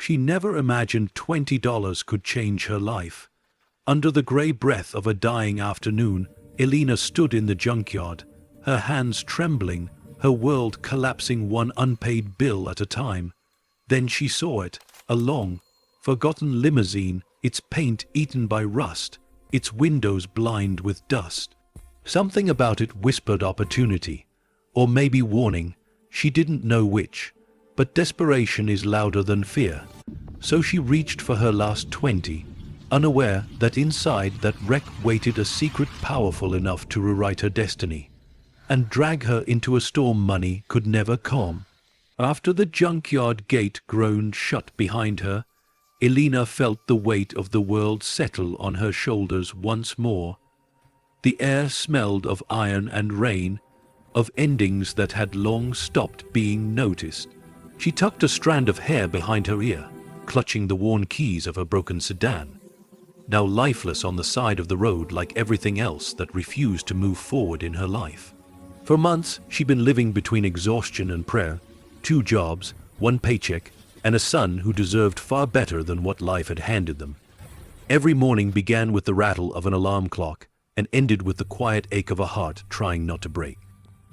She never imagined $20 could change her life. Under the grey breath of a dying afternoon, Elena stood in the junkyard, her hands trembling, her world collapsing one unpaid bill at a time. Then she saw it, a long, forgotten limousine, its paint eaten by rust, its windows blind with dust. Something about it whispered opportunity, or maybe warning, she didn't know which, but desperation is louder than fear. So she reached for her last 20, unaware that inside that wreck waited a secret powerful enough to rewrite her destiny, and drag her into a storm money could never calm. After the junkyard gate groaned shut behind her, Elena felt the weight of the world settle on her shoulders once more. The air smelled of iron and rain, of endings that had long stopped being noticed. She tucked a strand of hair behind her ear, clutching the worn keys of her broken sedan, now lifeless on the side of the road like everything else that refused to move forward in her life. For months, she'd been living between exhaustion and prayer, 2 jobs, 1 paycheck, and a son who deserved far better than what life had handed them. Every morning began with the rattle of an alarm clock and ended with the quiet ache of a heart trying not to break.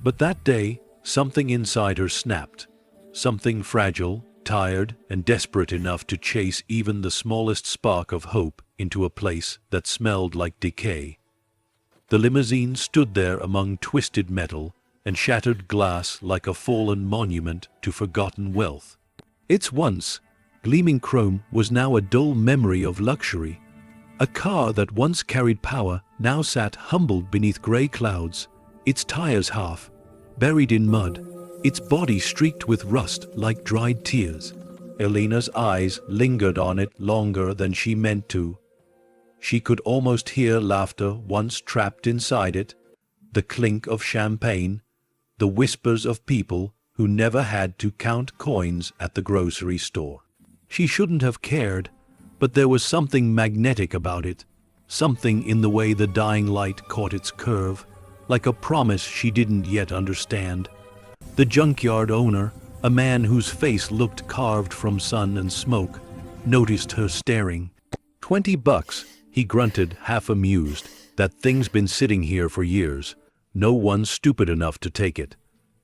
But that day, something inside her snapped. Something fragile, tired, and desperate enough to chase even the smallest spark of hope into a place that smelled like decay. The limousine stood there among twisted metal and shattered glass like a fallen monument to forgotten wealth. Its once gleaming chrome was now a dull memory of luxury. A car that once carried power now sat humbled beneath grey clouds, its tires half buried in mud, its body streaked with rust like dried tears. Elena's eyes lingered on it longer than she meant to. She could almost hear laughter once trapped inside it, the clink of champagne, the whispers of people who never had to count coins at the grocery store. She shouldn't have cared, but there was something magnetic about it, something in the way the dying light caught its curve, like a promise she didn't yet understand. The junkyard owner, a man whose face looked carved from sun and smoke, noticed her staring. $20, he grunted, half amused. That thing's been sitting here for years. No one's stupid enough to take it.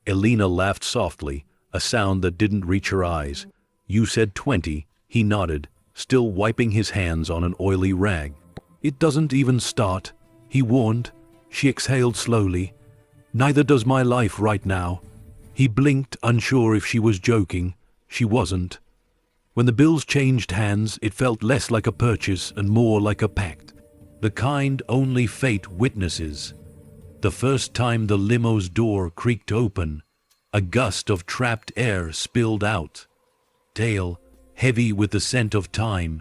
Elena laughed softly, a sound that didn't reach her eyes. You said 20, he nodded, still wiping his hands on an oily rag. It doesn't even start, he warned. She exhaled slowly. Neither does my life right now. He blinked, unsure if she was joking. She wasn't. When the bills changed hands, it felt less like a purchase and more like a pact. The kind only fate witnesses. The first time the limo's door creaked open, a gust of trapped air spilled out. Tail, heavy with the scent of time.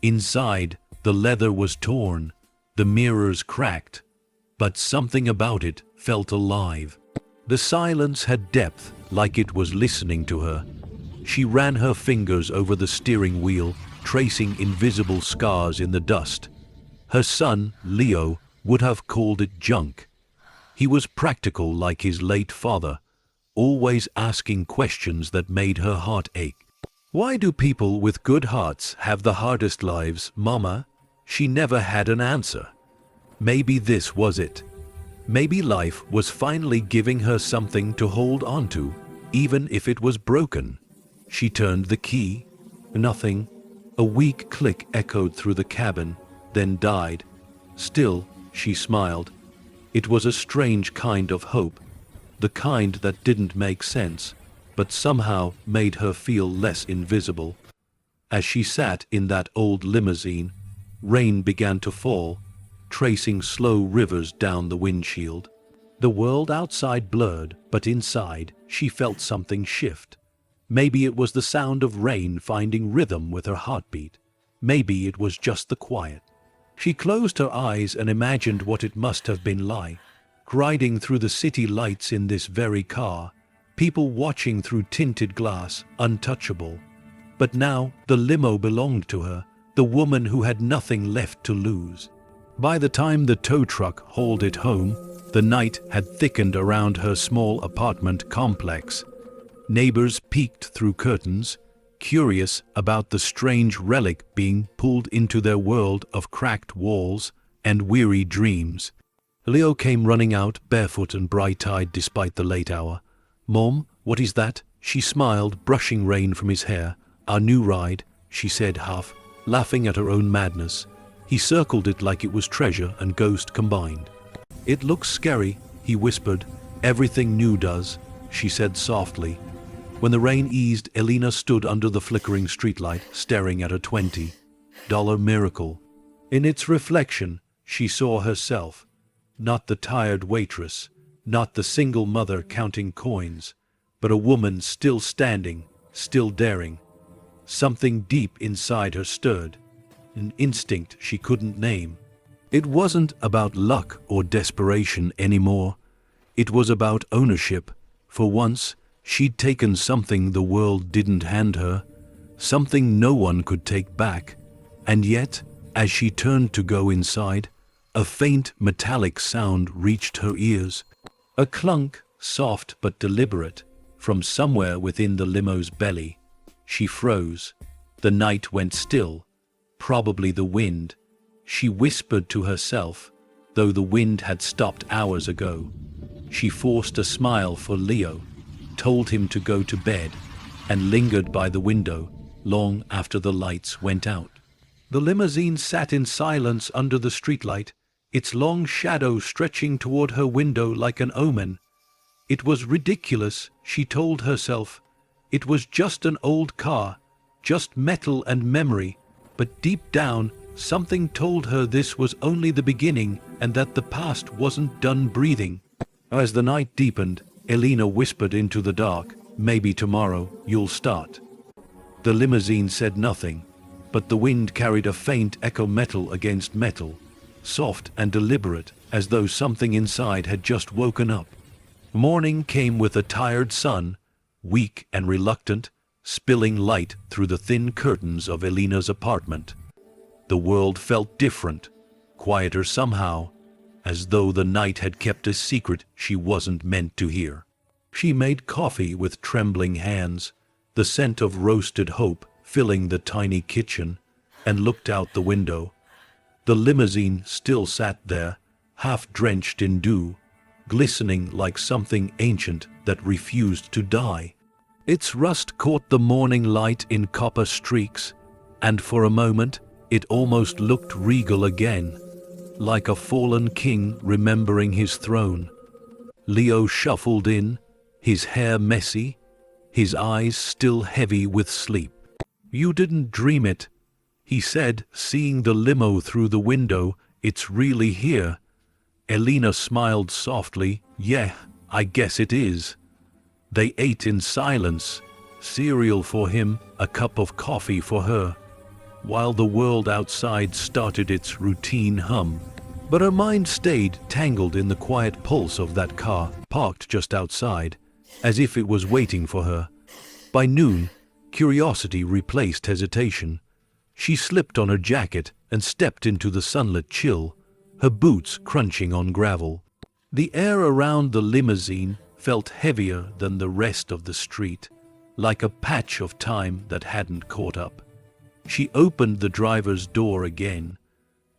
Inside, the leather was torn, the mirrors cracked, but something about it felt alive. The silence had depth, like it was listening to her. She ran her fingers over the steering wheel, tracing invisible scars in the dust. Her son, Leo, would have called it junk. He was practical like his late father, always asking questions that made her heart ache. Why do people with good hearts have the hardest lives, Mama? She never had an answer. Maybe this was it. Maybe life was finally giving her something to hold onto, even if it was broken. She turned the key. Nothing. A weak click echoed through the cabin, then died. Still, she smiled. It was a strange kind of hope, the kind that didn't make sense, but somehow made her feel less invisible. As she sat in that old limousine, rain began to fall, tracing slow rivers down the windshield. The world outside blurred, but inside she felt something shift. Maybe it was the sound of rain finding rhythm with her heartbeat. Maybe it was just the quiet. She closed her eyes and imagined what it must have been like, riding through the city lights in this very car, people watching through tinted glass, untouchable. But now the limo belonged to her, the woman who had nothing left to lose. By the time the tow truck hauled it home, the night had thickened around her small apartment complex. Neighbors peeked through curtains, curious about the strange relic being pulled into their world of cracked walls and weary dreams. Leo came running out, barefoot and bright-eyed despite the late hour. "Mom, what is that?" She smiled, brushing rain from his hair. "Our new ride," she said, half laughing at her own madness. He circled it like it was treasure and ghost combined. "It looks scary," he whispered. "Everything new does," she said softly. When the rain eased, Elena stood under the flickering streetlight, staring at a $20 miracle. In its reflection, she saw herself, not the tired waitress, not the single mother counting coins, but a woman still standing, still daring. Something deep inside her stirred, an instinct she couldn't name. It wasn't about luck or desperation anymore. It was about ownership. For once, she'd taken something the world didn't hand her, something no one could take back. And yet, as she turned to go inside, a faint metallic sound reached her ears. A clunk, soft but deliberate, from somewhere within the limo's belly. She froze. The night went still. Probably the wind. She whispered to herself, though the wind had stopped hours ago. She forced a smile for Leo, told him to go to bed, and lingered by the window long after the lights went out. The limousine sat in silence under the streetlight, its long shadow stretching toward her window like an omen. It was ridiculous, she told herself. It was just an old car, just metal and memory, but deep down, something told her this was only the beginning and that the past wasn't done breathing. As the night deepened, Elena whispered into the dark, "Maybe tomorrow you'll start." The limousine said nothing, but the wind carried a faint echo, metal against metal, soft and deliberate, as though something inside had just woken up. Morning came with a tired sun, weak and reluctant, spilling light through the thin curtains of Elena's apartment. The world felt different, quieter somehow, as though the night had kept a secret she wasn't meant to hear. She made coffee with trembling hands, the scent of roasted hope filling the tiny kitchen, and looked out the window. The limousine still sat there, half drenched in dew, glistening like something ancient that refused to die. Its rust caught the morning light in copper streaks, and for a moment it almost looked regal again, like a fallen king remembering his throne. Leo shuffled in, his hair messy, his eyes still heavy with sleep. "You didn't dream it," he said, seeing the limo through the window. "It's really here." Elena smiled softly. "Yeah, I guess it is." They ate in silence, cereal for him, a cup of coffee for her, while the world outside started its routine hum. But her mind stayed tangled in the quiet pulse of that car, parked just outside, as if it was waiting for her. By noon, curiosity replaced hesitation. She slipped on her jacket and stepped into the sunlit chill, her boots crunching on gravel. The air around the limousine felt heavier than the rest of the street, like a patch of time that hadn't caught up. She opened the driver's door again.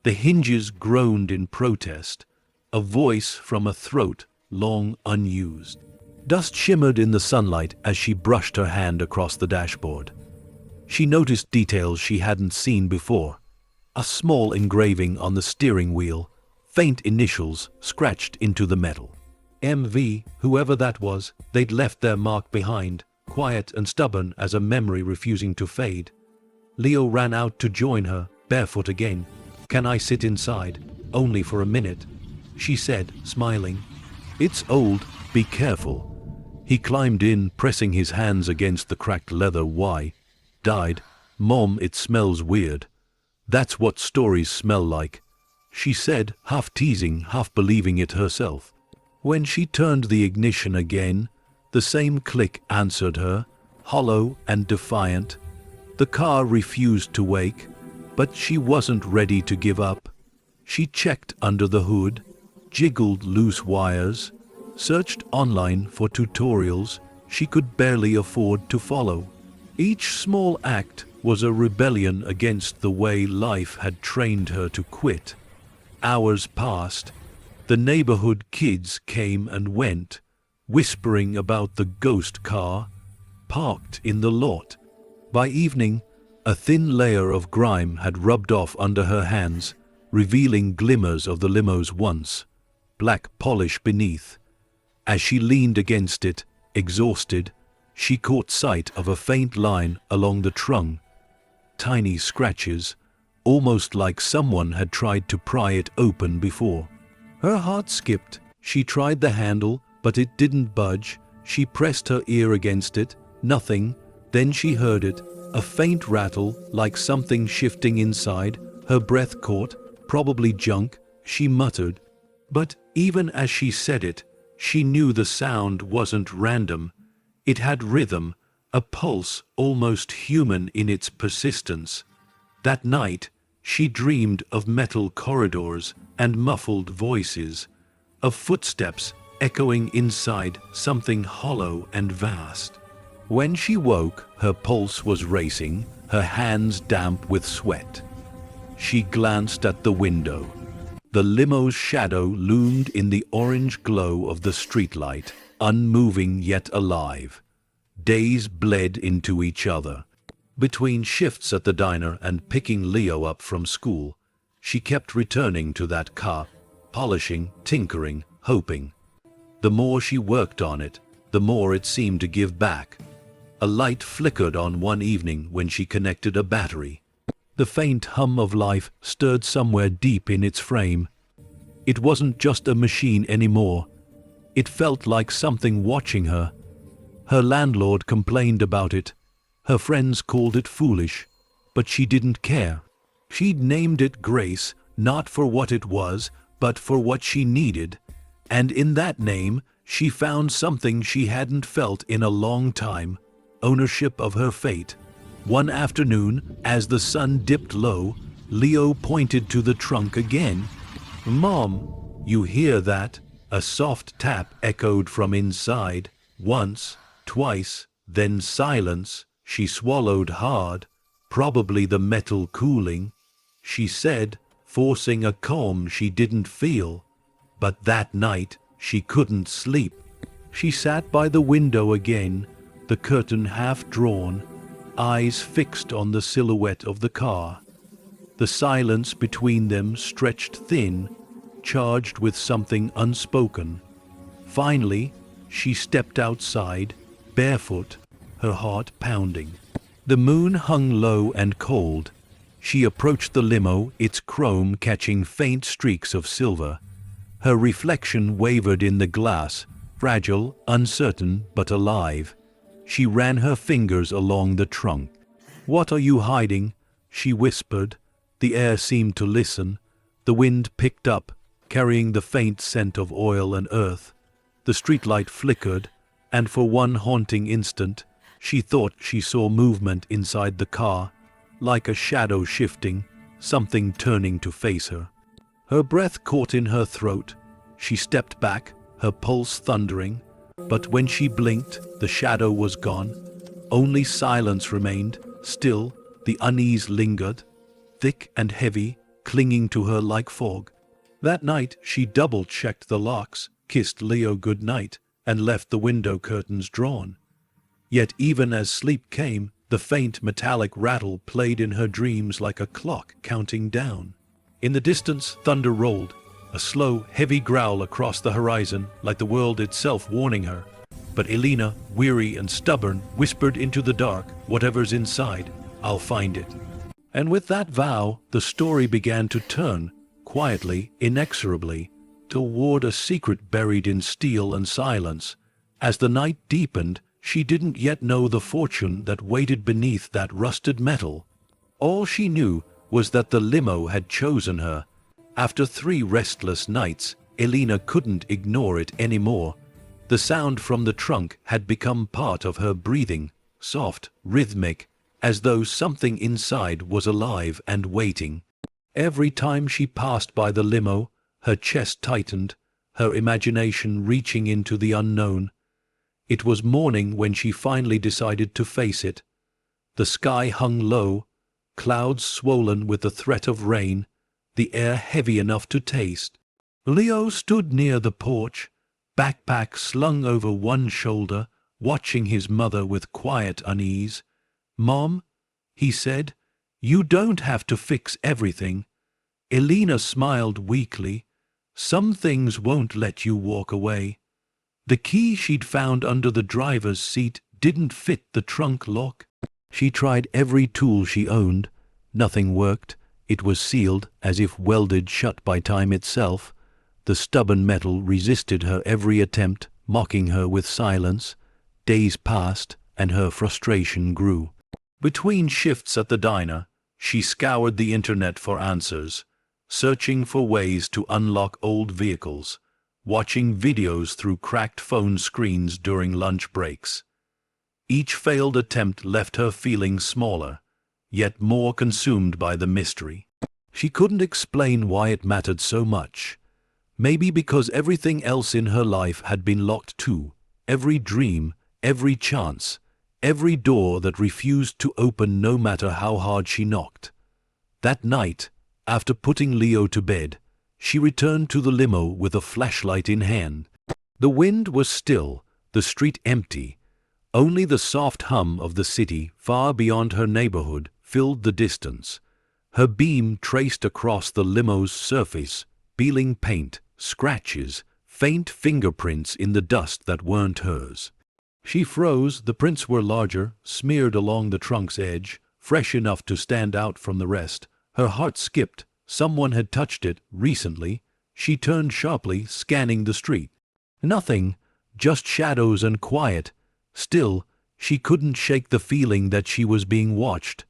The hinges groaned in protest, a voice from a throat long unused. Dust shimmered in the sunlight as she brushed her hand across the dashboard. She noticed details she hadn't seen before. A small engraving on the steering wheel, faint initials scratched into the metal. MV, whoever that was, they'd left their mark behind, quiet and stubborn as a memory refusing to fade. Leo ran out to join her, barefoot again. "Can I sit inside? Only for a minute," she said, smiling. "It's old, be careful." He climbed in, pressing his hands against the cracked leather. "Why?" "Died. Mom, it smells weird." "That's what stories smell like," she said, half teasing, half believing it herself. When she turned the ignition again, the same click answered her, hollow and defiant. The car refused to wake, but she wasn't ready to give up. She checked under the hood, jiggled loose wires, searched online for tutorials she could barely afford to follow. Each small act was a rebellion against the way life had trained her to quit. Hours passed. The neighborhood kids came and went, whispering about the ghost car parked in the lot. By evening, a thin layer of grime had rubbed off under her hands, revealing glimmers of the limo's once black polish beneath. As she leaned against it, exhausted, she caught sight of a faint line along the trunk. Tiny scratches, almost like someone had tried to pry it open before. Her heart skipped. She tried the handle, but it didn't budge. She pressed her ear against it. Nothing. Then she heard it, a faint rattle, like something shifting inside. Her breath caught. Probably junk, she muttered. But even as she said it, she knew the sound wasn't random. It had rhythm, a pulse almost human in its persistence. That night, she dreamed of metal corridors and muffled voices, of footsteps echoing inside something hollow and vast. When she woke, her pulse was racing, her hands damp with sweat. She glanced at the window. The limo's shadow loomed in the orange glow of the streetlight, unmoving yet alive. Days bled into each other. Between shifts at the diner and picking Leo up from school, she kept returning to that car, polishing, tinkering, hoping. The more she worked on it, the more it seemed to give back. A light flickered on one evening when she connected a battery. The faint hum of life stirred somewhere deep in its frame. It wasn't just a machine anymore. It felt like something watching her. Her landlord complained about it. Her friends called it foolish, but she didn't care. She'd named it Grace, not for what it was, but for what she needed. And in that name, she found something she hadn't felt in a long time: ownership of her fate. One afternoon, as the sun dipped low, Leo pointed to the trunk again. "Mom, you hear that?" A soft tap echoed from inside. Once, twice, then silence. She swallowed hard, probably the metal cooling. She said, forcing a calm she didn't feel. But that night, she couldn't sleep. She sat by the window again, the curtain half drawn, eyes fixed on the silhouette of the car. The silence between them stretched thin, charged with something unspoken. Finally, she stepped outside, barefoot, her heart pounding. The moon hung low and cold. She approached the limo, its chrome catching faint streaks of silver. Her reflection wavered in the glass, fragile, uncertain, but alive. She ran her fingers along the trunk. "What are you hiding?" she whispered. The air seemed to listen. The wind picked up, carrying the faint scent of oil and earth. The streetlight flickered, and for one haunting instant, she thought she saw movement inside the car, like a shadow shifting, something turning to face her. Her breath caught in her throat. She stepped back, her pulse thundering. But when she blinked, the shadow was gone. Only silence remained. Still, the unease lingered, thick and heavy, clinging to her like fog. That night, she double-checked the locks, kissed Leo goodnight, and left the window curtains drawn. Yet even as sleep came, the faint metallic rattle played in her dreams like a clock counting down. In the distance, thunder rolled, a slow, heavy growl across the horizon, like the world itself warning her. But Elena, weary and stubborn, whispered into the dark, "Whatever's inside, I'll find it." And with that vow, the story began to turn, quietly, inexorably, toward a secret buried in steel and silence. As the night deepened, she didn't yet know the fortune that waited beneath that rusted metal. All she knew was that the limo had chosen her. After 3 restless nights, Elena couldn't ignore it anymore. The sound from the trunk had become part of her breathing, soft, rhythmic, as though something inside was alive and waiting. Every time she passed by the limo, her chest tightened, her imagination reaching into the unknown. It was morning when she finally decided to face it. The sky hung low, clouds swollen with the threat of rain, the air heavy enough to taste. Leo stood near the porch, backpack slung over one shoulder, watching his mother with quiet unease. "Mom," he said, "you don't have to fix everything." Elena smiled weakly. "Some things won't let you walk away." The key she'd found under the driver's seat didn't fit the trunk lock. She tried every tool she owned. Nothing worked. It was sealed, as if welded shut by time itself. The stubborn metal resisted her every attempt, mocking her with silence. Days passed, and her frustration grew. Between shifts at the diner, she scoured the internet for answers, searching for ways to unlock old vehicles, watching videos through cracked phone screens during lunch breaks. Each failed attempt left her feeling smaller, yet more consumed by the mystery. She couldn't explain why it mattered so much. Maybe because everything else in her life had been locked too. Every dream, every chance, every door that refused to open no matter how hard she knocked. That night, after putting Leo to bed, she returned to the limo with a flashlight in hand. The wind was still, the street empty. Only the soft hum of the city, far beyond her neighborhood, filled the distance. Her beam traced across the limo's surface, peeling paint, scratches, faint fingerprints in the dust that weren't hers. She froze. The prints were larger, smeared along the trunk's edge, fresh enough to stand out from the rest. Her heart skipped. Someone had touched it recently. She turned sharply, scanning the street. Nothing, just shadows and quiet. Still, she couldn't shake the feeling that she was being watched.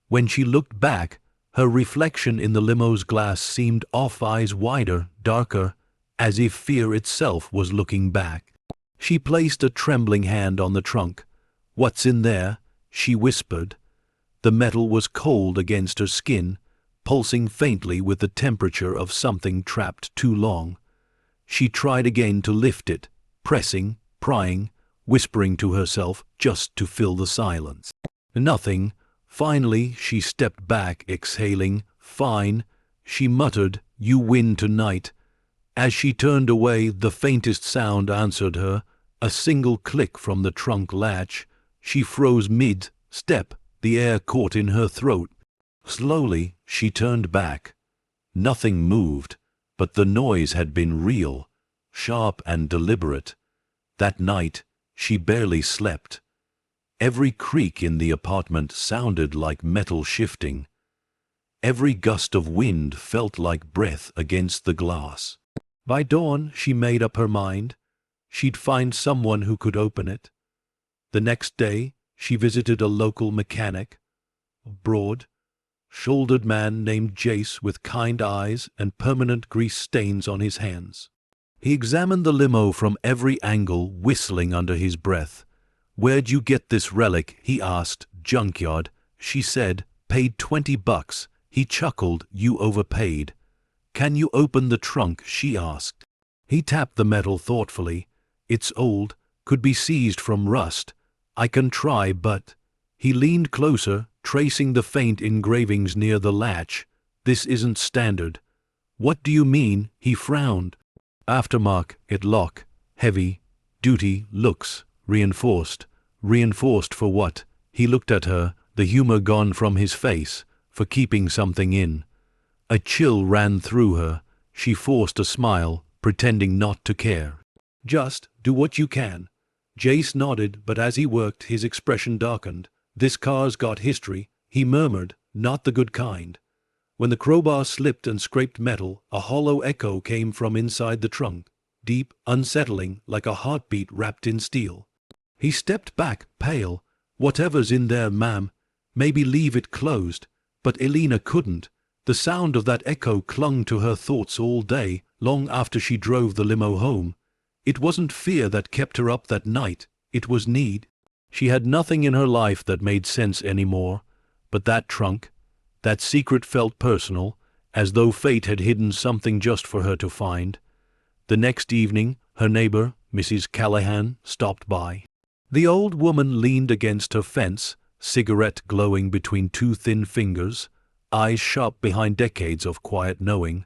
When she looked back, her reflection in the limo's glass seemed off, eyes wider, darker, as if fear itself was looking back. She placed a trembling hand on the trunk. "What's in there?" she whispered. The metal was cold against her skin, pulsing faintly with the temperature of something trapped too long. She tried again to lift it, pressing, prying, whispering to herself just to fill the silence. Nothing. Finally, she stepped back, exhaling. "Fine," she muttered, "you win tonight." As she turned away, the faintest sound answered her, a single click from the trunk latch. She froze mid-step, the air caught in her throat. Slowly, she turned back. Nothing moved, but the noise had been real, sharp and deliberate. That night, she barely slept. Every creak in the apartment sounded like metal shifting. Every gust of wind felt like breath against the glass. By dawn, she made up her mind. She'd find someone who could open it. The next day, she visited a local mechanic, a broad-shouldered man named Jace with kind eyes and permanent grease stains on his hands. He examined the limo from every angle, whistling under his breath. "Where'd you get this relic?" he asked. "Junkyard," she said. "Paid $20. He chuckled. "You overpaid." "Can you open the trunk?" she asked. He tapped the metal thoughtfully. "It's old, could be seized from rust. I can try, but—" He leaned closer, tracing the faint engravings near the latch. "This isn't standard." "What do you mean?" He frowned. "Aftermarket lock, heavy, duty, looks reinforced." "Reinforced for what?" He looked at her, the humor gone from his face. "For keeping something in." A chill ran through her. She forced a smile, pretending not to care. "Just do what you can." Jace nodded, but as he worked, his expression darkened. "This car's got history," he murmured, "not the good kind." When the crowbar slipped and scraped metal, a hollow echo came from inside the trunk, deep, unsettling, like a heartbeat wrapped in steel. He stepped back, pale. "Whatever's in there, ma'am. Maybe leave it closed." But Elena couldn't. The sound of that echo clung to her thoughts all day, long after she drove the limo home. It wasn't fear that kept her up that night. It was need. She had nothing in her life that made sense anymore. But that trunk, that secret felt personal, as though fate had hidden something just for her to find. The next evening, her neighbor, Mrs. Callahan, stopped by. The old woman leaned against her fence, cigarette glowing between two thin fingers, eyes sharp behind decades of quiet knowing.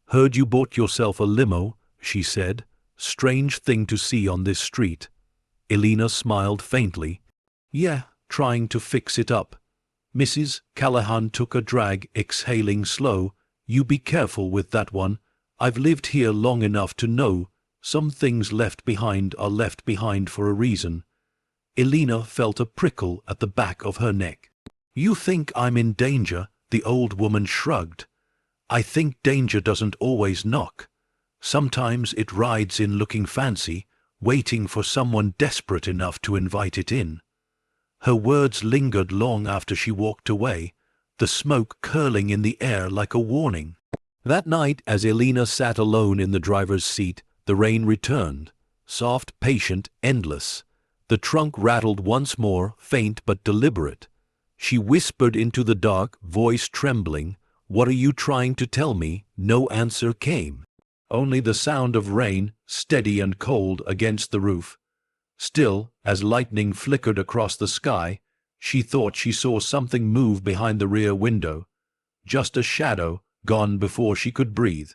"Heard you bought yourself a limo," she said. "Strange thing to see on this street." Elena smiled faintly. "Yeah, trying to fix it up." Mrs. Callahan took a drag, exhaling slow. "You be careful with that one. I've lived here long enough to know some things left behind are left behind for a reason." Elena felt a prickle at the back of her neck. "You think I'm in danger?" The old woman shrugged. "I think danger doesn't always knock. Sometimes it rides in looking fancy, waiting for someone desperate enough to invite it in." Her words lingered long after she walked away, the smoke curling in the air like a warning. That night, as Elena sat alone in the driver's seat, the rain returned, soft, patient, endless. The trunk rattled once more, faint but deliberate. She whispered into the dark, voice trembling, "What are you trying to tell me?" No answer came. Only the sound of rain, steady and cold against the roof. Still, as lightning flickered across the sky, she thought she saw something move behind the rear window. Just a shadow, gone before she could breathe.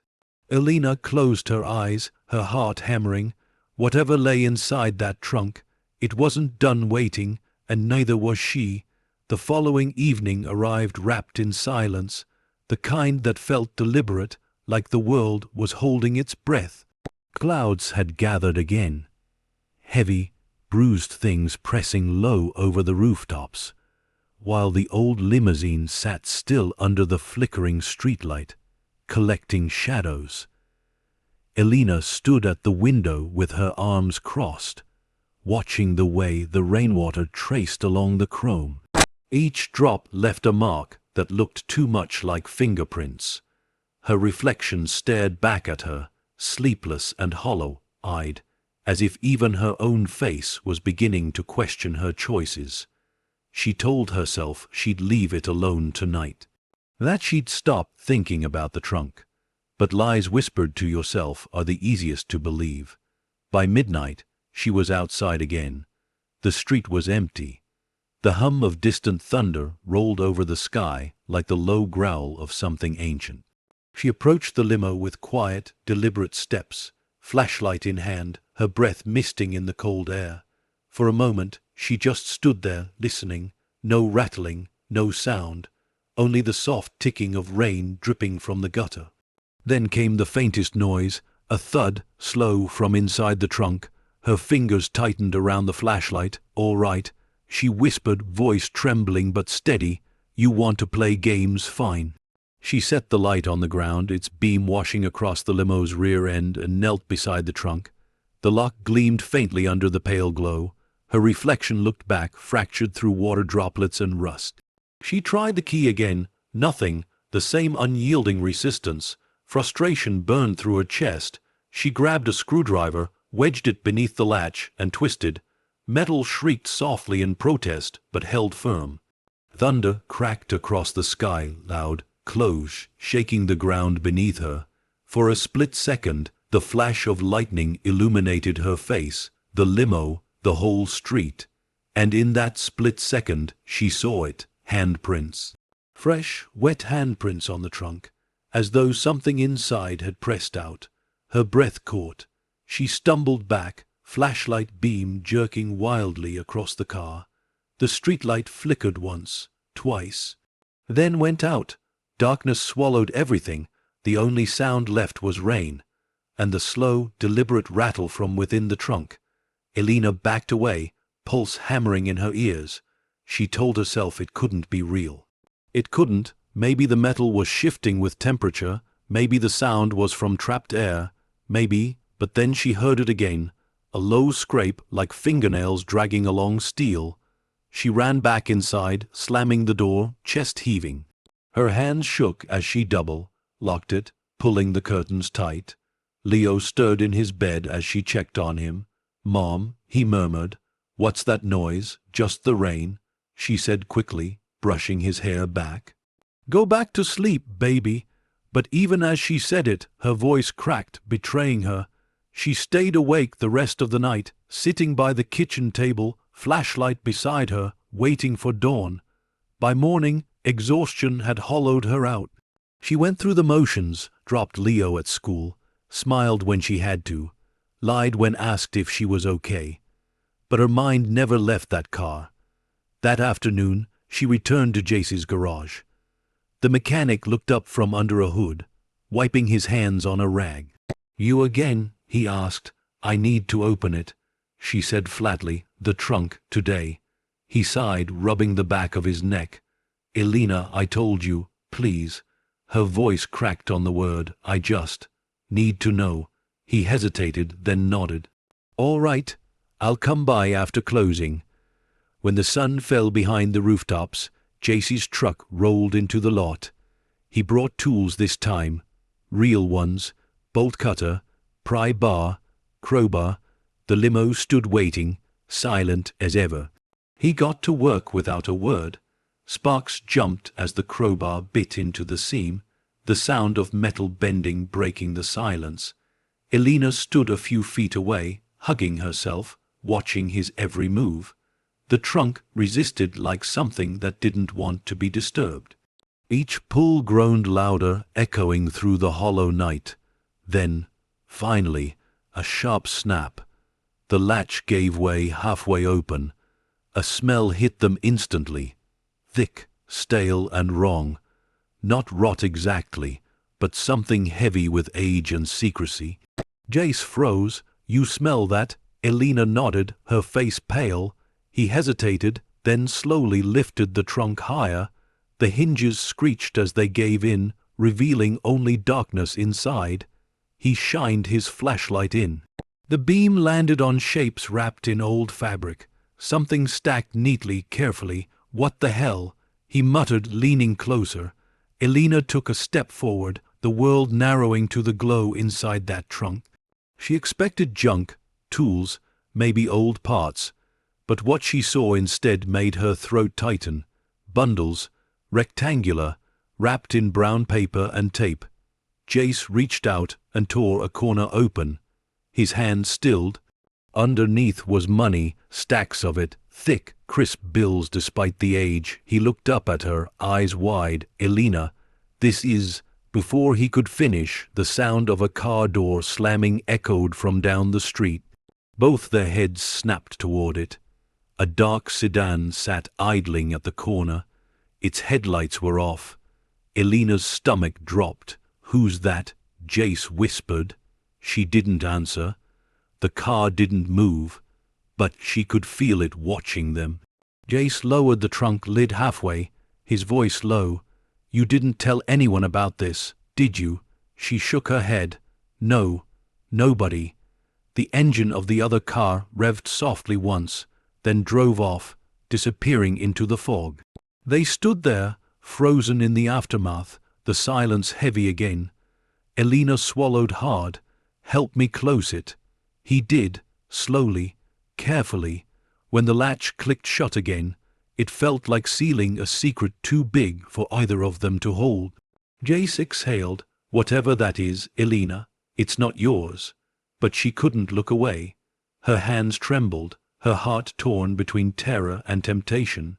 Elena closed her eyes, her heart hammering. Whatever lay inside that trunk, it wasn't done waiting, and neither was she. The following evening arrived wrapped in silence, the kind that felt deliberate, like the world was holding its breath. Clouds had gathered again, heavy, bruised things pressing low over the rooftops, while the old limousine sat still under the flickering streetlight, collecting shadows. Elena stood at the window with her arms crossed, watching the way the rainwater traced along the chrome. Each drop left a mark that looked too much like fingerprints. Her reflection stared back at her, sleepless and hollow-eyed, as if even her own face was beginning to question her choices. She told herself she'd leave it alone tonight, that she'd stop thinking about the trunk. But lies whispered to yourself are the easiest to believe. By midnight, she was outside again. The street was empty. The hum of distant thunder rolled over the sky like the low growl of something ancient. She approached the limo with quiet, deliberate steps, flashlight in hand, her breath misting in the cold air. For a moment, she just stood there, listening. No rattling, no sound, only the soft ticking of rain dripping from the gutter. Then came the faintest noise, a thud, slow from inside the trunk. Her fingers tightened around the flashlight. "All right," she whispered, voice trembling but steady. "You want to play games? Fine." She set the light on the ground, its beam washing across the limo's rear end, and knelt beside the trunk. The lock gleamed faintly under the pale glow. Her reflection looked back, fractured through water droplets and rust. She tried the key again. Nothing. The same unyielding resistance. Frustration burned through her chest. She grabbed a screwdriver, wedged it beneath the latch, and twisted. Metal shrieked softly in protest, but held firm. Thunder cracked across the sky, loud, close, shaking the ground beneath her. For a split second, the flash of lightning illuminated her face, the limo, the whole street. And in that split second, she saw it, handprints. Fresh, wet handprints on the trunk, as though something inside had pressed out. Her breath caught. She stumbled back, flashlight beam jerking wildly across the car. The streetlight flickered once, twice, then went out. Darkness swallowed everything. The only sound left was rain, and the slow, deliberate rattle from within the trunk. Elena backed away, pulse hammering in her ears. She told herself it couldn't be real. It couldn't. Maybe the metal was shifting with temperature. Maybe the sound was from trapped air. Maybe, but then she heard it again. A low scrape like fingernails dragging along steel. She ran back inside, slamming the door, chest heaving. Her hands shook as she locked it, pulling the curtains tight. Leo stirred in his bed as she checked on him. "Mom," he murmured. "What's that noise?" "Just the rain," she said quickly, brushing his hair back. "Go back to sleep, baby." But even as she said it, her voice cracked, betraying her. She stayed awake the rest of the night, sitting by the kitchen table, flashlight beside her, waiting for dawn. By morning, exhaustion had hollowed her out. She went through the motions, dropped Leo at school, smiled when she had to, lied when asked if she was okay. But her mind never left that car. That afternoon, she returned to Jace's garage. The mechanic looked up from under a hood, wiping his hands on a rag. "You again?" he asked. "I need to open it," she said flatly. "The trunk, today." He sighed, rubbing the back of his neck. "Elena, I told you, please." Her voice cracked on the word. "I just need to know." He hesitated, then nodded. "All right, I'll come by after closing." When the sun fell behind the rooftops, Jace's truck rolled into the lot. He brought tools this time, real ones, bolt cutter, pry bar, crowbar. The limo stood waiting, silent as ever. He got to work without a word. Sparks jumped as the crowbar bit into the seam, the sound of metal bending breaking the silence. Elena stood a few feet away, hugging herself, watching his every move. The trunk resisted like something that didn't want to be disturbed. Each pull groaned louder, echoing through the hollow night. Then, finally, a sharp snap. The latch gave way halfway open. A smell hit them instantly. Thick, stale, and wrong. Not rot exactly, but something heavy with age and secrecy. Jace froze. "You smell that?" Elena nodded, her face pale. He hesitated, then slowly lifted the trunk higher. The hinges screeched as they gave in, revealing only darkness inside. He shined his flashlight in. The beam landed on shapes wrapped in old fabric, something stacked neatly, carefully. "What the hell?" he muttered, leaning closer. Elena took a step forward, the world narrowing to the glow inside that trunk. She expected junk, tools, maybe old parts, but what she saw instead made her throat tighten. Bundles, rectangular, wrapped in brown paper and tape. Jace reached out and tore a corner open. His hand stilled. Underneath was money, stacks of it, thick, crisp bills despite the age. He looked up at her, eyes wide. "Elena, this is—" Before he could finish, the sound of a car door slamming echoed from down the street. Both their heads snapped toward it. A dark sedan sat idling at the corner. Its headlights were off. Elena's stomach dropped. "Who's that?" Jace whispered. She didn't answer. The car didn't move, but she could feel it watching them. Jace lowered the trunk lid halfway, his voice low. "You didn't tell anyone about this, did you?" She shook her head. "No, nobody." The engine of the other car revved softly once, then drove off, disappearing into the fog. They stood there, frozen in the aftermath, the silence heavy again. Elena swallowed hard. "Help me close it." He did, slowly, carefully. When the latch clicked shut again, it felt like sealing a secret too big for either of them to hold. Jace exhaled. "Whatever that is, Elena, it's not yours." But she couldn't look away. Her hands trembled, her heart torn between terror and temptation.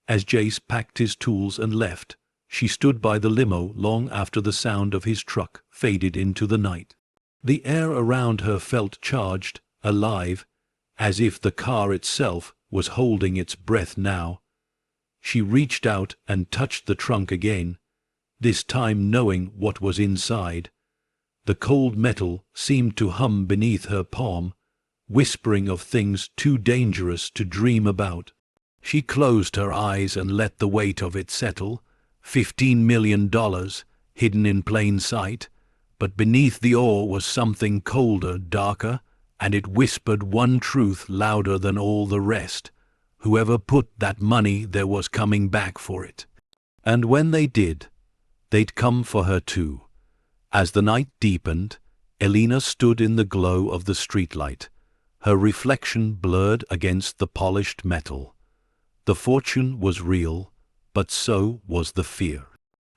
As Jace packed his tools and left, she stood by the limo long after the sound of his truck faded into the night. The air around her felt charged, alive, as if the car itself was holding its breath now. She reached out and touched the trunk again, this time knowing what was inside. The cold metal seemed to hum beneath her palm, whispering of things too dangerous to dream about. She closed her eyes and let the weight of it settle. $15 million, hidden in plain sight. But beneath the awe was something colder, darker, and it whispered one truth louder than all the rest. Whoever put that money there was coming back for it. And when they did, they'd come for her too. As the night deepened, Elena stood in the glow of the streetlight, her reflection blurred against the polished metal. The fortune was real, but so was the fear.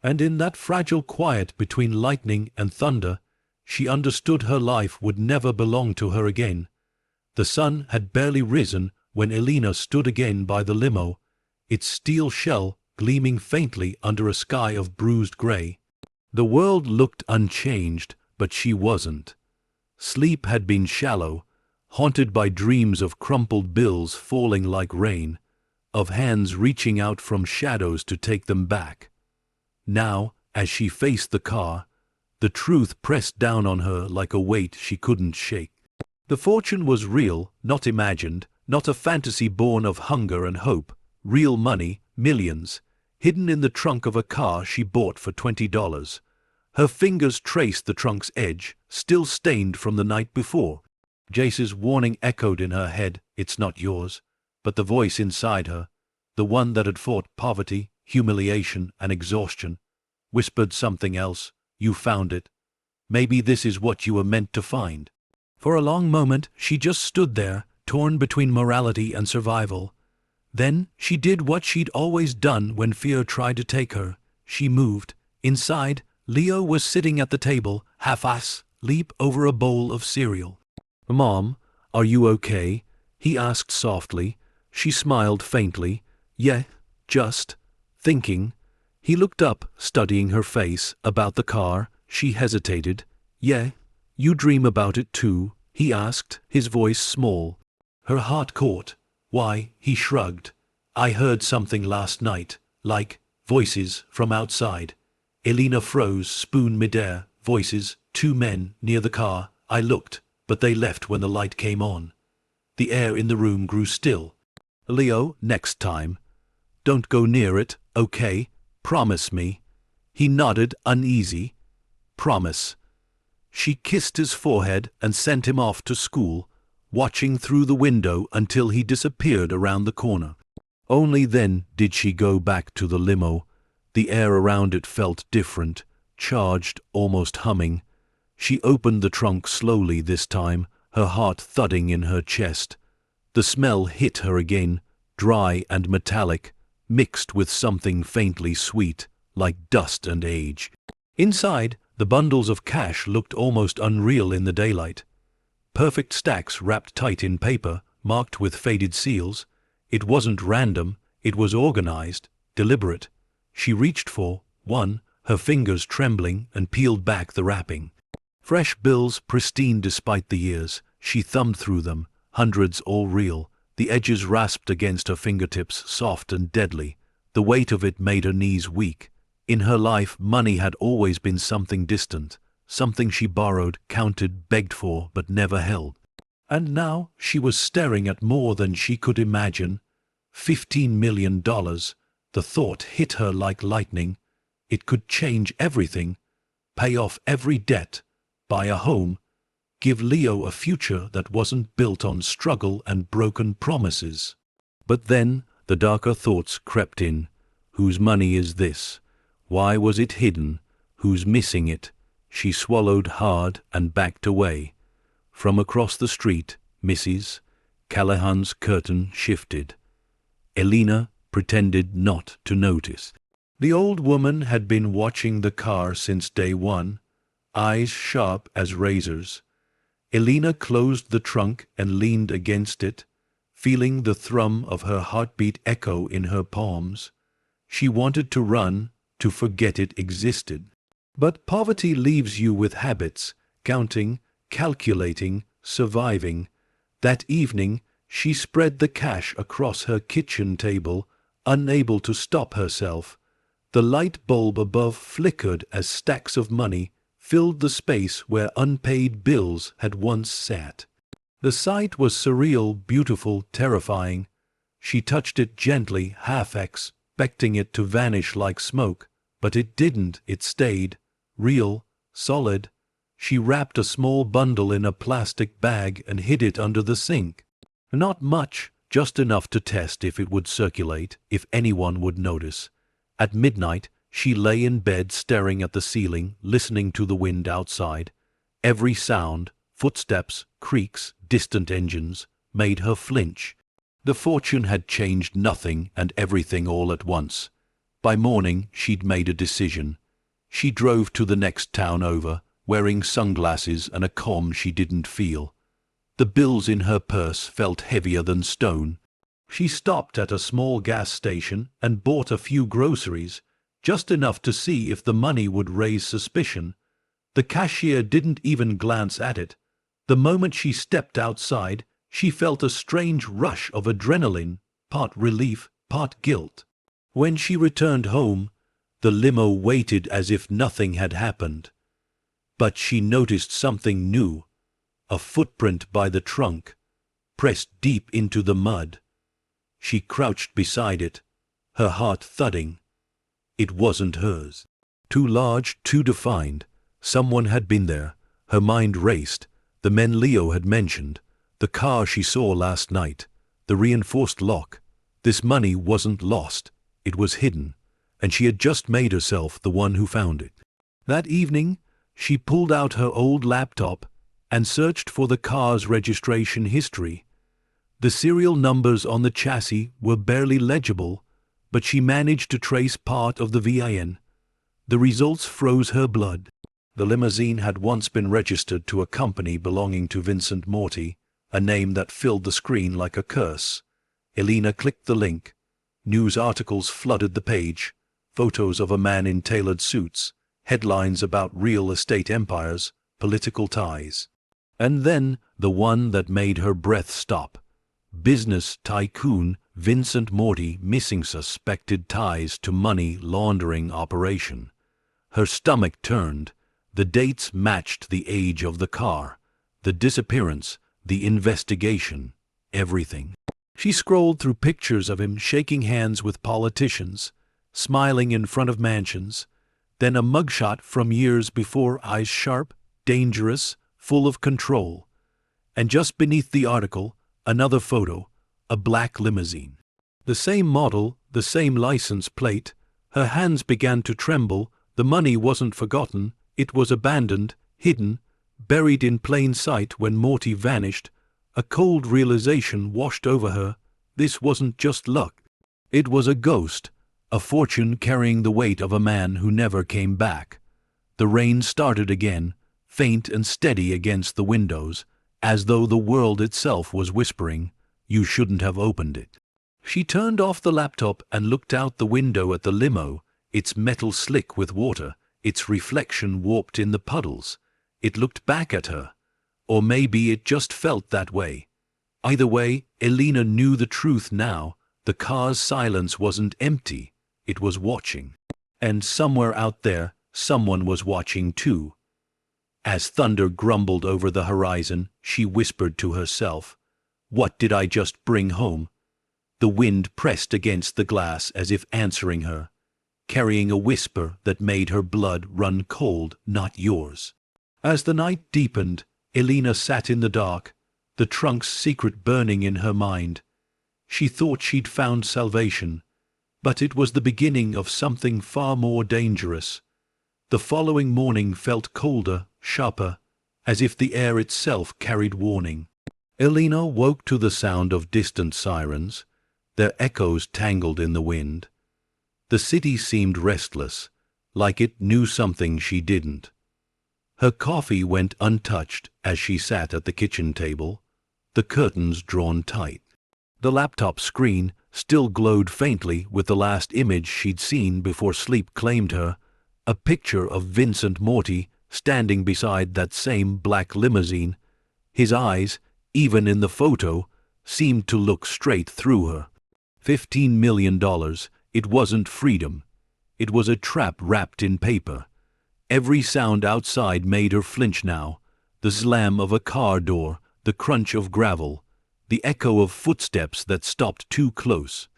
And in that fragile quiet between lightning and thunder, she understood her life would never belong to her again. The sun had barely risen when Elena stood again by the limo, its steel shell gleaming faintly under a sky of bruised gray. The world looked unchanged, but she wasn't. Sleep had been shallow, haunted by dreams of crumpled bills falling like rain, of hands reaching out from shadows to take them back. Now, as she faced the car, the truth pressed down on her like a weight she couldn't shake. The fortune was real, not imagined, not a fantasy born of hunger and hope. Real money, millions, hidden in the trunk of a car she bought for $20. Her fingers traced the trunk's edge, still stained from the night before. Jace's warning echoed in her head, "It's not yours." But the voice inside her, the one that had fought poverty, humiliation, and exhaustion, whispered something else. "You found it. Maybe this is what you were meant to find." For a long moment, she just stood there, torn between morality and survival. Then she did what she'd always done when fear tried to take her. She moved. Inside, Leo was sitting at the table, half-asleep over a bowl of cereal. "Mom, are you okay?" he asked softly. She smiled faintly. "Yeah, just thinking." He looked up, studying her face. "About the car?" She hesitated. "Yeah, you dream about it too?" he asked, his voice small. Her heart caught. "Why?" He shrugged. "I heard something last night, like voices from outside." Elena froze, spoon midair. Voices, two men, near the car. I looked, but they left when the light came on. The air in the room grew still. "Leo, next time. Don't go near it, okay? Promise me." He nodded, uneasy. "Promise." She kissed his forehead and sent him off to school, watching through the window until he disappeared around the corner. Only then did she go back to the limo. The air around it felt different, charged, almost humming. She opened the trunk slowly this time, her heart thudding in her chest. The smell hit her again, dry and metallic, mixed with something faintly sweet, like dust and age. Inside, the bundles of cash looked almost unreal in the daylight. Perfect stacks wrapped tight in paper, marked with faded seals. It wasn't random, it was organized, deliberate. She reached for one, her fingers trembling, and peeled back the wrapping. Fresh bills, pristine despite the years. She thumbed through them, hundreds all real. The edges rasped against her fingertips, soft and deadly. The weight of it made her knees weak. In her life, money had always been something distant, something she borrowed, counted, begged for, but never held. And now she was staring at more than she could imagine. $15 million. The thought hit her like lightning. It could change everything. Pay off every debt. Buy a home. Give Leo a future that wasn't built on struggle and broken promises. But then the darker thoughts crept in. Whose money is this? Why was it hidden? Who's missing it? She swallowed hard and backed away. From across the street, Mrs. Callahan's curtain shifted. Elena pretended not to notice. The old woman had been watching the car since day one, eyes sharp as razors. Elena closed the trunk and leaned against it, feeling the thrum of her heartbeat echo in her palms. She wanted to run, to forget it existed. But poverty leaves you with habits, counting, calculating, surviving. That evening, she spread the cash across her kitchen table, unable to stop herself. The light bulb above flickered as stacks of money filled the space where unpaid bills had once sat. The sight was surreal, beautiful, terrifying. She touched it gently, expecting it to vanish like smoke, but it didn't. It stayed, real, solid. She wrapped a small bundle in a plastic bag and hid it under the sink. Not much, just enough to test if it would circulate, if anyone would notice. At midnight, she lay in bed staring at the ceiling, listening to the wind outside. Every sound, footsteps, creaks, distant engines, made her flinch. The fortune had changed nothing and everything all at once. By morning, she'd made a decision. She drove to the next town over, wearing sunglasses and a calm she didn't feel. The bills in her purse felt heavier than stone. She stopped at a small gas station and bought a few groceries, just enough to see if the money would raise suspicion. The cashier didn't even glance at it. The moment she stepped outside, she felt a strange rush of adrenaline, part relief, part guilt. When she returned home, the limo waited as if nothing had happened. But she noticed something new, a footprint by the trunk, pressed deep into the mud. She crouched beside it, her heart thudding. It wasn't hers. Too large, too defined. Someone had been there. Her mind raced. The men Leo had mentioned, the car she saw last night, the reinforced lock. This money wasn't lost. It was hidden, and she had just made herself the one who found it. That evening, she pulled out her old laptop and searched for the car's registration history. The serial numbers on the chassis were barely legible, but she managed to trace part of the VIN. The results froze her blood. The limousine had once been registered to a company belonging to Vincent Morty, a name that filled the screen like a curse. Elena clicked the link. News articles flooded the page, photos of a man in tailored suits, headlines about real estate empires, political ties. And then the one that made her breath stop. Business tycoon Vincent Morty missing, suspected ties to money laundering operation. Her stomach turned. The dates matched the age of the car, the disappearance, the investigation, everything. She scrolled through pictures of him shaking hands with politicians, smiling in front of mansions, then a mugshot from years before, eyes sharp, dangerous, full of control. And just beneath the article, another photo, a black limousine. The same model, the same license plate. Her hands began to tremble. The money wasn't forgotten. It was abandoned, hidden, buried in plain sight. When Morty vanished, a cold realization washed over her. This wasn't just luck. It was a ghost, a fortune carrying the weight of a man who never came back. The rain started again, faint and steady against the windows, as though the world itself was whispering, "You shouldn't have opened it." She turned off the laptop and looked out the window at the limo, its metal slick with water, its reflection warped in the puddles. It looked back at her. Or maybe it just felt that way. Either way, Elena knew the truth now. The car's silence wasn't empty. It was watching. And somewhere out there, someone was watching too. As thunder grumbled over the horizon, she whispered to herself, "What did I just bring home?" The wind pressed against the glass as if answering her, carrying a whisper that made her blood run cold. "Not yours." As the night deepened, Elena sat in the dark, the trunk's secret burning in her mind. She thought she'd found salvation, but it was the beginning of something far more dangerous. The following morning felt colder, sharper, as if the air itself carried warning. Elena woke to the sound of distant sirens, their echoes tangled in the wind. The city seemed restless, like it knew something she didn't. Her coffee went untouched as she sat at the kitchen table, the curtains drawn tight. The laptop screen still glowed faintly with the last image she'd seen before sleep claimed her, a picture of Vincent Morty standing beside that same black limousine. His eyes, even in the photo, seemed to look straight through her. $15 million. It wasn't freedom. It was a trap wrapped in paper. Every sound outside made her flinch now. The slam of a car door, the crunch of gravel, the echo of footsteps that stopped too close.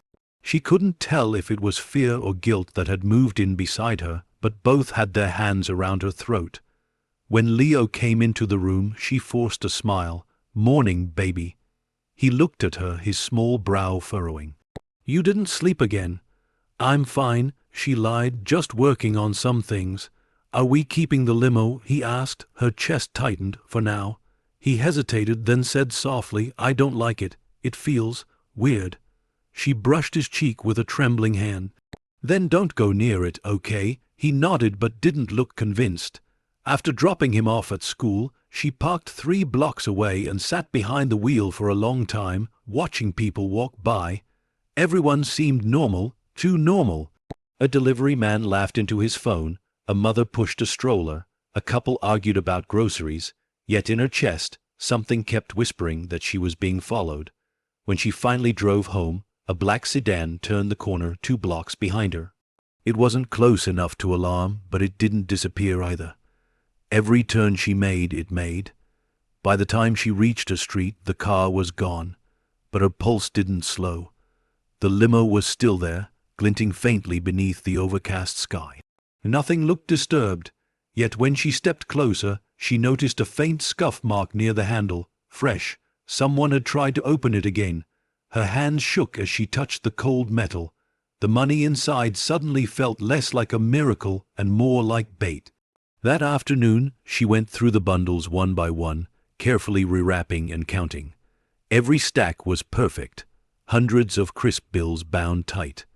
She couldn't tell if it was fear or guilt that had moved in beside her, but both had their hands around her throat. When Leo came into the room, she forced a smile. "Morning, baby." He looked at her, his small brow furrowing. "You didn't sleep again?" "I'm fine," she lied, "just working on some things." "Are we keeping the limo?" he asked. Her chest tightened. "For now." He hesitated, then said softly, "I don't like it. It feels weird." She brushed his cheek with a trembling hand. "Then don't go near it, okay?" He nodded but didn't look convinced. After dropping him off at school, She parked 3 blocks away and sat behind the wheel for a long time, watching people walk by. Everyone seemed normal, too normal. A delivery man laughed into his phone, a mother pushed a stroller, a couple argued about groceries, yet in her chest, something kept whispering that she was being followed. When she finally drove home, a black sedan turned the corner 2 blocks behind her. It wasn't close enough to alarm, but it didn't disappear either. Every turn she made, it made. By the time she reached her street, the car was gone, but her pulse didn't slow. The limo was still there, glinting faintly beneath the overcast sky. Nothing looked disturbed, yet when she stepped closer, she noticed a faint scuff mark near the handle, fresh. Someone had tried to open it again. Her hands shook as she touched the cold metal. The money inside suddenly felt less like a miracle and more like bait. That afternoon, she went through the bundles one by one, carefully rewrapping and counting. Every stack was perfect, hundreds of crisp bills bound tight.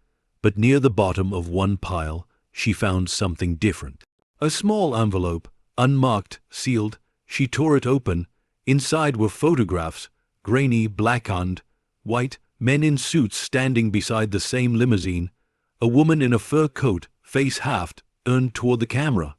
But near the bottom of one pile, she found something different. A small envelope, unmarked, sealed. She tore it open. Inside were photographs, grainy, black-and white, men in suits standing beside the same limousine, a woman in a fur coat, face halved, turned toward the camera.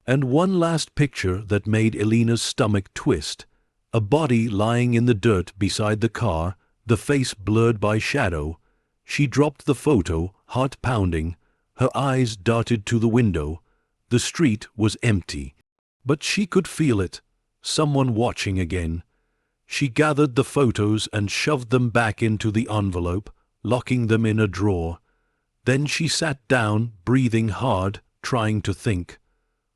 And one last picture that made Elena's stomach twist, a body lying in the dirt beside the car, the face blurred by shadow. She dropped the photo, heart pounding. Her eyes darted to the window. The street was empty. But she could feel it, someone watching again. She gathered the photos and shoved them back into the envelope, locking them in a drawer. Then she sat down, breathing hard, trying to think.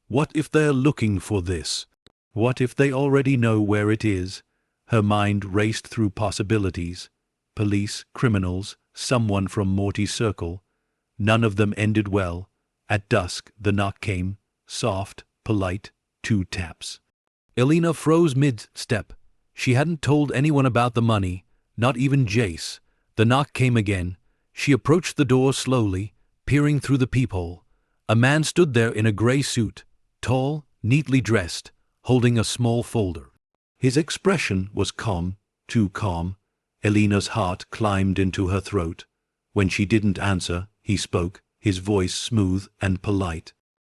What if they're looking for this? What if they already know where it is? Her mind raced through possibilities. Police, criminals, someone from Morty's circle. None of them ended well. At dusk, the knock came, soft, polite, 2 taps. Elena froze mid-step. She hadn't told anyone about the money, not even Jace. The knock came again. She approached the door slowly, peering through the peephole. A man stood there in a gray suit, tall, neatly dressed, holding a small folder. His expression was calm, too calm. Elena's heart climbed into her throat. When she didn't answer, he spoke, his voice smooth and polite.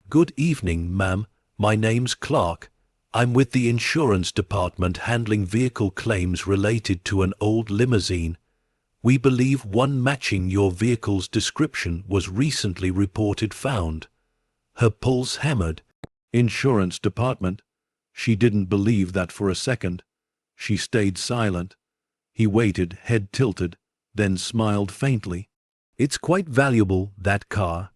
"Good evening, ma'am. My name's Clark. I'm with the insurance department handling vehicle claims related to an old limousine. We believe one matching your vehicle's description was recently reported found." Her pulse hammered. Insurance department? She didn't believe that for a second. She stayed silent. He waited, head tilted, then smiled faintly. "It's quite valuable, that car.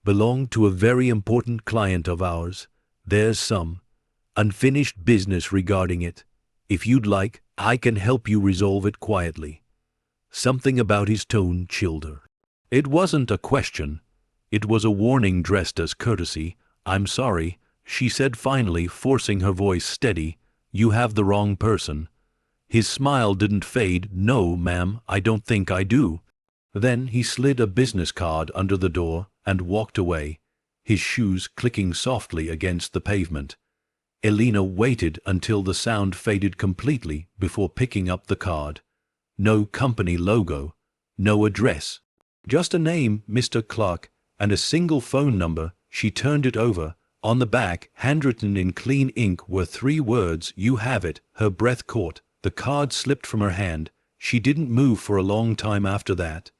Belonged to a very important client of ours. There's some unfinished business regarding it. If you'd like, I can help you resolve it quietly." Something about his tone chilled her. It wasn't a question. It was a warning dressed as courtesy. "I'm sorry," she said finally, forcing her voice steady. "You have the wrong person." His smile didn't fade. "No, ma'am, I don't think I do." Then he slid a business card under the door and walked away, his shoes clicking softly against the pavement. Elena waited until the sound faded completely before picking up the card. No company logo, no address. Just a name, Mr. Clark, and a single phone number. She turned it over. On the back, handwritten in clean ink, were 3 words, "You have it." Her breath caught. The card slipped from her hand. She didn't move for a long time after that.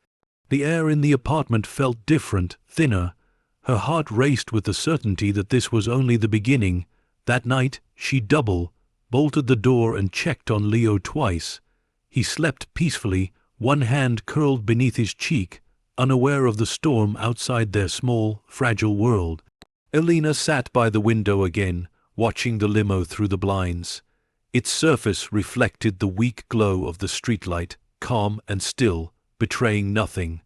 The air in the apartment felt different, thinner. Her heart raced with the certainty that this was only the beginning. That night, she bolted the door and checked on Leo twice. He slept peacefully, one hand curled beneath his cheek, unaware of the storm outside their small, fragile world. Elena sat by the window again, watching the limo through the blinds. Its surface reflected the weak glow of the streetlight, calm and still, betraying nothing.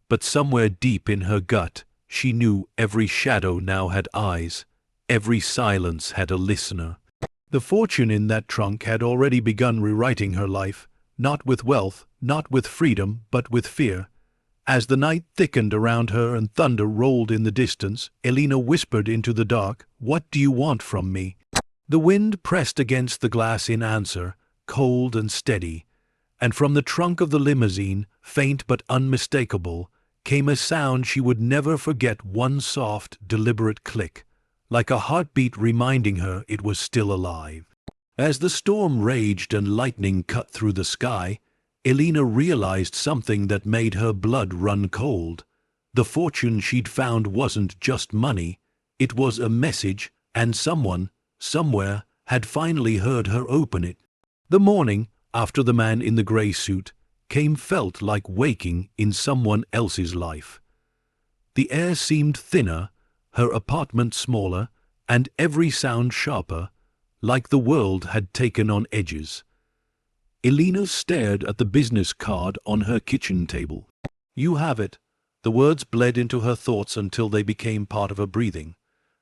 But somewhere deep in her gut, she knew every shadow now had eyes. Every silence had a listener. The fortune in that trunk had already begun rewriting her life, not with wealth, not with freedom, but with fear. As the night thickened around her and thunder rolled in the distance, Elena whispered into the dark, "What do you want from me?" The wind pressed against the glass in answer, cold and steady, and from the trunk of the limousine, faint but unmistakable, came a sound she would never forget, one soft, deliberate click, like a heartbeat reminding her it was still alive. As the storm raged and lightning cut through the sky, Elena realized something that made her blood run cold. The fortune she'd found wasn't just money, it was a message, and someone, somewhere, had finally heard her open it. The morning, after the man in the grey suit, felt like waking in someone else's life. The air seemed thinner, her apartment smaller, and every sound sharper, like the world had taken on edges. Elena stared at the business card on her kitchen table. "You have it." The words bled into her thoughts until they became part of her breathing.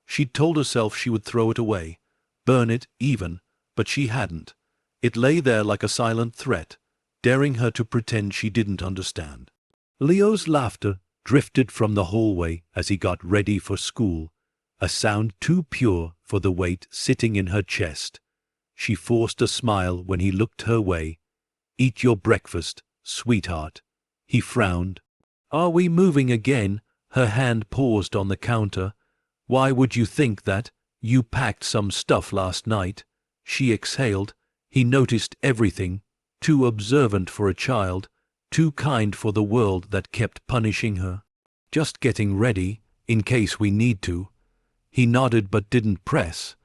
She'd told herself she would throw it away, burn it even, but she hadn't. It lay there like a silent threat, daring her to pretend she didn't understand. Leo's laughter drifted from the hallway as he got ready for school, a sound too pure for the weight sitting in her chest. She forced a smile when he looked her way. "Eat your breakfast, sweetheart." He frowned. "Are we moving again?" Her hand paused on the counter. "Why would you think that? You packed some stuff last night." She exhaled. He noticed everything, too observant for a child, too kind for the world that kept punishing her. "Just getting ready, in case we need to." He nodded but didn't press.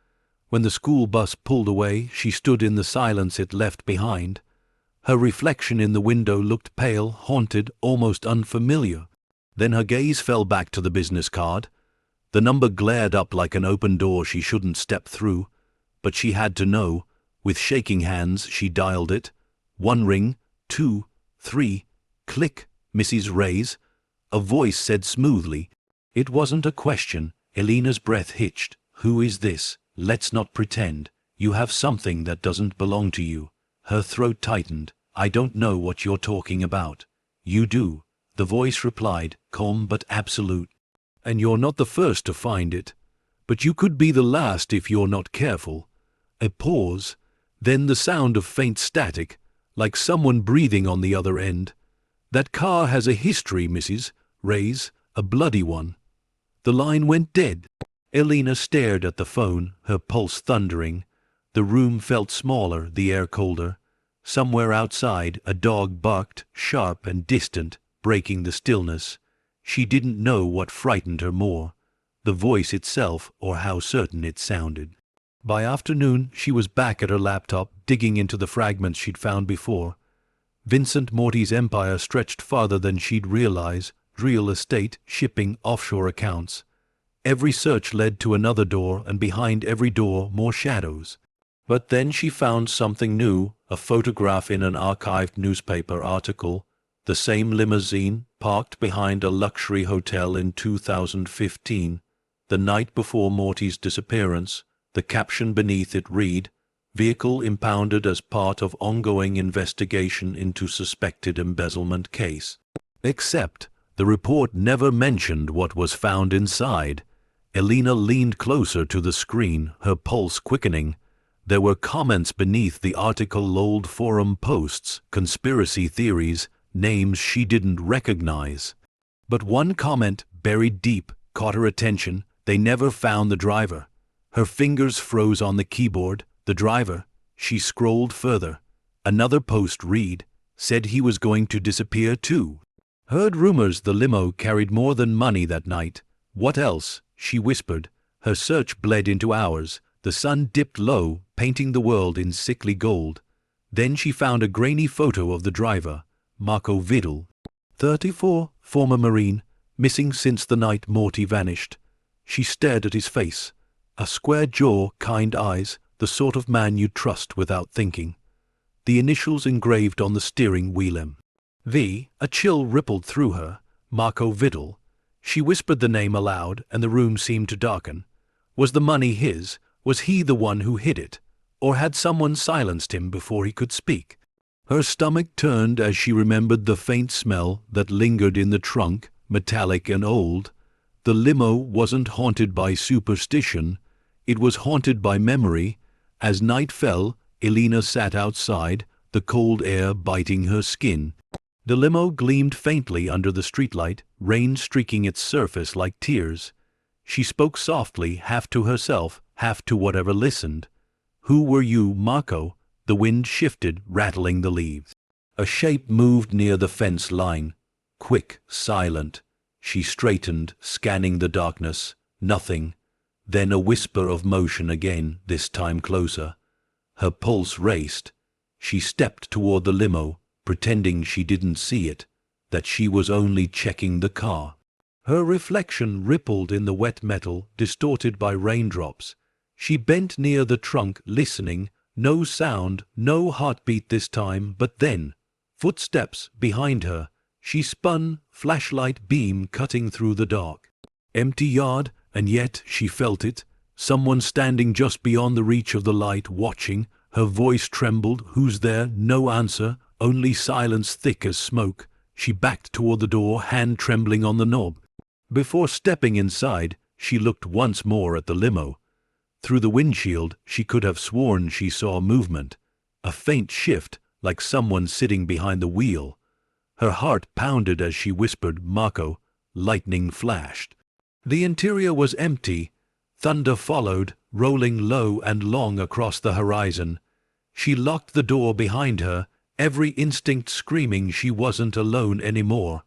When the school bus pulled away, she stood in the silence it left behind. Her reflection in the window looked pale, haunted, almost unfamiliar. Then her gaze fell back to the business card. The number glared up like an open door she shouldn't step through, but she had to know. With shaking hands, she dialed it. 1 ring, 2, 3, click, Mrs. Ray's. A voice said smoothly. It wasn't a question. Elena's breath hitched. "Who is this? Let's not pretend. You have something that doesn't belong to you." Her throat tightened. "I don't know what you're talking about." "You do," the voice replied, calm but absolute. "And you're not the first to find it. But you could be the last if you're not careful." A pause, then the sound of faint static, like someone breathing on the other end. "That car has a history, Mrs. Ray's, a bloody one." The line went dead. Elena stared at the phone, her pulse thundering. The room felt smaller, the air colder. Somewhere outside, a dog barked, sharp and distant, breaking the stillness. She didn't know what frightened her more, the voice itself or how certain it sounded. By afternoon, she was back at her laptop, digging into the fragments she'd found before. Vincent Morty's empire stretched farther than she'd realize: real estate, shipping, offshore accounts. Every search led to another door, and behind every door more shadows. But then she found something new, a photograph in an archived newspaper article. The same limousine, parked behind a luxury hotel in 2015, the night before Morty's disappearance. The caption beneath it read, "Vehicle impounded as part of ongoing investigation into suspected embezzlement case." Except the report never mentioned what was found inside. Elena leaned closer to the screen, her pulse quickening. There were comments beneath the article, old forum posts, conspiracy theories, names she didn't recognize. But one comment, buried deep, caught her attention. They never found the driver. Her fingers froze on the keyboard. The driver. She scrolled further. Another post read, said he was going to disappear too. Heard rumors the limo carried more than money that night. What else? She whispered. Her search bled into hours. The sun dipped low, painting the world in sickly gold. Then she found a grainy photo of the driver, Marco Vidal. 34, former Marine, missing since the night Morty vanished. She stared at his face. A square jaw, kind eyes, the sort of man you'd trust without thinking. The initials engraved on the steering wheel. V. A chill rippled through her. Marco Vidal. She whispered the name aloud, and the room seemed to darken. Was the money his? Was he the one who hid it? Or had someone silenced him before he could speak? Her stomach turned as she remembered the faint smell that lingered in the trunk, metallic and old. The limo wasn't haunted by superstition. It was haunted by memory, As night fell, Elena sat outside, the cold air biting her skin. The limo gleamed faintly under the streetlight, rain streaking its surface like tears. She spoke softly, half to herself, half to whatever listened. "Who were you, Marco?" The wind shifted, rattling the leaves. A shape moved near the fence line. Quick, silent. She straightened, scanning the darkness. Nothing. Then a whisper of motion again, this time closer. Her pulse raced. She stepped toward the limo, pretending she didn't see it, that she was only checking the car. Her reflection rippled in the wet metal, distorted by raindrops. She bent near the trunk, listening. No sound, no heartbeat this time, but then, footsteps behind her. She spun, flashlight beam cutting through the dark. Empty yard, and yet she felt it. Someone standing just beyond the reach of the light, watching. Her voice trembled. "Who's there?" No answer, only silence thick as smoke. She backed toward the door, hand trembling on the knob. Before stepping inside, she looked once more at the limo. Through the windshield, she could have sworn she saw movement. A faint shift, like someone sitting behind the wheel. Her heart pounded as she whispered, "Marco." Lightning flashed. The interior was empty. Thunder followed, rolling low and long across the horizon. She locked the door behind her, every instinct screaming she wasn't alone anymore.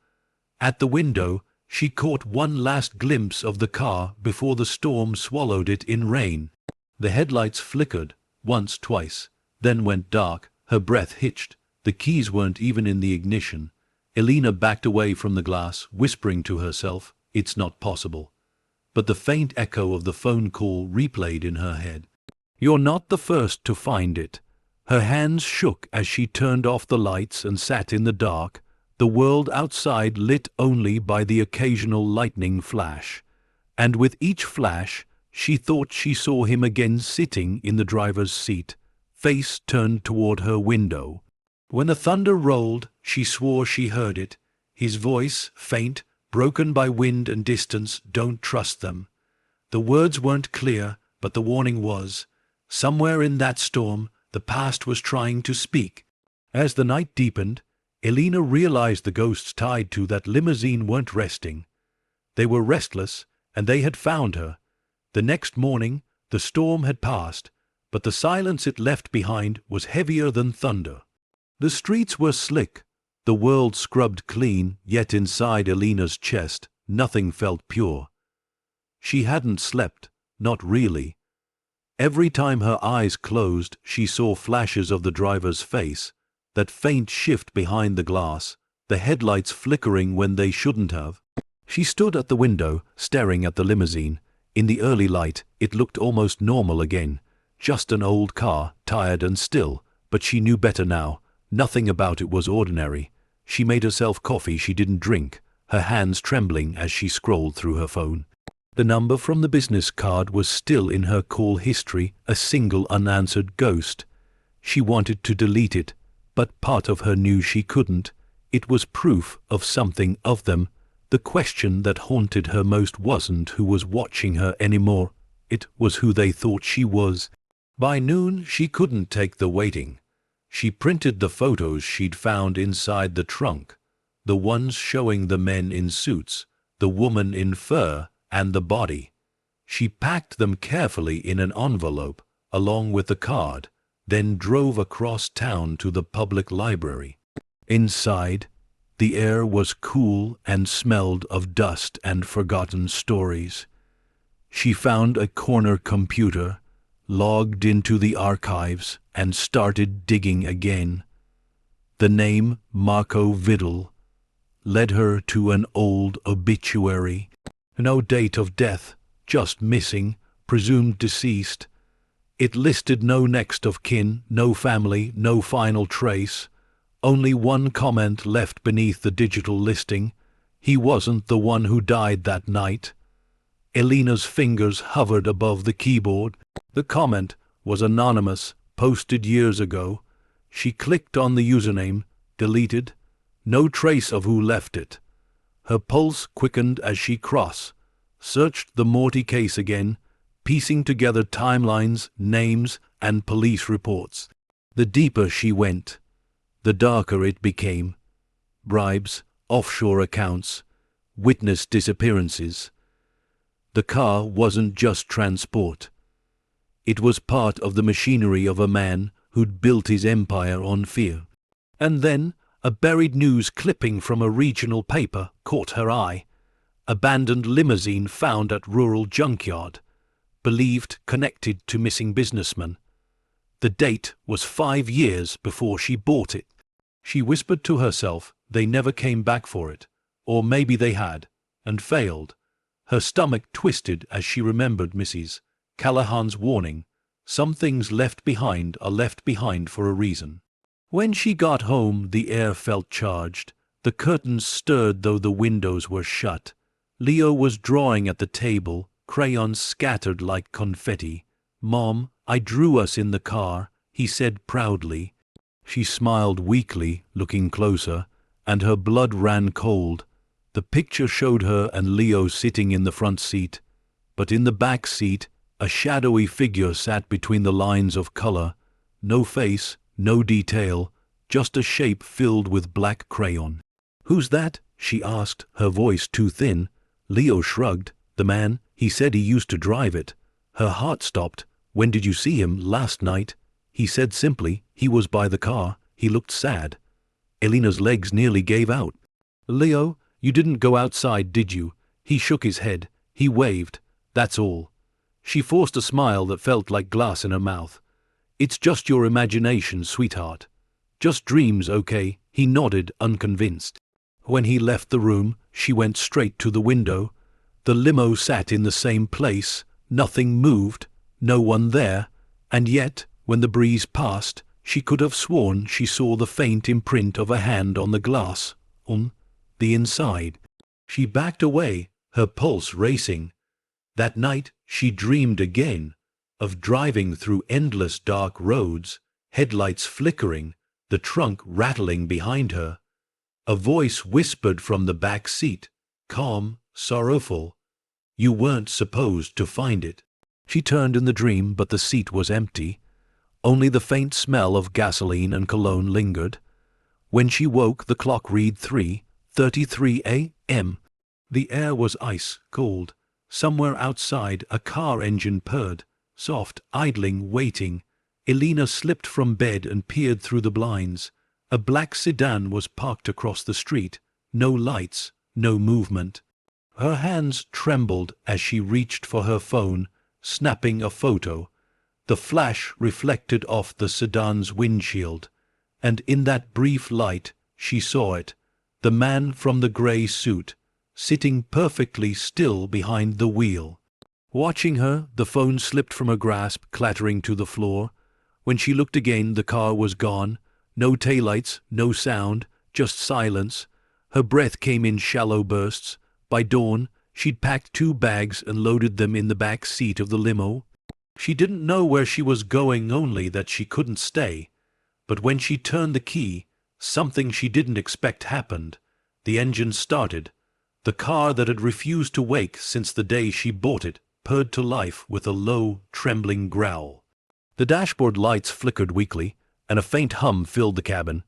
At the window, she caught one last glimpse of the car before the storm swallowed it in rain. The headlights flickered, once, twice, then went dark. Her breath hitched. The keys weren't even in the ignition. Elena backed away from the glass, whispering to herself, "It's not possible." But the faint echo of the phone call replayed in her head. "You're not the first to find it." Her hands shook as she turned off the lights and sat in the dark, the world outside lit only by the occasional lightning flash. And with each flash, she thought she saw him again sitting in the driver's seat, face turned toward her window. When the thunder rolled, she swore she heard it. His voice, faint, broken by wind and distance. "Don't trust them." The words weren't clear, but the warning was. Somewhere in that storm, the past was trying to speak. As the night deepened, Elena realized the ghosts tied to that limousine weren't resting. They were restless, and they had found her. The next morning, the storm had passed, but the silence it left behind was heavier than thunder. The streets were slick, the world scrubbed clean, yet inside Elena's chest, nothing felt pure. She hadn't slept, not really. Every time her eyes closed, she saw flashes of the driver's face, that faint shift behind the glass, the headlights flickering when they shouldn't have. She stood at the window, staring at the limousine. In the early light, it looked almost normal again. Just an old car, tired and still, but she knew better now. Nothing about it was ordinary. She made herself coffee she didn't drink, her hands trembling as she scrolled through her phone. The number from the business card was still in her call history, a single unanswered ghost. She wanted to delete it, but part of her knew she couldn't. It was proof of something of them. The question that haunted her most wasn't who was watching her anymore. It was who they thought she was. By noon, she couldn't take the waiting. She printed the photos she'd found inside the trunk, the ones showing the men in suits, the woman in fur, and the body. She packed them carefully in an envelope, along with the card, then drove across town to the public library. Inside, the air was cool and smelled of dust and forgotten stories. She found a corner computer, logged into the archives, and started digging again. The name Marco Vidal led her to an old obituary. No date of death, just missing, presumed deceased. It listed no next of kin, no family, no final trace. Only one comment left beneath the digital listing. He wasn't the one who died that night. Elena's fingers hovered above the keyboard. The comment was anonymous, posted years ago. She clicked on the username, deleted. No trace of who left it. Her pulse quickened as she searched the Morty case again, piecing together timelines, names, and police reports. The deeper she went, the darker it became. Bribes, offshore accounts, witness disappearances. The car wasn't just transport. It was part of the machinery of a man who'd built his empire on fear. And then, a buried news clipping from a regional paper caught her eye. Abandoned limousine found at rural junkyard, believed connected to missing businessman. The date was 5 years before she bought it. She whispered to herself they never came back for it, or maybe they had, and failed. Her stomach twisted as she remembered Mrs. Callahan's warning, some things left behind are left behind for a reason. When she got home, the air felt charged. The curtains stirred though the windows were shut. Leo was drawing at the table, crayons scattered like confetti. "Mom, I drew us in the car," he said proudly. She smiled weakly, looking closer, and her blood ran cold. The picture showed her and Leo sitting in the front seat, but in the back seat, a shadowy figure sat between the lines of color. No face, no detail, just a shape filled with black crayon. "Who's that?" she asked, her voice too thin. Leo shrugged. "The man, he said he used to drive it." Her heart stopped. "When did you see him? Last night?" He said simply. "He was by the car." He looked sad. Elena's legs nearly gave out. "Leo, you didn't go outside, did you?" He shook his head. He waved. "That's all." She forced a smile that felt like glass in her mouth. "It's just your imagination, sweetheart. Just dreams, okay?" He nodded, unconvinced. When he left the room, she went straight to the window. The limo sat in the same place. Nothing moved, no one there, and yet, when the breeze passed, she could have sworn she saw the faint imprint of a hand on the glass, on the inside. She backed away, her pulse racing. That night she dreamed again, of driving through endless dark roads, headlights flickering, the trunk rattling behind her. A voice whispered from the back seat, calm, sorrowful, "You weren't supposed to find it." She turned in the dream, but the seat was empty. Only the faint smell of gasoline and cologne lingered. When she woke, the clock read 3:33 a.m. The air was ice cold. Somewhere outside, a car engine purred, soft, idling, waiting. Elena slipped from bed and peered through the blinds. A black sedan was parked across the street. No lights, no movement. Her hands trembled as she reached for her phone, snapping a photo. The flash reflected off the sedan's windshield, and in that brief light she saw it, the man from the grey suit, sitting perfectly still behind the wheel. Watching her, the phone slipped from her grasp, clattering to the floor. When she looked again, the car was gone. No taillights, no sound, just silence. Her breath came in shallow bursts. By dawn, she'd packed 2 bags and loaded them in the back seat of the limo. She didn't know where she was going, only that she couldn't stay. But when she turned the key, something she didn't expect happened. The engine started. The car that had refused to wake since the day she bought it purred to life with a low, trembling growl. The dashboard lights flickered weakly, and a faint hum filled the cabin.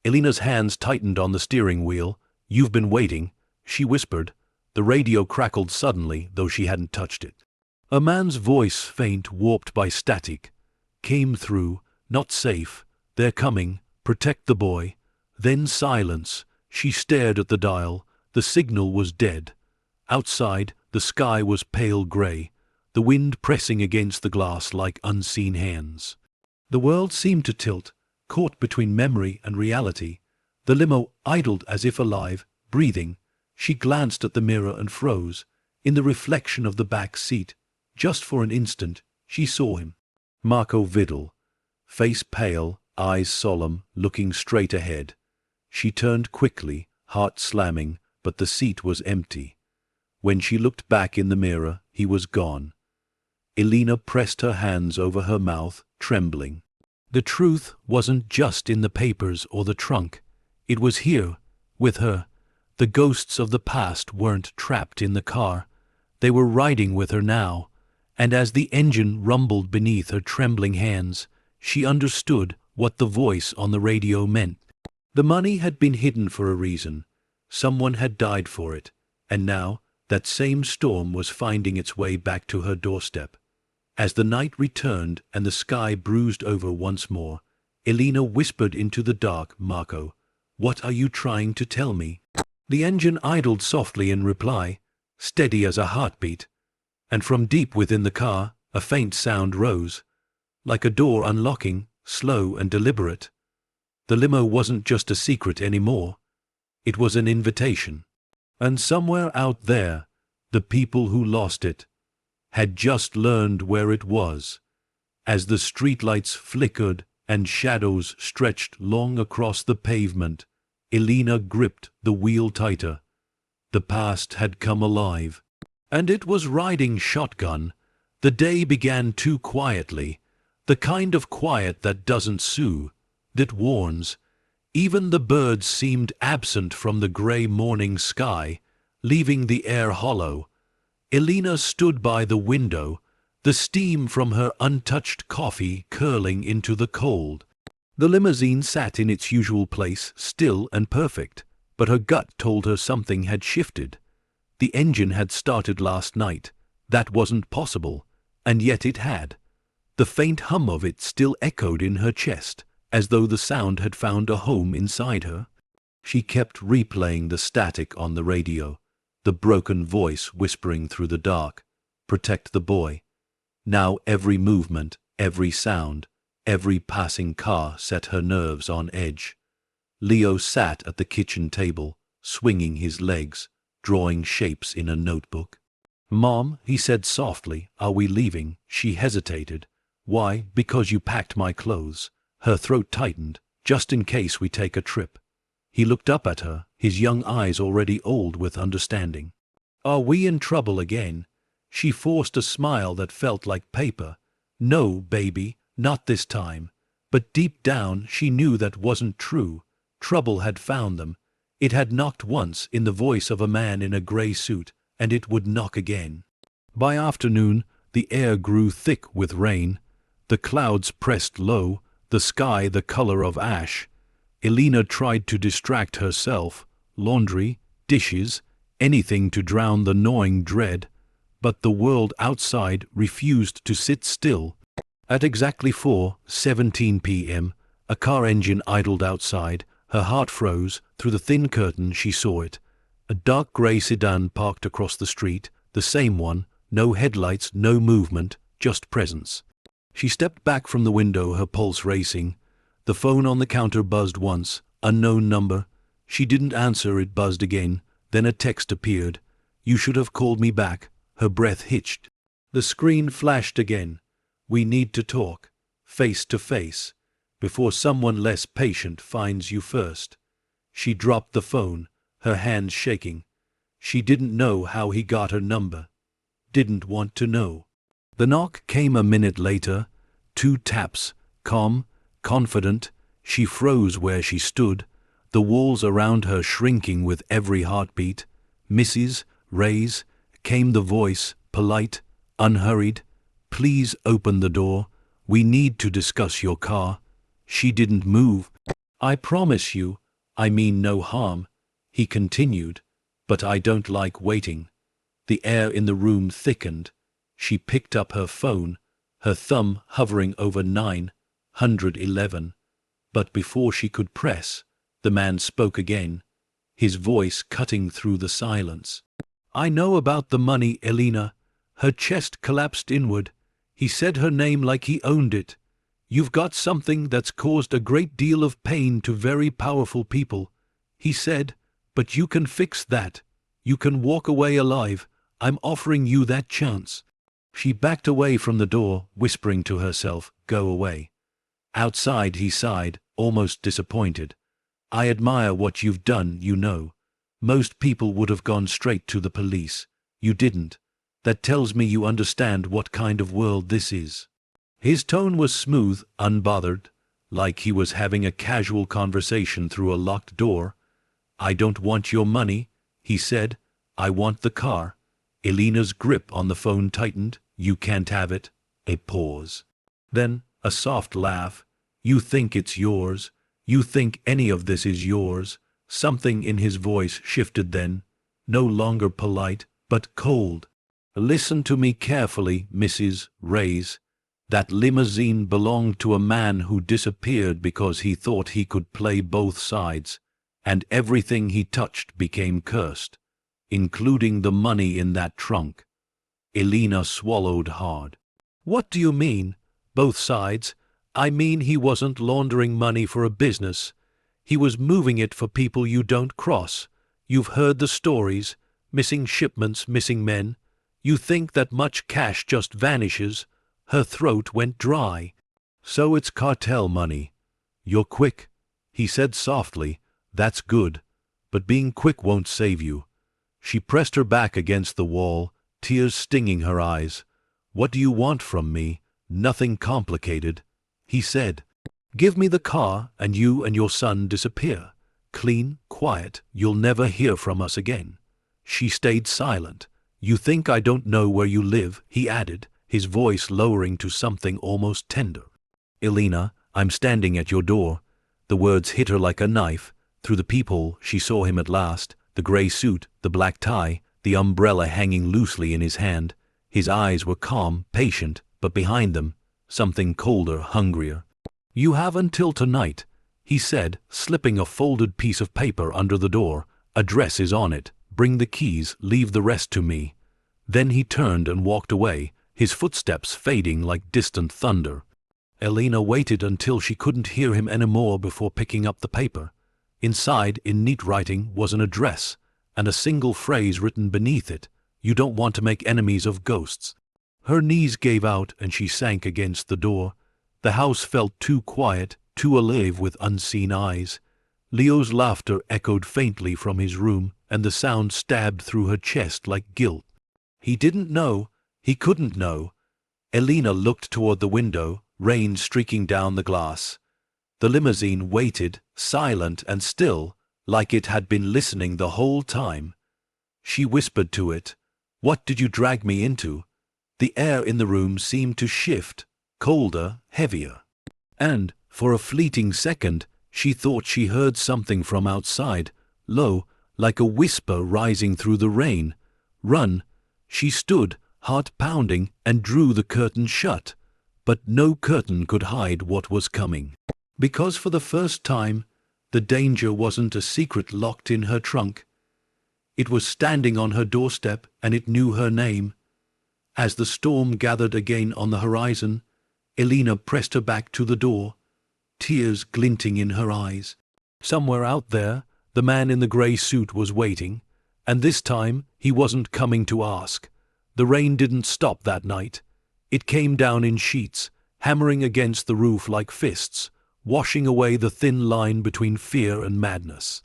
Elena's hands tightened on the steering wheel. "You've been waiting," she whispered. The radio crackled suddenly, though she hadn't touched it. A man's voice, faint, warped by static, came through. "Not safe. They're coming. Protect the boy." Then silence. She stared at the dial. The signal was dead. Outside, the sky was pale grey, the wind pressing against the glass like unseen hands. The world seemed to tilt, caught between memory and reality. The limo idled as if alive, breathing. She glanced at the mirror and froze. In the reflection of the back seat, just for an instant, she saw him. Marco Vidal, face pale, eyes solemn, looking straight ahead. She turned quickly, heart slamming, but the seat was empty. When she looked back in the mirror, he was gone. Elena pressed her hands over her mouth, trembling. The truth wasn't just in the papers or the trunk. It was here, with her. The ghosts of the past weren't trapped in the car. They were riding with her now, And as the engine rumbled beneath her trembling hands, she understood what the voice on the radio meant. The money had been hidden for a reason. Someone had died for it, and now that same storm was finding its way back to her doorstep. As the night returned and the sky bruised over once more, Elena whispered into the dark, "Marco, what are you trying to tell me?" The engine idled softly in reply, steady as a heartbeat, and from deep within the car a faint sound rose, like a door unlocking, slow and deliberate. The limo wasn't just a secret anymore. It was an invitation. And somewhere out there, the people who lost it had just learned where it was. As the streetlights flickered and shadows stretched long across the pavement, Elena gripped the wheel tighter. The past had come alive, and it was riding shotgun. The day began too quietly, the kind of quiet that doesn't sue, that warns. Even the birds seemed absent from the gray morning sky, leaving the air hollow. Elena stood by the window, the steam from her untouched coffee curling into the cold. The limousine sat in its usual place, still and perfect, but her gut told her something had shifted. The engine had started last night. That wasn't possible, and yet it had. The faint hum of it still echoed in her chest, as though the sound had found a home inside her. She kept replaying the static on the radio, the broken voice whispering through the dark, "Protect the boy." Now every movement, every sound, every passing car set her nerves on edge. Leo sat at the kitchen table, swinging his legs, drawing shapes in a notebook. "Mom," he said softly, "are we leaving?" She hesitated. "Why?" "Because you packed my clothes." Her throat tightened. "Just in case we take a trip." He looked up at her, his young eyes already old with understanding. "Are we in trouble again?" She forced a smile that felt like paper. "No, baby, not this time." But deep down she knew that wasn't true. Trouble had found them. It had knocked once in the voice of a man in a gray suit, and it would knock again. By afternoon, the air grew thick with rain. The clouds pressed low, the sky the color of ash. Elena tried to distract herself, laundry, dishes, anything to drown the gnawing dread, but the world outside refused to sit still. At exactly 4:17 p.m., a car engine idled outside. Her heart froze. Through the thin curtain she saw it. A dark gray sedan parked across the street, the same one, no headlights, no movement, just presence. She stepped back from the window, her pulse racing. The phone on the counter buzzed once, unknown number. She didn't answer, it buzzed again. Then a text appeared. "You should have called me back." Her breath hitched. The screen flashed again. "We need to talk, face to face, before someone less patient finds you first." She dropped the phone, her hands shaking. She didn't know how he got her number. Didn't want to know. The knock came a minute later. 2 taps, calm, confident. She froze where she stood, the walls around her shrinking with every heartbeat. "Mrs. Reyes," came the voice, polite, unhurried. "Please open the door. We need to discuss your car." She didn't move. "I promise you, I mean no harm," he continued, "but I don't like waiting." The air in the room thickened. She picked up her phone, her thumb hovering over 911. But before she could press, the man spoke again, his voice cutting through the silence. "I know about the money, Elena." Her chest collapsed inward. He said her name like he owned it. "You've got something that's caused a great deal of pain to very powerful people," he said, "but you can fix that. You can walk away alive. I'm offering you that chance." She backed away from the door, whispering to herself, "Go away." Outside he sighed, almost disappointed. "I admire what you've done, you know. Most people would have gone straight to the police. You didn't. That tells me you understand what kind of world this is." His tone was smooth, unbothered, like he was having a casual conversation through a locked door. "I don't want your money," he said. "I want the car." Elena's grip on the phone tightened. You can't have it. A pause. Then, a soft laugh. You think it's yours. You think any of this is yours. Something in his voice shifted then, no longer polite, but cold. Listen to me carefully, Mrs. Reyes. That limousine belonged to a man who disappeared because he thought he could play both sides, and everything he touched became cursed, including the money in that trunk. Elena swallowed hard. What do you mean, both sides? I mean he wasn't laundering money for a business. He was moving it for people you don't cross. You've heard the stories, missing shipments, missing men. You think that much cash just vanishes. Her throat went dry. So it's cartel money. You're quick, he said softly. That's good, but being quick won't save you. She pressed her back against the wall, tears stinging her eyes. What do you want from me? Nothing complicated, he said. Give me the car and you and your son disappear. Clean, quiet, you'll never hear from us again. She stayed silent. You think I don't know where you live, he added, his voice lowering to something almost tender. Elena, I'm standing at your door. The words hit her like a knife. Through the peephole she saw him at last, the grey suit, the black tie, the umbrella hanging loosely in his hand. His eyes were calm, patient, but behind them, something colder, hungrier. You have until tonight, he said, slipping a folded piece of paper under the door. Address is on it. Bring the keys, leave the rest to me. Then he turned and walked away, his footsteps fading like distant thunder. Elena waited until she couldn't hear him anymore before picking up the paper. Inside, in neat writing, was an address, and a single phrase written beneath it. You don't want to make enemies of ghosts. Her knees gave out and she sank against the door. The house felt too quiet, too alive with unseen eyes. Leo's laughter echoed faintly from his room, and the sound stabbed through her chest like guilt. He didn't know. He couldn't know. Elena looked toward the window, rain streaking down the glass. The limousine waited, silent and still, like it had been listening the whole time. She whispered to it, "What did you drag me into?" The air in the room seemed to shift, colder, heavier. And, for a fleeting second, she thought she heard something from outside, low, like a whisper rising through the rain. Run! She stood, heart pounding, and drew the curtain shut. But no curtain could hide what was coming. Because for the first time, the danger wasn't a secret locked in her trunk. It was standing on her doorstep, and it knew her name. As the storm gathered again on the horizon, Elena pressed her back to the door, tears glinting in her eyes. Somewhere out there, the man in the grey suit was waiting, and this time he wasn't coming to ask. The rain didn't stop that night. It came down in sheets, hammering against the roof like fists, washing away the thin line between fear and madness.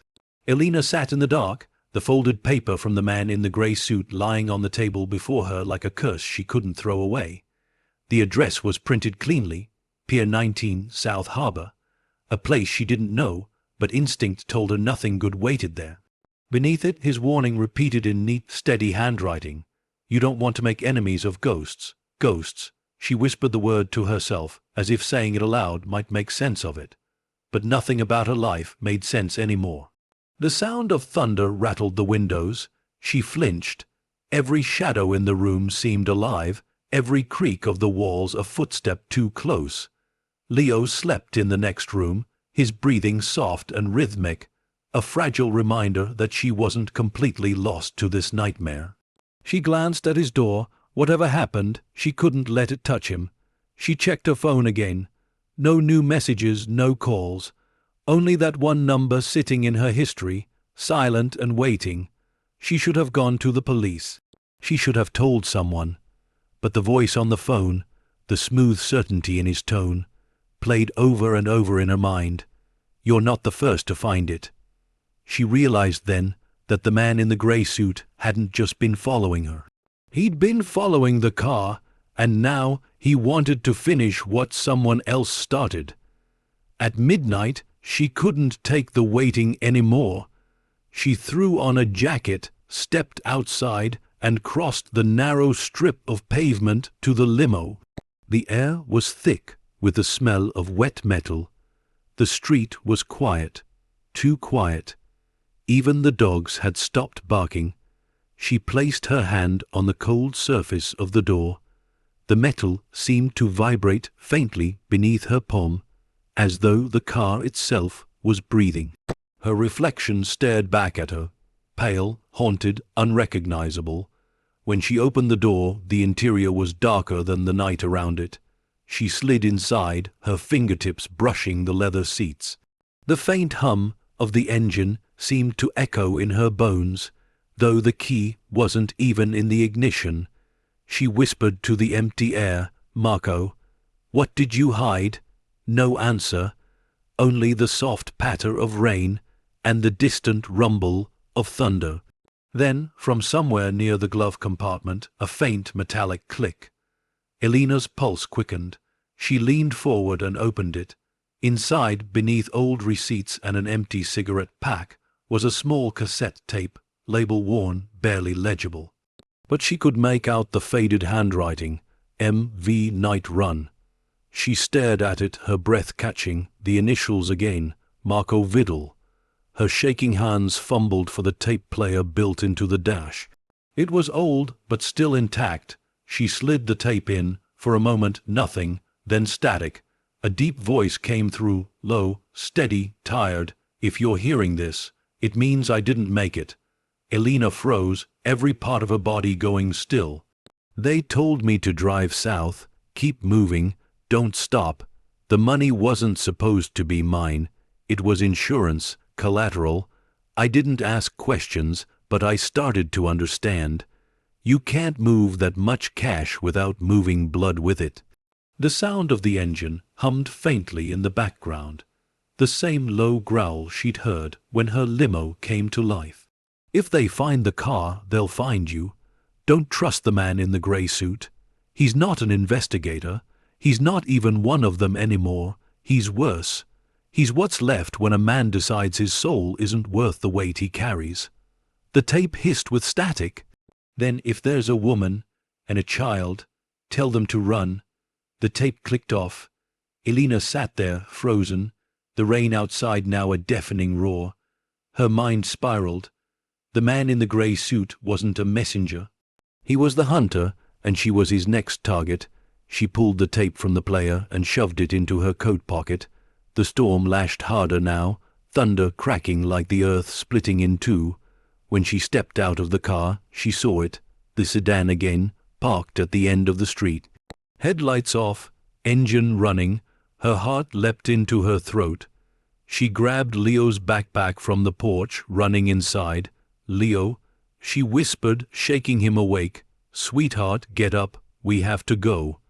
Elena sat in the dark, the folded paper from the man in the grey suit lying on the table before her like a curse she couldn't throw away. The address was printed cleanly, Pier 19, South Harbor, a place she didn't know, but instinct told her nothing good waited there. Beneath it, his warning repeated in neat, steady handwriting. You don't want to make enemies of ghosts. Ghosts. She whispered the word to herself, as if saying it aloud might make sense of it. But nothing about her life made sense anymore. The sound of thunder rattled the windows. She flinched. Every shadow in the room seemed alive, every creak of the walls a footstep too close. Leo slept in the next room, his breathing soft and rhythmic, a fragile reminder that she wasn't completely lost to this nightmare. She glanced at his door. Whatever happened, she couldn't let it touch him. She checked her phone again. No new messages, no calls. Only that one number sitting in her history, silent and waiting. She should have gone to the police. She should have told someone. But the voice on the phone, the smooth certainty in his tone, played over and over in her mind. You're not the first to find it. She realized then that the man in the grey suit hadn't just been following her. He'd been following the car, and now he wanted to finish what someone else started. At midnight, she couldn't take the waiting anymore. She threw on a jacket, stepped outside, and crossed the narrow strip of pavement to the limo. The air was thick with the smell of wet metal. The street was quiet, too quiet. Even the dogs had stopped barking. She placed her hand on the cold surface of the door. The metal seemed to vibrate faintly beneath her palm, as though the car itself was breathing. Her reflection stared back at her, pale, haunted, unrecognizable. When she opened the door, the interior was darker than the night around it. She slid inside, her fingertips brushing the leather seats. The faint hum of the engine seemed to echo in her bones, though the key wasn't even in the ignition. She whispered to the empty air, "Marco, what did you hide?" No answer, only the soft patter of rain and the distant rumble of thunder. Then, from somewhere near the glove compartment, a faint metallic click. Elena's pulse quickened. She leaned forward and opened it. Inside, beneath old receipts and an empty cigarette pack, was a small cassette tape, label worn, barely legible. But she could make out the faded handwriting, M.V. Night Run. She stared at it, her breath catching, the initials again, Marco Vidal. Her shaking hands fumbled for the tape player built into the dash. It was old, but still intact. She slid the tape in. For a moment, nothing, then static. A deep voice came through, low, steady, tired. "If you're hearing this, it means I didn't make it." Elena froze, every part of her body going still. "They told me to drive south, keep moving, don't stop. The money wasn't supposed to be mine. It was insurance, collateral. I didn't ask questions, but I started to understand. You can't move that much cash without moving blood with it." The sound of the engine hummed faintly in the background, the same low growl she'd heard when her limo came to life. "If they find the car, they'll find you. Don't trust the man in the gray suit. He's not an investigator. He's not even one of them anymore. He's worse. He's what's left when a man decides his soul isn't worth the weight he carries." The tape hissed with static. "Then if there's a woman and a child, tell them to run." The tape clicked off. Elena sat there, frozen, the rain outside now a deafening roar. Her mind spiraled. The man in the grey suit wasn't a messenger. He was the hunter, and she was his next target. She pulled the tape from the player and shoved it into her coat pocket. The storm lashed harder now, thunder cracking like the earth splitting in two. When she stepped out of the car, she saw it, the sedan again, parked at the end of the street. Headlights off, engine running, her heart leapt into her throat. She grabbed Leo's backpack from the porch, running inside. "Leo," she whispered, shaking him awake. "Sweetheart, get up, we have to go."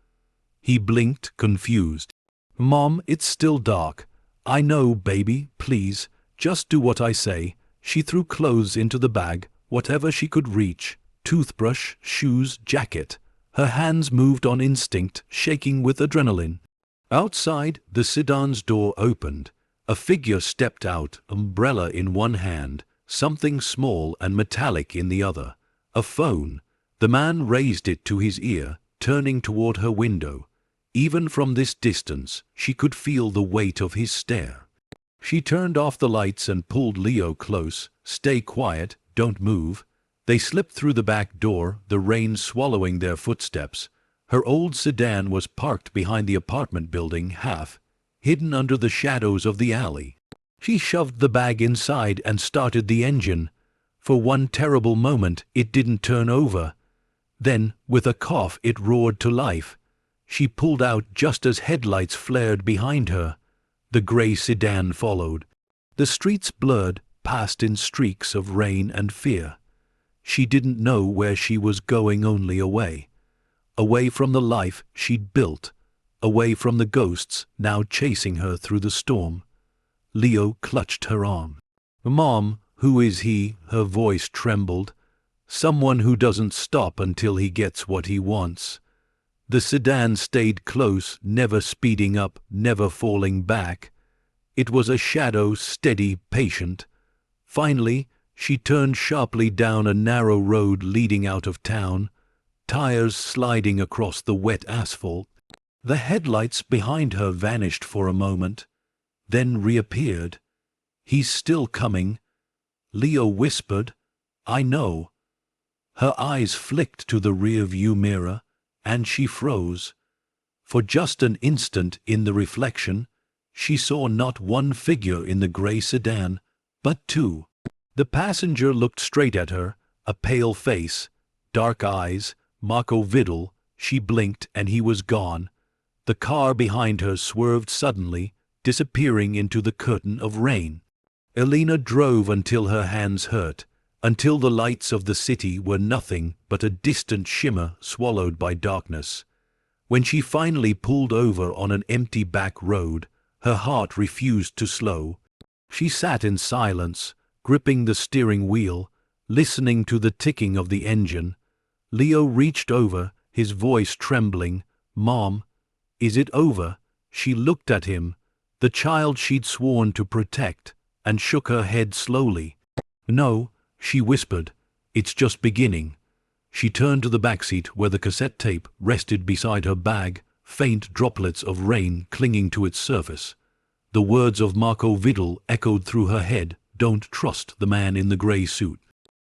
He blinked, confused. "Mom, it's still dark." "I know, baby, please, just do what I say." She threw clothes into the bag, whatever she could reach, toothbrush, shoes, jacket. Her hands moved on instinct, shaking with adrenaline. Outside, the sedan's door opened. A figure stepped out, umbrella in one hand, something small and metallic in the other. A phone. The man raised it to his ear, turning toward her window. Even from this distance, she could feel the weight of his stare. She turned off the lights and pulled Leo close. "Stay quiet, don't move." They slipped through the back door, the rain swallowing their footsteps. Her old sedan was parked behind the apartment building, half hidden under the shadows of the alley. She shoved the bag inside and started the engine. For one terrible moment, it didn't turn over. Then, with a cough, it roared to life. She pulled out just as headlights flared behind her. The gray sedan followed. The streets blurred, passed in streaks of rain and fear. She didn't know where she was going, only away. Away from the life she'd built. Away from the ghosts now chasing her through the storm. Leo clutched her arm. "Mom, who is he?" Her voice trembled. "Someone who doesn't stop until he gets what he wants." The sedan stayed close, never speeding up, never falling back. It was a shadow, steady, patient. Finally, She turned sharply down a narrow road leading out of town, tires sliding across the wet asphalt. The headlights behind her vanished for a moment, then reappeared. "He's still coming," Leo whispered. "I know." Her eyes flicked to the rear-view mirror, and she froze. For just an instant in the reflection, she saw not one figure in the grey sedan, but two. The passenger looked straight at her, a pale face, dark eyes, Marco Vidal. She blinked and he was gone. The car behind her swerved suddenly, disappearing into the curtain of rain. Elena drove until her hands hurt, until the lights of the city were nothing but a distant shimmer swallowed by darkness. When she finally pulled over on an empty back road, her heart refused to slow. She sat in silence, gripping the steering wheel, listening to the ticking of the engine. Leo reached over, his voice trembling. "Mom, is it over?" She looked at him, the child she'd sworn to protect, and shook her head slowly. "No," she whispered, "it's just beginning." She turned to the backseat where the cassette tape rested beside her bag, faint droplets of rain clinging to its surface. The words of Marco Vidal echoed through her head, "Don't trust the man in the grey suit."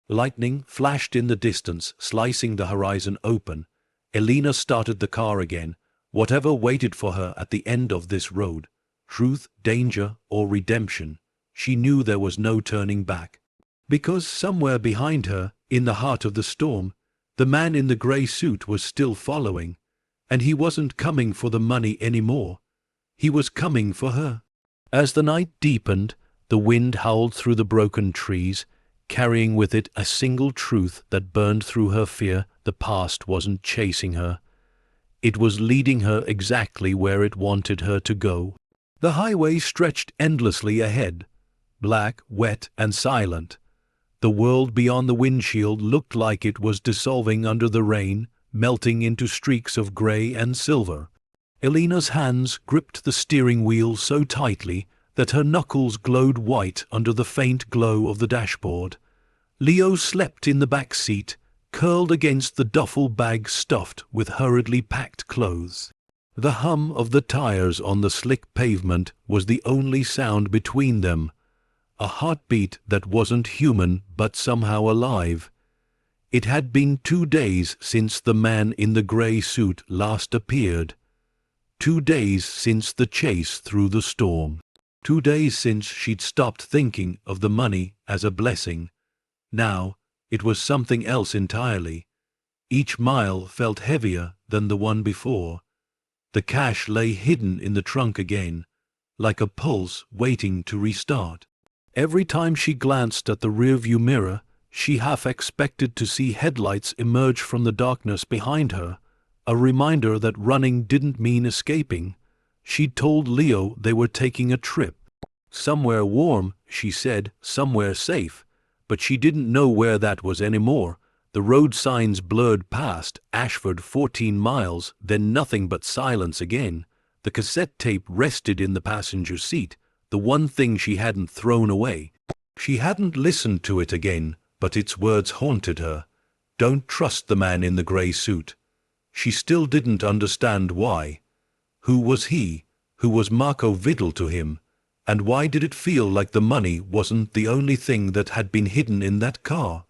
Lightning flashed in the distance, slicing the horizon open. Elena started the car again. Whatever waited for her at the end of this road, truth, danger, or redemption, she knew there was no turning back. Because somewhere behind her, in the heart of the storm, the man in the grey suit was still following, and he wasn't coming for the money anymore. He was coming for her. As the night deepened, the wind howled through the broken trees, carrying with it a single truth that burned through her fear. The past wasn't chasing her. It was leading her exactly where it wanted her to go. The highway stretched endlessly ahead, black, wet, and silent. The world beyond the windshield looked like it was dissolving under the rain, melting into streaks of grey and silver. Elena's hands gripped the steering wheel so tightly that her knuckles glowed white under the faint glow of the dashboard. Leo slept in the back seat, curled against the duffel bag stuffed with hurriedly packed clothes. The hum of the tires on the slick pavement was the only sound between them, a heartbeat that wasn't human but somehow alive. It had been 2 days since the man in the grey suit last appeared. 2 days since the chase through the storm. 2 days since she'd stopped thinking of the money as a blessing. Now, it was something else entirely. Each mile felt heavier than the one before. The cash lay hidden in the trunk again, like a pulse waiting to restart. Every time she glanced at the rearview mirror, she half expected to see headlights emerge from the darkness behind her, a reminder that running didn't mean escaping. She'd told Leo they were taking a trip. Somewhere warm, she said, somewhere safe, but she didn't know where that was anymore. The road signs blurred past, Ashford 14 miles, then nothing but silence again. The cassette tape rested in the passenger seat, the one thing she hadn't thrown away. She hadn't listened to it again, but its words haunted her. Don't trust the man in the grey suit. She still didn't understand why. Who was he? Who was Marco Vidal to him? And why did it feel like the money wasn't the only thing that had been hidden in that car?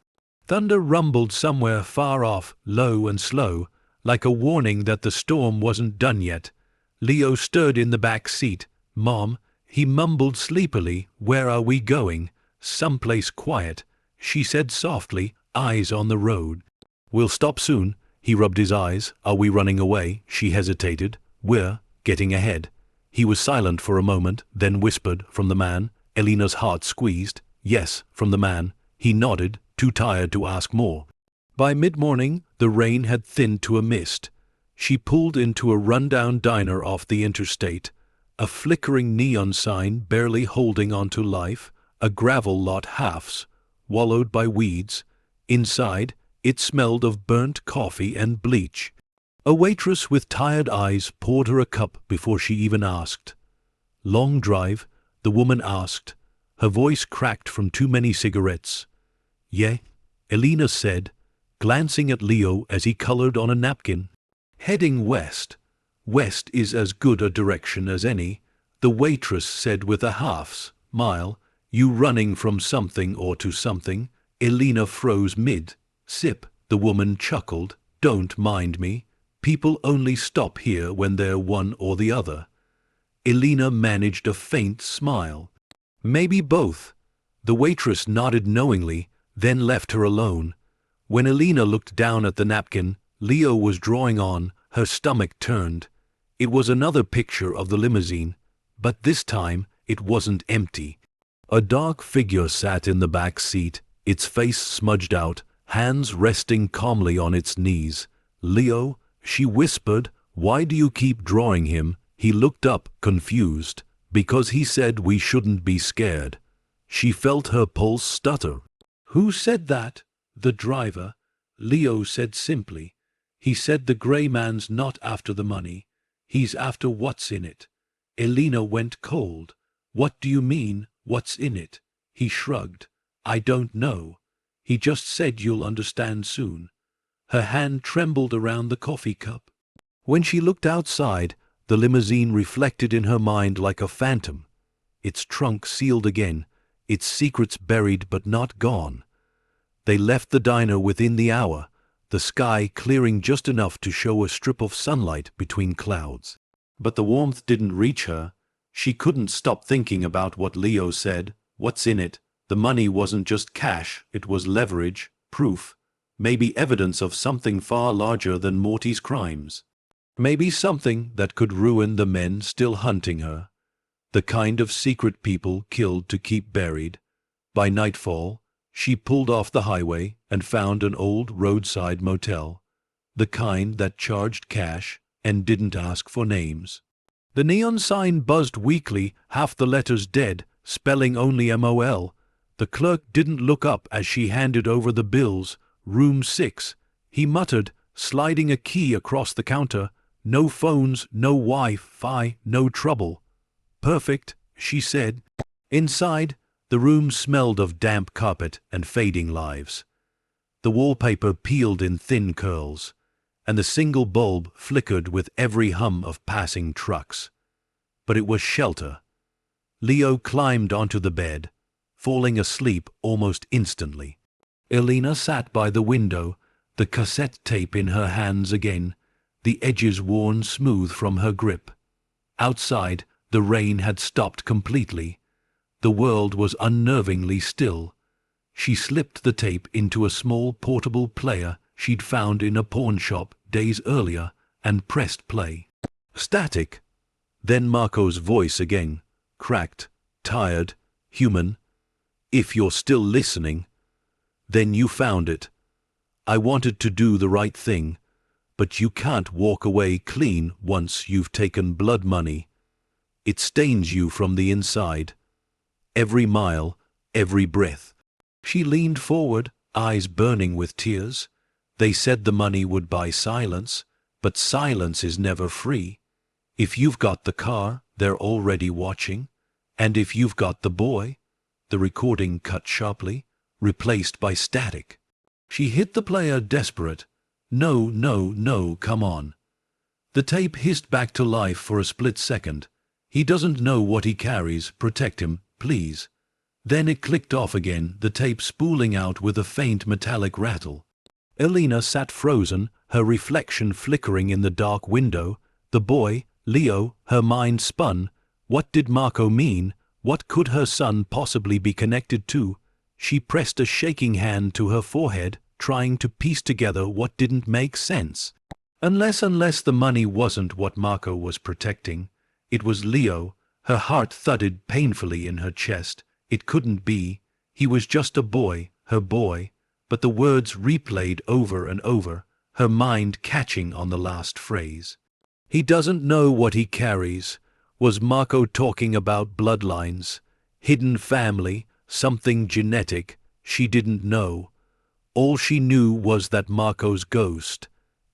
Thunder rumbled somewhere far off, low and slow, like a warning that the storm wasn't done yet. Leo stirred in the back seat. "Mom," he mumbled sleepily, "where are we going?" "Someplace quiet," she said softly, eyes on the road. "We'll stop soon." He rubbed his eyes. "Are we running away?" She hesitated. "We're getting ahead." He was silent for a moment, then whispered, "From the man?" Elena's heart squeezed. "Yes, from the man." He nodded, too tired to ask more. By mid-morning, the rain had thinned to a mist. She pulled into a rundown diner off the interstate, a flickering neon sign barely holding on to life, a gravel lot halves, wallowed by weeds. Inside, it smelled of burnt coffee and bleach. A waitress with tired eyes poured her a cup before she even asked. "Long drive?" the woman asked. Her voice cracked from too many cigarettes. Yeah, Elena said, glancing at Leo as he colored on a napkin. Heading west. West is as good a direction as any, the waitress said with a half-smile. You running from something or to something? Elena froze mid-sip. The woman chuckled. Don't mind me. People only stop here when they're one or the other. Elena managed a faint smile. Maybe both. The waitress nodded knowingly, then left her alone. When Elena looked down at the napkin Leo was drawing on, her stomach turned. It was another picture of the limousine, but this time it wasn't empty. A dark figure sat in the back seat, its face smudged out, hands resting calmly on its knees. Leo, she whispered, why do you keep drawing him? He looked up, confused. Because he said we shouldn't be scared. She felt her pulse stutter. Who said that? The driver. Leo said simply. He said the grey man's not after the money. He's after what's in it. Elena went cold. What do you mean, what's in it? He shrugged. I don't know. He just said you'll understand soon. Her hand trembled around the coffee cup. When she looked outside, the limousine reflected in her mind like a phantom. Its trunk sealed again, its secrets buried but not gone. They left the diner within the hour, the sky clearing just enough to show a strip of sunlight between clouds. But the warmth didn't reach her. She couldn't stop thinking about what Leo said. What's in it? The money wasn't just cash, it was leverage, proof, maybe evidence of something far larger than Morty's crimes. Maybe something that could ruin the men still hunting her. The kind of secret people killed to keep buried. By nightfall, she pulled off the highway and found an old roadside motel. The kind that charged cash and didn't ask for names. The neon sign buzzed weakly, half the letters dead, spelling only MOL. The clerk didn't look up as she handed over the bills. Room 6. He muttered, sliding a key across the counter. No phones, no Wi-Fi, no trouble. Perfect, she said. Inside, the room smelled of damp carpet and fading lives. The wallpaper peeled in thin curls, and the single bulb flickered with every hum of passing trucks. But it was shelter. Leo climbed onto the bed, falling asleep almost instantly. Elena sat by the window, the cassette tape in her hands again, the edges worn smooth from her grip. Outside, the rain had stopped completely. The world was unnervingly still. She slipped the tape into a small portable player she'd found in a pawn shop days earlier and pressed play. Static. Then Marco's voice again, cracked, tired, human. If you're still listening, then you found it. I wanted to do the right thing, but you can't walk away clean once you've taken blood money. It stains you from the inside. Every mile, every breath. She leaned forward, eyes burning with tears. They said the money would buy silence, but silence is never free. If you've got the car, they're already watching. And if you've got the boy, the recording cut sharply, replaced by static. She hit the player desperate. No, no, no, come on. The tape hissed back to life for a split second. He doesn't know what he carries, protect him, please. Then it clicked off again, the tape spooling out with a faint metallic rattle. Elena sat frozen, her reflection flickering in the dark window. The boy, Leo, her mind spun. What did Marco mean? What could her son possibly be connected to? She pressed a shaking hand to her forehead, trying to piece together what didn't make sense. Unless the money wasn't what Marco was protecting. It was Leo. Her heart thudded painfully in her chest. It couldn't be. He was just a boy, her boy. But the words replayed over and over, her mind catching on the last phrase. He doesn't know what he carries. Was Marco talking about bloodlines? Hidden family? Something genetic? She didn't know. All she knew was that Marco's ghost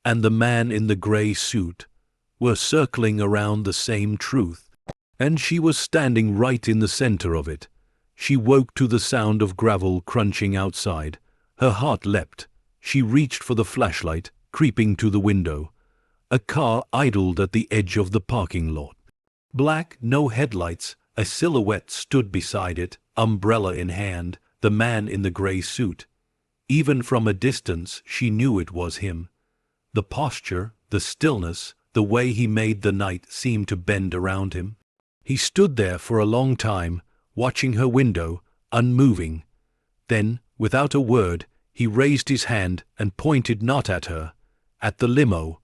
and the man in the grey suit were circling around the same truth, and she was standing right in the center of it. She woke to the sound of gravel crunching outside, Her heart leapt. She reached for the flashlight, creeping to the window. A car idled at the edge of the parking lot. Black, no headlights, a silhouette stood beside it, umbrella in hand, the man in the gray suit. Even from a distance she knew it was him. The posture, the stillness, the way he made the night seem to bend around him. He stood there for a long time, watching her window, unmoving. Then, without a word, he raised his hand and pointed not at her, at the limo,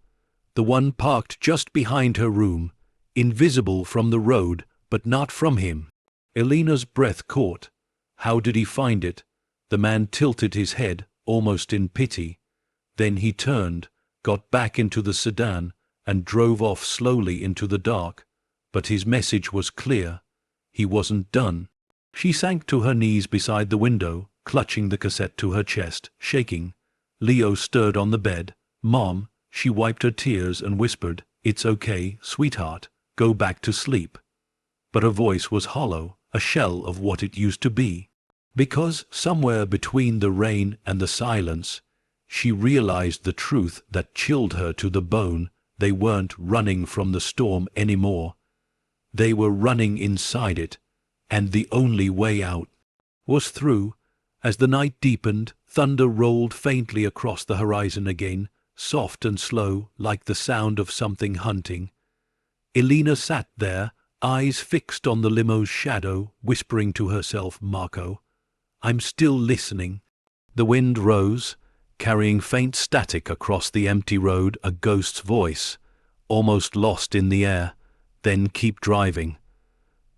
the one parked just behind her room, invisible from the road, but not from him. Elena's breath caught. How did he find it? The man tilted his head, almost in pity. Then he turned, got back into the sedan, and drove off slowly into the dark. But his message was clear. He wasn't done. She sank to her knees beside the window, clutching the cassette to her chest, shaking. Leo stirred on the bed. "Mom," she wiped her tears and whispered, "It's okay, sweetheart, go back to sleep." But her voice was hollow, a shell of what it used to be. Because somewhere between the rain and the silence, she realized the truth that chilled her to the bone. They weren't running from the storm anymore. They were running inside it, and the only way out was through. As the night deepened, thunder rolled faintly across the horizon again, soft and slow, like the sound of something hunting. Elena sat there, eyes fixed on the limo's shadow, whispering to herself, "Marco, I'm still listening." The wind rose, carrying faint static across the empty road, a ghost's voice, almost lost in the air. Then keep driving.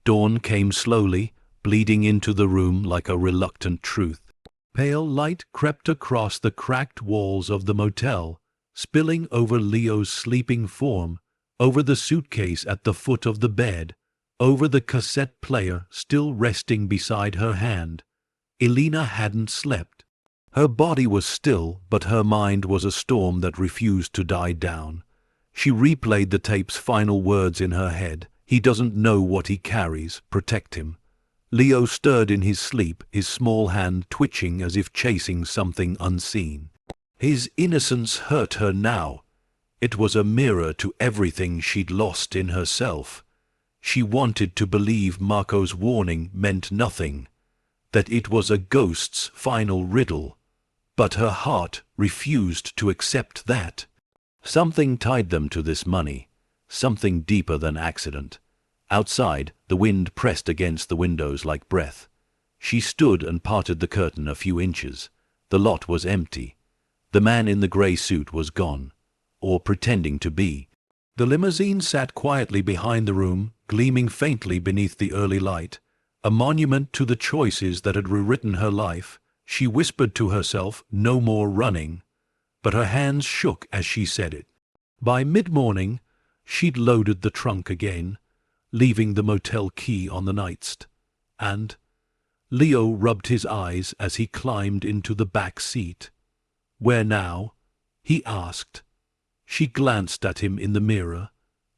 Dawn came slowly, bleeding into the room like a reluctant truth. Pale light crept across the cracked walls of the motel, spilling over Leo's sleeping form, over the suitcase at the foot of the bed, over the cassette player still resting beside her hand. Elena hadn't slept. Her body was still, but her mind was a storm that refused to die down. She replayed the tape's final words in her head. "He doesn't know what he carries. Protect him." Leo stirred in his sleep, his small hand twitching as if chasing something unseen. His innocence hurt her now. It was a mirror to everything she'd lost in herself. She wanted to believe Marco's warning meant nothing, that it was a ghost's final riddle. But her heart refused to accept that. Something tied them to this money, something deeper than accident. Outside, the wind pressed against the windows like breath. She stood and parted the curtain a few inches. The lot was empty. The man in the grey suit was gone, or pretending to be. The limousine sat quietly behind the room, gleaming faintly beneath the early light, a monument to the choices that had rewritten her life. She whispered to herself, "No more running," but her hands shook as she said it. By mid-morning, she'd loaded the trunk again, leaving the motel key on the nightstand. And Leo rubbed his eyes as he climbed into the back seat. "Where now?" he asked. She glanced at him in the mirror,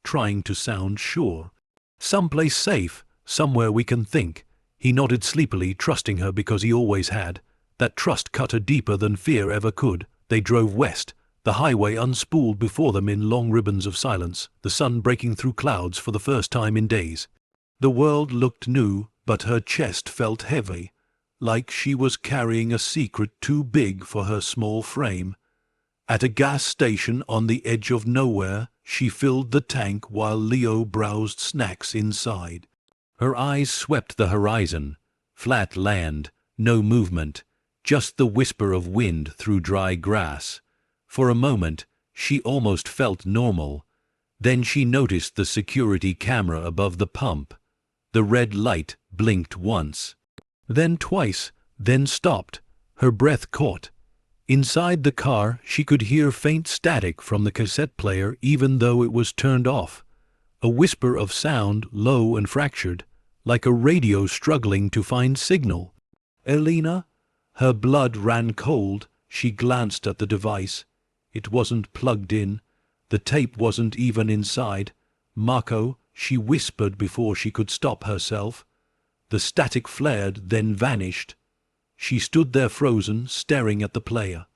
trying to sound sure. "Someplace safe, somewhere we can think." He nodded sleepily, trusting her because he always had. That trust cut her deeper than fear ever could. They drove west. The highway unspooled before them in long ribbons of silence, the sun breaking through clouds for the first time in days. The world looked new, but her chest felt heavy, like she was carrying a secret too big for her small frame. At a gas station on the edge of nowhere, she filled the tank while Leo browsed snacks inside. Her eyes swept the horizon. Flat land, no movement, just the whisper of wind through dry grass. For a moment, she almost felt normal. Then she noticed the security camera above the pump. The red light blinked once, then twice, then stopped. Her breath caught. Inside the car, she could hear faint static from the cassette player even though it was turned off. A whisper of sound, low and fractured, like a radio struggling to find signal. "Elena?" Her blood ran cold. She glanced at the device. It wasn't plugged in. The tape wasn't even inside. "Marco," she whispered before she could stop herself. The static flared, then vanished. She stood there frozen, staring at the player.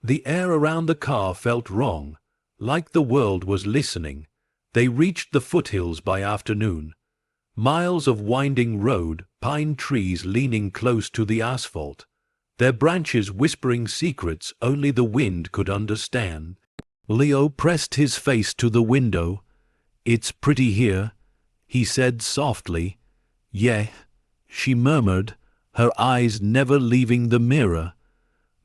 The air around the car felt wrong, like the world was listening. They reached the foothills by afternoon. Miles of winding road, pine trees leaning close to the asphalt, their branches whispering secrets only the wind could understand. Leo pressed his face to the window. "It's pretty here," he said softly. "Yeah," she murmured, her eyes never leaving the mirror.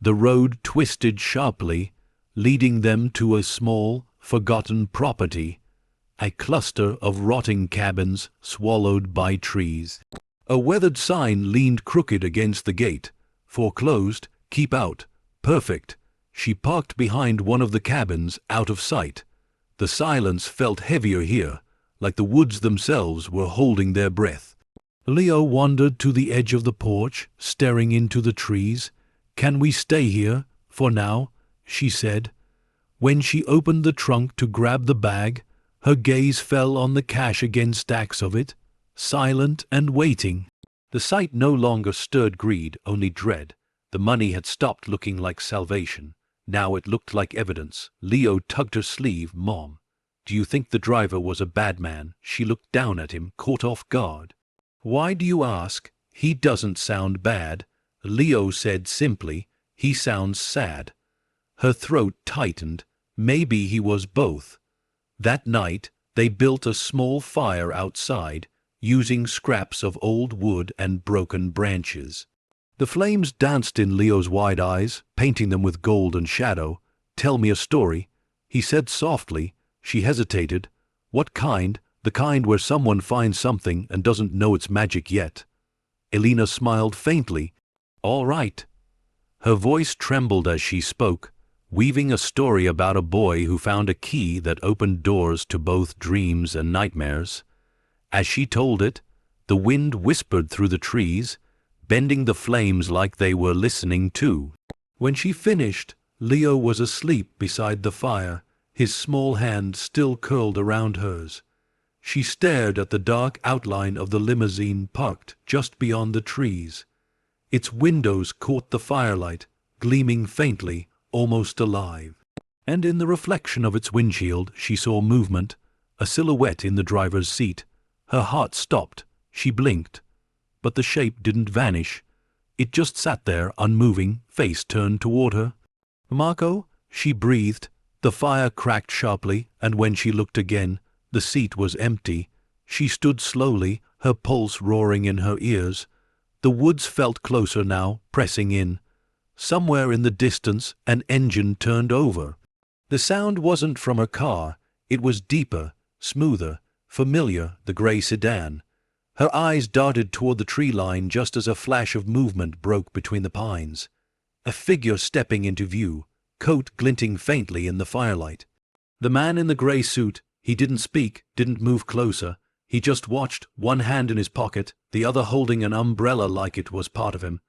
The road twisted sharply, leading them to a small, forgotten property, a cluster of rotting cabins swallowed by trees. A weathered sign leaned crooked against the gate. "Foreclosed, keep out." Perfect. She parked behind one of the cabins, out of sight. The silence felt heavier here, like the woods themselves were holding their breath. Leo wandered to the edge of the porch, staring into the trees. "Can we stay here, for now?" she said. When she opened the trunk to grab the bag, her gaze fell on the cash again, stacks of it, silent and waiting. The sight no longer stirred greed, only dread. The money had stopped looking like salvation. Now it looked like evidence. Leo tugged her sleeve. "Mom, do you think the driver was a bad man?" She looked down at him, caught off guard. "Why do you ask? He doesn't sound bad," Leo said simply. "He sounds sad." Her throat tightened. Maybe he was both. That night, they built a small fire outside, using scraps of old wood and broken branches. The flames danced in Leo's wide eyes, painting them with gold and shadow. "Tell me a story," he said softly. She hesitated. "What kind?" "The kind where someone finds something and doesn't know it's magic yet." Elena smiled faintly. "All right." Her voice trembled as she spoke, weaving a story about a boy who found a key that opened doors to both dreams and nightmares. As she told it, the wind whispered through the trees, bending the flames like they were listening too. When she finished, Leo was asleep beside the fire, his small hand still curled around hers. She stared at the dark outline of the limousine parked just beyond the trees. Its windows caught the firelight, gleaming faintly, almost alive. And in the reflection of its windshield she saw movement, a silhouette in the driver's seat. Her heart stopped. She blinked. But the shape didn't vanish. It just sat there, unmoving, face turned toward her. "Marco?" she breathed. The fire cracked sharply, and when she looked again, the seat was empty. She stood slowly, her pulse roaring in her ears. The woods felt closer now, pressing in. Somewhere in the distance, an engine turned over. The sound wasn't from her car. It was deeper, smoother, familiar, the gray sedan. Her eyes darted toward the tree line just as a flash of movement broke between the pines. A figure stepping into view, coat glinting faintly in the firelight. The man in the gray suit, he didn't speak, didn't move closer. He just watched, one hand in his pocket, the other holding an umbrella like it was part of him.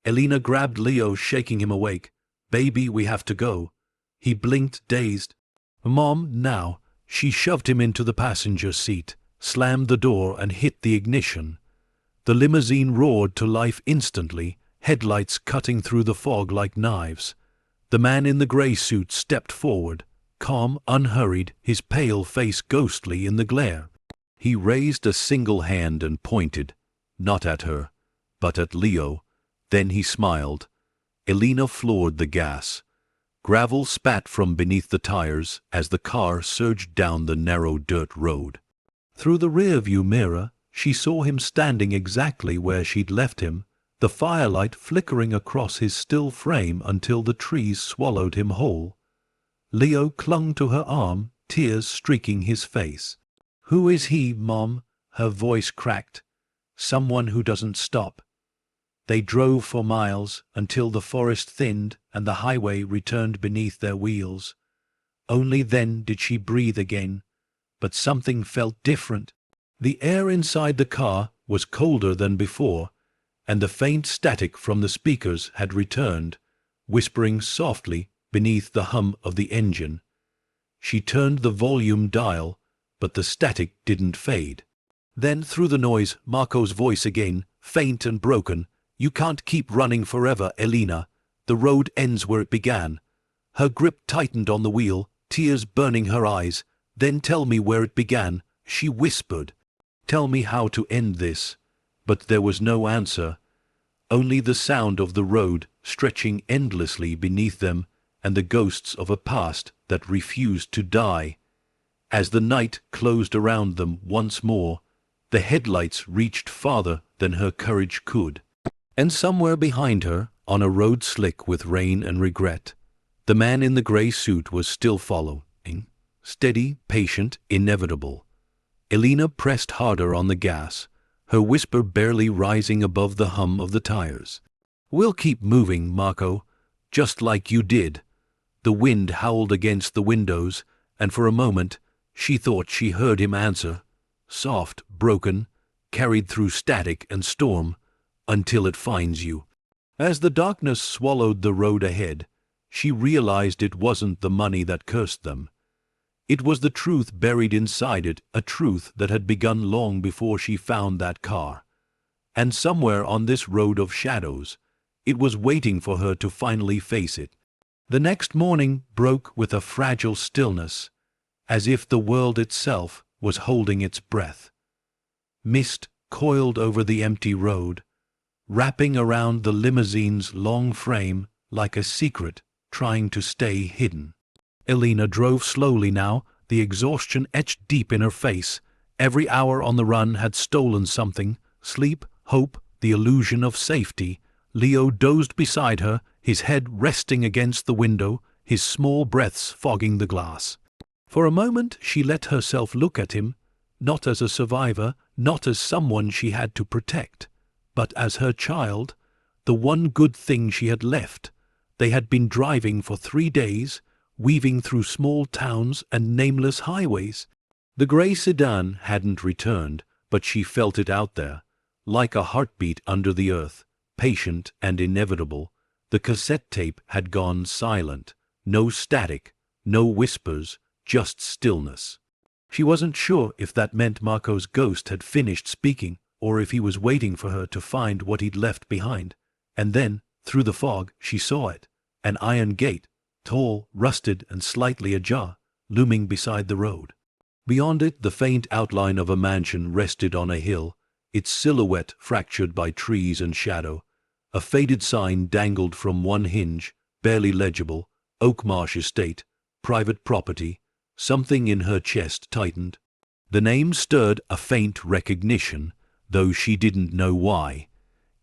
Elena grabbed Leo, shaking him awake. "Baby, we have to go." He blinked, dazed. "Mom, now." She shoved him into the passenger seat, slammed the door and hit the ignition. The limousine roared to life instantly, headlights cutting through the fog like knives. The man in the gray suit stepped forward, calm, unhurried, his pale face ghostly in the glare. He raised a single hand and pointed, not at her, but at Leo. Then he smiled. Elena floored the gas. Gravel spat from beneath the tires as the car surged down the narrow dirt road. Through the rearview mirror, she saw him standing exactly where she'd left him, the firelight flickering across his still frame until the trees swallowed him whole. Leo clung to her arm, tears streaking his face. "Who is he, Mom?" Her voice cracked. "Someone who doesn't stop." They drove for miles until the forest thinned and the highway returned beneath their wheels. Only then did she breathe again, but something felt different. The air inside the car was colder than before, and the faint static from the speakers had returned, whispering softly beneath the hum of the engine. She turned the volume dial, but the static didn't fade. Then through the noise, Marco's voice again, faint and broken. You can't keep running forever, Elena. The road ends where it began. Her grip tightened on the wheel, tears burning her eyes. Then tell me where it began, she whispered. Tell me how to end this. But there was no answer. Only the sound of the road stretching endlessly beneath them and the ghosts of a past that refused to die. As the night closed around them once more, the headlights reached farther than her courage could. And somewhere behind her, on a road slick with rain and regret, the man in the grey suit was still following, steady, patient, inevitable. Elena pressed harder on the gas, her whisper barely rising above the hum of the tires. We'll keep moving, Marco, just like you did. The wind howled against the windows, and for a moment she thought she heard him answer, soft, broken, carried through static and storm, until it finds you. As the darkness swallowed the road ahead, she realized it wasn't the money that cursed them. It was the truth buried inside it, a truth that had begun long before she found that car. And somewhere on this road of shadows, it was waiting for her to finally face it. The next morning broke with a fragile stillness, as if the world itself was holding its breath. Mist coiled over the empty road, wrapping around the limousine's long frame like a secret trying to stay hidden. Elena drove slowly now, the exhaustion etched deep in her face. Every hour on the run had stolen something: sleep, hope, the illusion of safety. Leo dozed beside her, his head resting against the window, his small breaths fogging the glass. For a moment she let herself look at him, not as a survivor, not as someone she had to protect, but as her child, the one good thing she had left. They had been driving for 3 days, weaving through small towns and nameless highways. The grey sedan hadn't returned, but she felt it out there, like a heartbeat under the earth, patient and inevitable. The cassette tape had gone silent. No static, no whispers, just stillness. She wasn't sure if that meant Marco's ghost had finished speaking, or if he was waiting for her to find what he'd left behind. And then, through the fog, she saw it. An iron gate, tall, rusted, and slightly ajar, looming beside the road. Beyond it, the faint outline of a mansion rested on a hill, its silhouette fractured by trees and shadow. A faded sign dangled from one hinge, barely legible: Oakmarsh Estate, private property. Something in her chest tightened. The name stirred a faint recognition, though she didn't know why.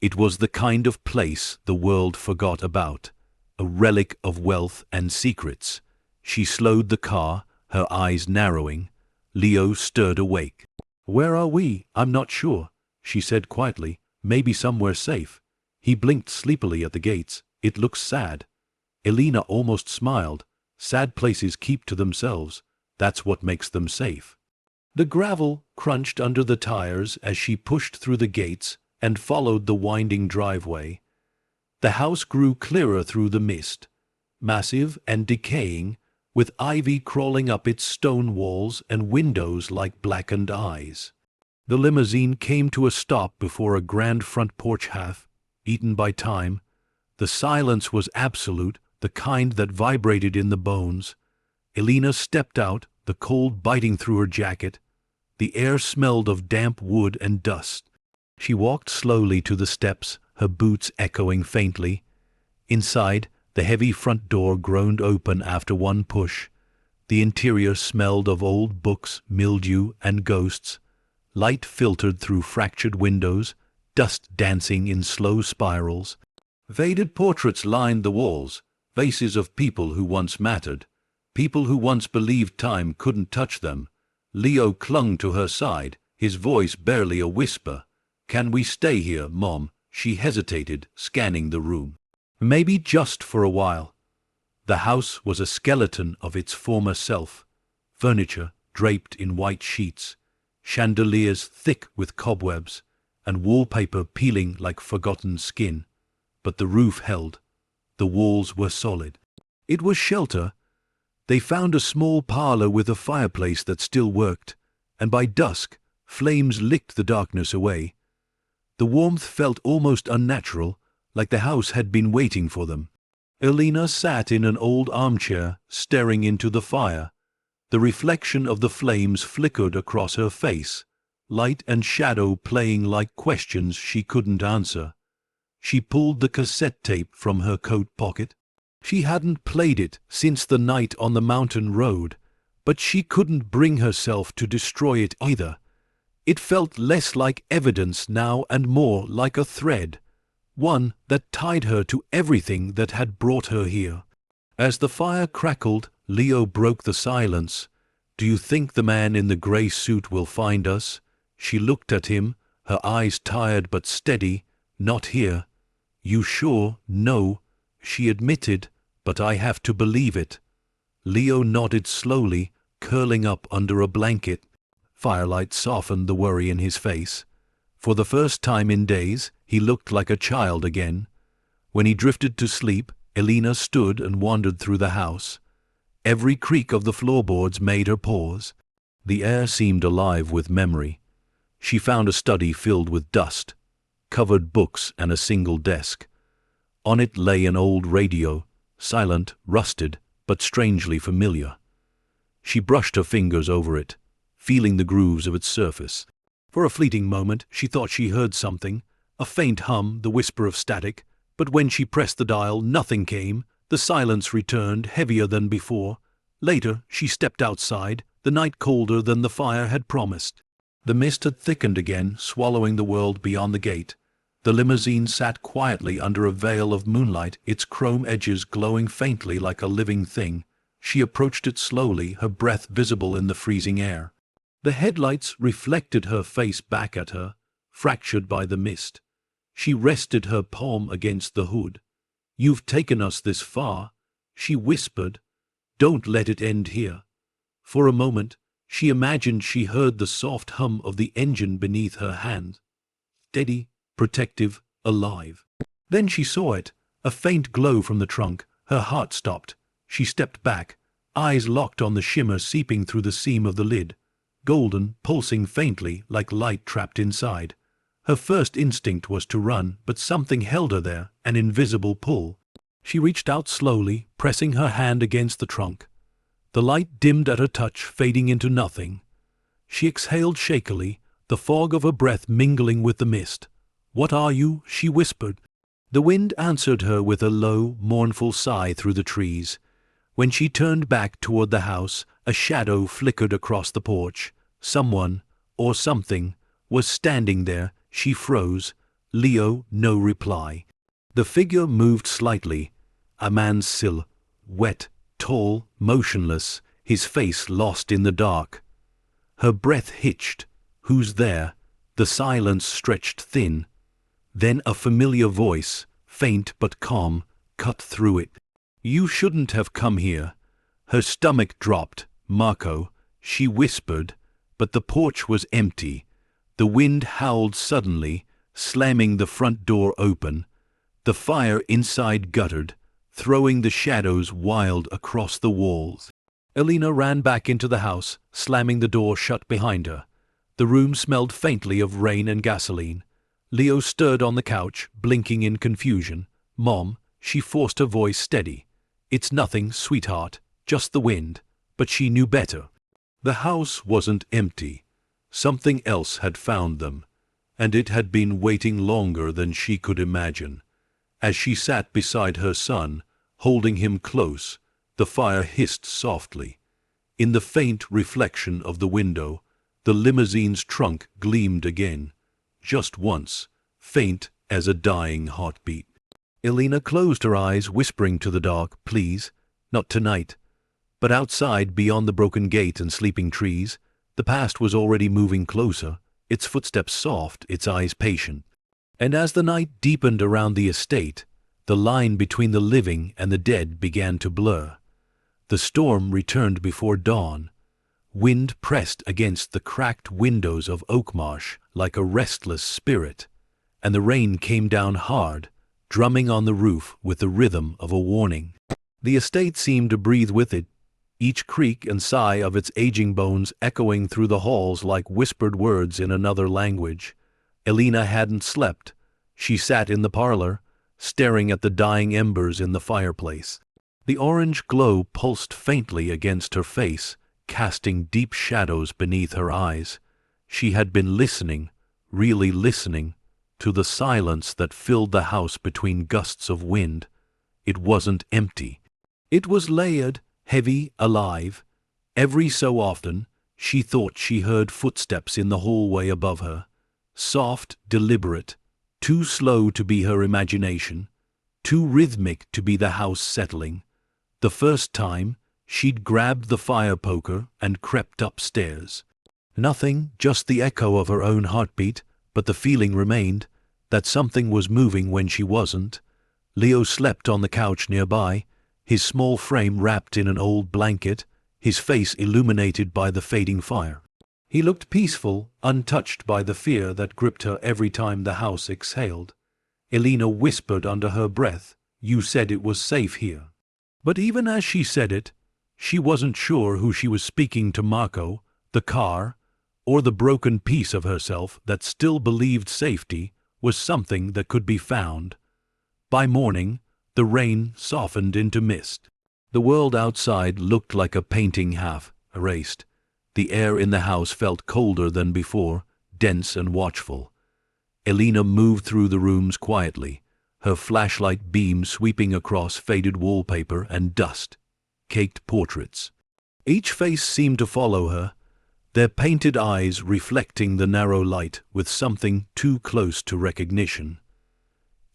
It was the kind of place the world forgot about, a relic of wealth and secrets. She slowed the car, her eyes narrowing. Leo stirred awake. "Where are we? I'm not sure," she said quietly. "Maybe somewhere safe." He blinked sleepily at the gates. "It looks sad." Elena almost smiled. Sad places keep to themselves. That's what makes them safe. The gravel crunched under the tires as she pushed through the gates and followed the winding driveway. The house grew clearer through the mist, massive and decaying, with ivy crawling up its stone walls and windows like blackened eyes. The limousine came to a stop before a grand front porch, half eaten by time. The silence was absolute, the kind that vibrated in the bones. Elena stepped out, the cold biting through her jacket. The air smelled of damp wood and dust. She walked slowly to the steps, her boots echoing faintly. Inside, the heavy front door groaned open after one push. The interior smelled of old books, mildew, and ghosts. Light filtered through fractured windows, dust dancing in slow spirals. Faded portraits lined the walls, faces of people who once mattered, people who once believed time couldn't touch them. Leo clung to her side, his voice barely a whisper. "Can we stay here, Mom?" She hesitated, scanning the room. Maybe just for a while. The house was a skeleton of its former self. Furniture draped in white sheets, chandeliers thick with cobwebs, and wallpaper peeling like forgotten skin. But the roof held. The walls were solid. It was shelter. They found a small parlor with a fireplace that still worked, and by dusk, flames licked the darkness away. The warmth felt almost unnatural, like the house had been waiting for them. Elena sat in an old armchair, staring into the fire. The reflection of the flames flickered across her face, light and shadow playing like questions she couldn't answer. She pulled the cassette tape from her coat pocket. She hadn't played it since the night on the mountain road, but she couldn't bring herself to destroy it either. It felt less like evidence now and more like a thread, one that tied her to everything that had brought her here. As the fire crackled, Leo broke the silence. "Do you think the man in the grey suit will find us?" She looked at him, her eyes tired but steady. "Not here." "You sure?" "No," she admitted, "but I have to believe it." Leo nodded slowly, curling up under a blanket. Firelight softened the worry in his face. For the first time in days, he looked like a child again. When he drifted to sleep, Elena stood and wandered through the house. Every creak of the floorboards made her pause. The air seemed alive with memory. She found a study filled with dust, covered books and a single desk. On it lay an old radio, silent, rusted, but strangely familiar. She brushed her fingers over it, feeling the grooves of its surface. For a fleeting moment she thought she heard something, a faint hum, the whisper of static, but when she pressed the dial nothing came. The silence returned, heavier than before. Later she stepped outside, the night colder than the fire had promised. The mist had thickened again, swallowing the world beyond the gate. The limousine sat quietly under a veil of moonlight, its chrome edges glowing faintly like a living thing. She approached it slowly, her breath visible in the freezing air. The headlights reflected her face back at her, fractured by the mist. She rested her palm against the hood. "You've taken us this far," she whispered. "Don't let it end here." For a moment, she imagined she heard the soft hum of the engine beneath her hand. Steady, protective, alive. Then she saw it, a faint glow from the trunk. Her heart stopped. She stepped back, eyes locked on the shimmer seeping through the seam of the lid. Golden, pulsing faintly like light trapped inside. Her first instinct was to run, but something held her there, an invisible pull. She reached out slowly, pressing her hand against the trunk. The light dimmed at her touch, fading into nothing. She exhaled shakily, the fog of her breath mingling with the mist. "What are you?" she whispered. The wind answered her with a low, mournful sigh through the trees. When she turned back toward the house, a shadow flickered across the porch. Someone, or something, was standing there. She froze. Leo, no reply. The figure moved slightly. A man's silhouette, tall, motionless, his face lost in the dark. Her breath hitched. "Who's there?" The silence stretched thin. Then a familiar voice, faint but calm, cut through it. "You shouldn't have come here." Her stomach dropped. "Marco," she whispered, but the porch was empty. The wind howled suddenly, slamming the front door open. The fire inside guttered, throwing the shadows wild across the walls. Elena ran back into the house, slamming the door shut behind her. The room smelled faintly of rain and gasoline. Leo stirred on the couch, blinking in confusion. "Mom," she forced her voice steady. "It's nothing, sweetheart, just the wind." But she knew better. The house wasn't empty. Something else had found them, and it had been waiting longer than she could imagine. As she sat beside her son, holding him close, the fire hissed softly. In the faint reflection of the window, the limousine's trunk gleamed again, just once, faint as a dying heartbeat. Elena closed her eyes, whispering to the dark, "Please, not tonight." But outside, beyond the broken gate and sleeping trees, the past was already moving closer, its footsteps soft, its eyes patient. And as the night deepened around the estate, the line between the living and the dead began to blur. The storm returned before dawn. Wind pressed against the cracked windows of Oakmarsh like a restless spirit, and the rain came down hard, drumming on the roof with the rhythm of a warning. The estate seemed to breathe with it, each creak and sigh of its aging bones echoing through the halls like whispered words in another language. Elena hadn't slept. She sat in the parlor, staring at the dying embers in the fireplace. The orange glow pulsed faintly against her face, casting deep shadows beneath her eyes. She had been listening, really listening, to the silence that filled the house between gusts of wind. It wasn't empty. It was layered, heavy, alive. Every so often, she thought she heard footsteps in the hallway above her. Soft, deliberate, too slow to be her imagination, too rhythmic to be the house settling. The first time, she'd grabbed the fire poker and crept upstairs. Nothing, just the echo of her own heartbeat, but the feeling remained that something was moving when she wasn't. Leo slept on the couch nearby, his small frame wrapped in an old blanket, his face illuminated by the fading fire. He looked peaceful, untouched by the fear that gripped her every time the house exhaled. Elena whispered under her breath, "You said it was safe here." But even as she said it, she wasn't sure who she was speaking to: Marco, the car, or the broken piece of herself that still believed safety was something that could be found. By morning, the rain softened into mist. The world outside looked like a painting half erased. The air in the house felt colder than before, dense and watchful. Elena moved through the rooms quietly, her flashlight beam sweeping across faded wallpaper and dust-caked portraits. Each face seemed to follow her, their painted eyes reflecting the narrow light with something too close to recognition.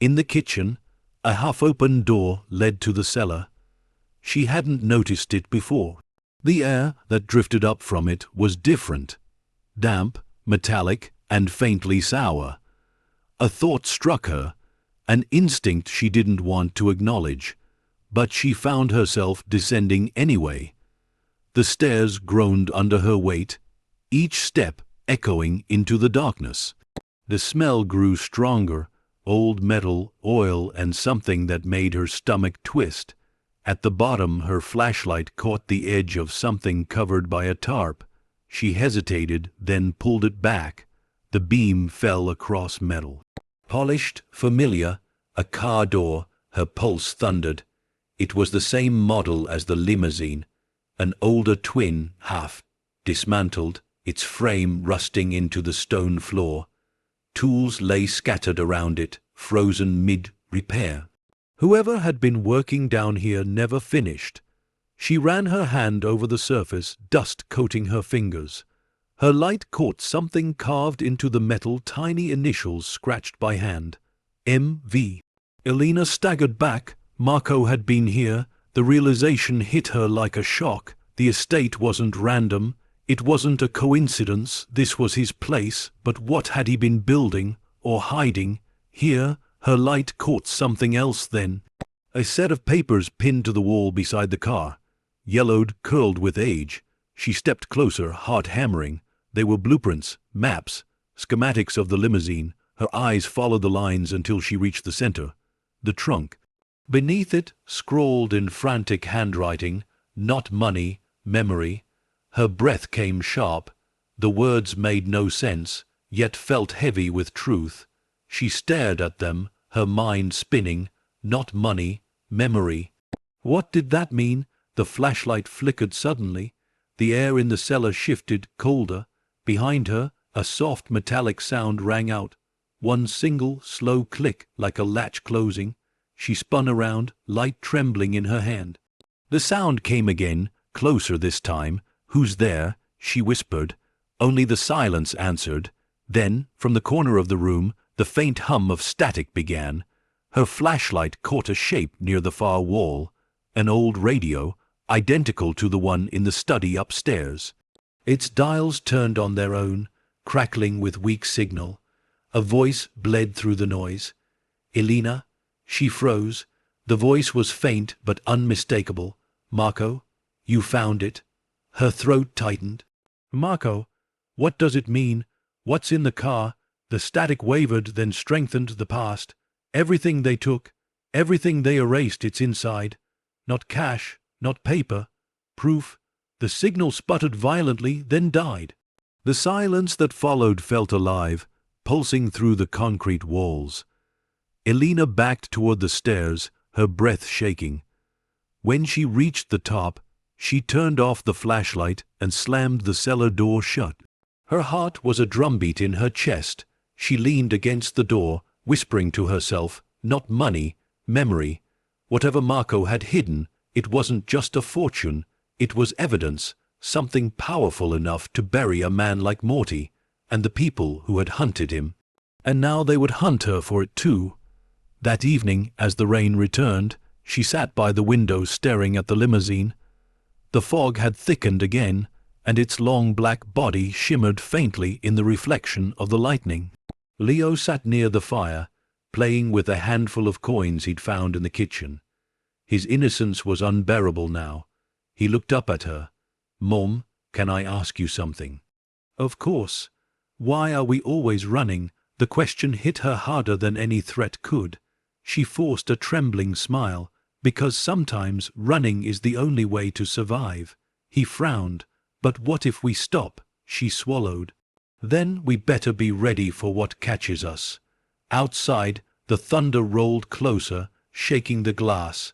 In the kitchen, a half-open door led to the cellar. She hadn't noticed it before. The air that drifted up from it was different, damp, metallic, and faintly sour. A thought struck her, an instinct she didn't want to acknowledge, but she found herself descending anyway. The stairs groaned under her weight, each step echoing into the darkness. The smell grew stronger, old metal, oil, and something that made her stomach twist. At the bottom, her flashlight caught the edge of something covered by a tarp. She hesitated, then pulled it back. The beam fell across metal. Polished, familiar, a car door. Her pulse thundered. It was the same model as the limousine, an older twin, half dismantled, its frame rusting into the stone floor. Tools lay scattered around it, frozen mid-repair. Whoever had been working down here never finished. She ran her hand over the surface, dust coating her fingers. Her light caught something carved into the metal, tiny initials scratched by hand. M.V. Elena staggered back. Marco had been here. The realization hit her like a shock. The estate wasn't random. It wasn't a coincidence. This was his place. But what had he been building or hiding here? Her light caught something else then. A set of papers pinned to the wall beside the car. Yellowed, curled with age. She stepped closer, heart hammering. They were blueprints, maps, schematics of the limousine. Her eyes followed the lines until she reached the center. The trunk. Beneath it, scrawled in frantic handwriting, "Not money, memory." Her breath came sharp. The words made no sense, yet felt heavy with truth. She stared at them, her mind spinning. Not money, memory. What did that mean? The flashlight flickered suddenly. The air in the cellar shifted, colder. Behind her, a soft metallic sound rang out. One single, slow click, like a latch closing. She spun around, light trembling in her hand. The sound came again, closer this time. "Who's there?" she whispered. Only the silence answered. Then, from the corner of the room, the faint hum of static began. Her flashlight caught a shape near the far wall. An old radio, identical to the one in the study upstairs. Its dials turned on their own, crackling with weak signal. A voice bled through the noise. "Elena?" She froze. The voice was faint but unmistakable. "Marco? You found it?" Her throat tightened. "Marco? What does it mean? What's in the car?" The static wavered, then strengthened. "The past. Everything they took. Everything they erased. It's inside. Not cash, not paper. Proof." The signal sputtered violently, then died. The silence that followed felt alive, pulsing through the concrete walls. Elena backed toward the stairs, her breath shaking. When she reached the top, she turned off the flashlight and slammed the cellar door shut. Her heart was a drumbeat in her chest. She leaned against the door, whispering to herself, not money, memory. Whatever Marco had hidden, it wasn't just a fortune, it was evidence, something powerful enough to bury a man like Morty, and the people who had hunted him. And now they would hunt her for it too. That evening, as the rain returned, she sat by the window staring at the limousine. The fog had thickened again, and its long black body shimmered faintly in the reflection of the lightning. Leo sat near the fire, playing with a handful of coins he'd found in the kitchen. His innocence was unbearable now. He looked up at her. "Mom, can I ask you something?" "Of course. Why are we always running?" The question hit her harder than any threat could. She forced a trembling smile, because sometimes running is the only way to survive. He frowned. "But what if we stop?" She swallowed. "Then we better be ready for what catches us." Outside, the thunder rolled closer, shaking the glass.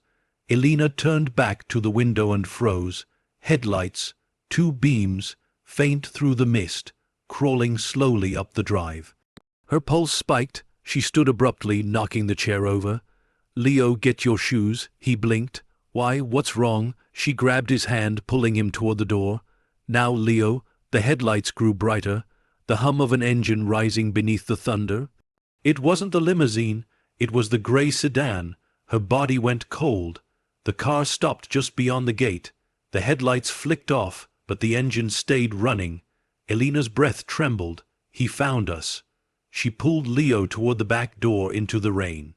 Elena turned back to the window and froze. Headlights, two beams, faint through the mist, crawling slowly up the drive. Her pulse spiked. She stood abruptly, knocking the chair over. "Leo, get your shoes." He blinked. "Why, what's wrong?" She grabbed his hand, pulling him toward the door. "Now, Leo." The headlights grew brighter, the hum of an engine rising beneath the thunder. It wasn't the limousine, it was the gray sedan. Her body went cold. The car stopped just beyond the gate. The headlights flicked off, but the engine stayed running. Elena's breath trembled. "He found us." She pulled Leo toward the back door into the rain.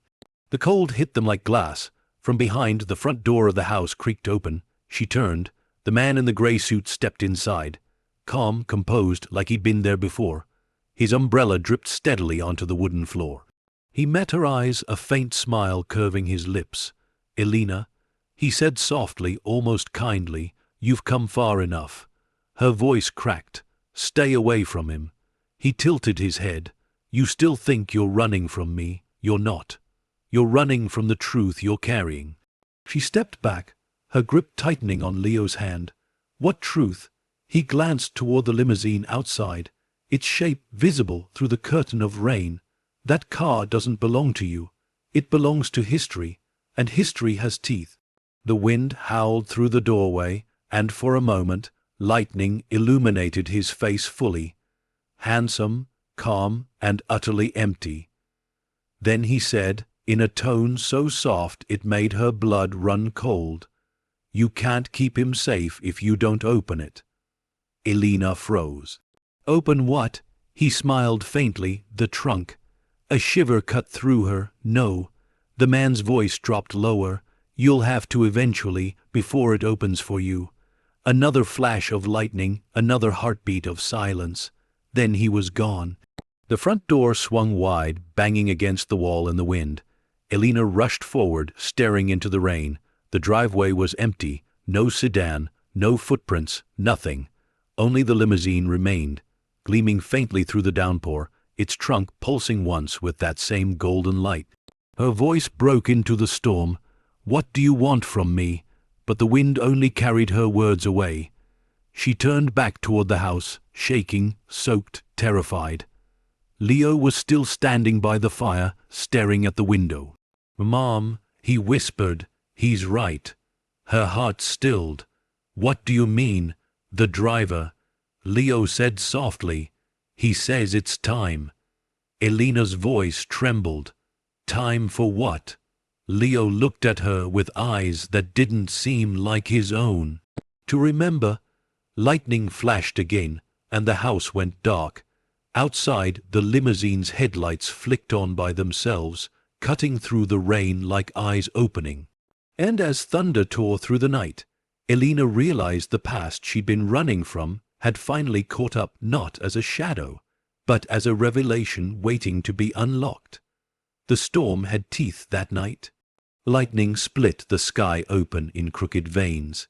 The cold hit them like glass. From behind, the front door of the house creaked open. She turned. The man in the gray suit stepped inside. Calm, composed, like he'd been there before. His umbrella dripped steadily onto the wooden floor. He met her eyes, a faint smile curving his lips. "Elena," he said softly, almost kindly, "you've come far enough." Her voice cracked. "Stay away from him." He tilted his head. "You still think you're running from me. You're not. You're running from the truth you're carrying." She stepped back, her grip tightening on Leo's hand. "What truth?" He glanced toward the limousine outside, its shape visible through the curtain of rain. "That car doesn't belong to you. It belongs to history, and history has teeth." The wind howled through the doorway, and for a moment, lightning illuminated his face fully. Handsome, calm, and utterly empty. Then he said, in a tone so soft it made her blood run cold, "You can't keep him safe if you don't open it." Elena froze. "Open what?" He smiled faintly. "The trunk." A shiver cut through her. "No." The man's voice dropped lower. "You'll have to eventually, before it opens for you." Another flash of lightning, another heartbeat of silence. Then he was gone. The front door swung wide, banging against the wall in the wind. Elena rushed forward, staring into the rain. The driveway was empty. No sedan, no footprints, nothing. Only the limousine remained, gleaming faintly through the downpour, its trunk pulsing once with that same golden light. Her voice broke into the storm. "What do you want from me?" But the wind only carried her words away. She turned back toward the house, shaking, soaked, terrified. Leo was still standing by the fire, staring at the window. "Mom," he whispered, "he's right." Her heart stilled. "What do you mean?" "The driver," Leo said softly. "He says it's time." Elena's voice trembled. "Time for what?" Leo looked at her with eyes that didn't seem like his own. "To remember." Lightning flashed again, and the house went dark. Outside, the limousine's headlights flicked on by themselves, cutting through the rain like eyes opening. And as thunder tore through the night, Elena realized the past she'd been running from had finally caught up not as a shadow, but as a revelation waiting to be unlocked. The storm had teeth that night. Lightning split the sky open in crooked veins.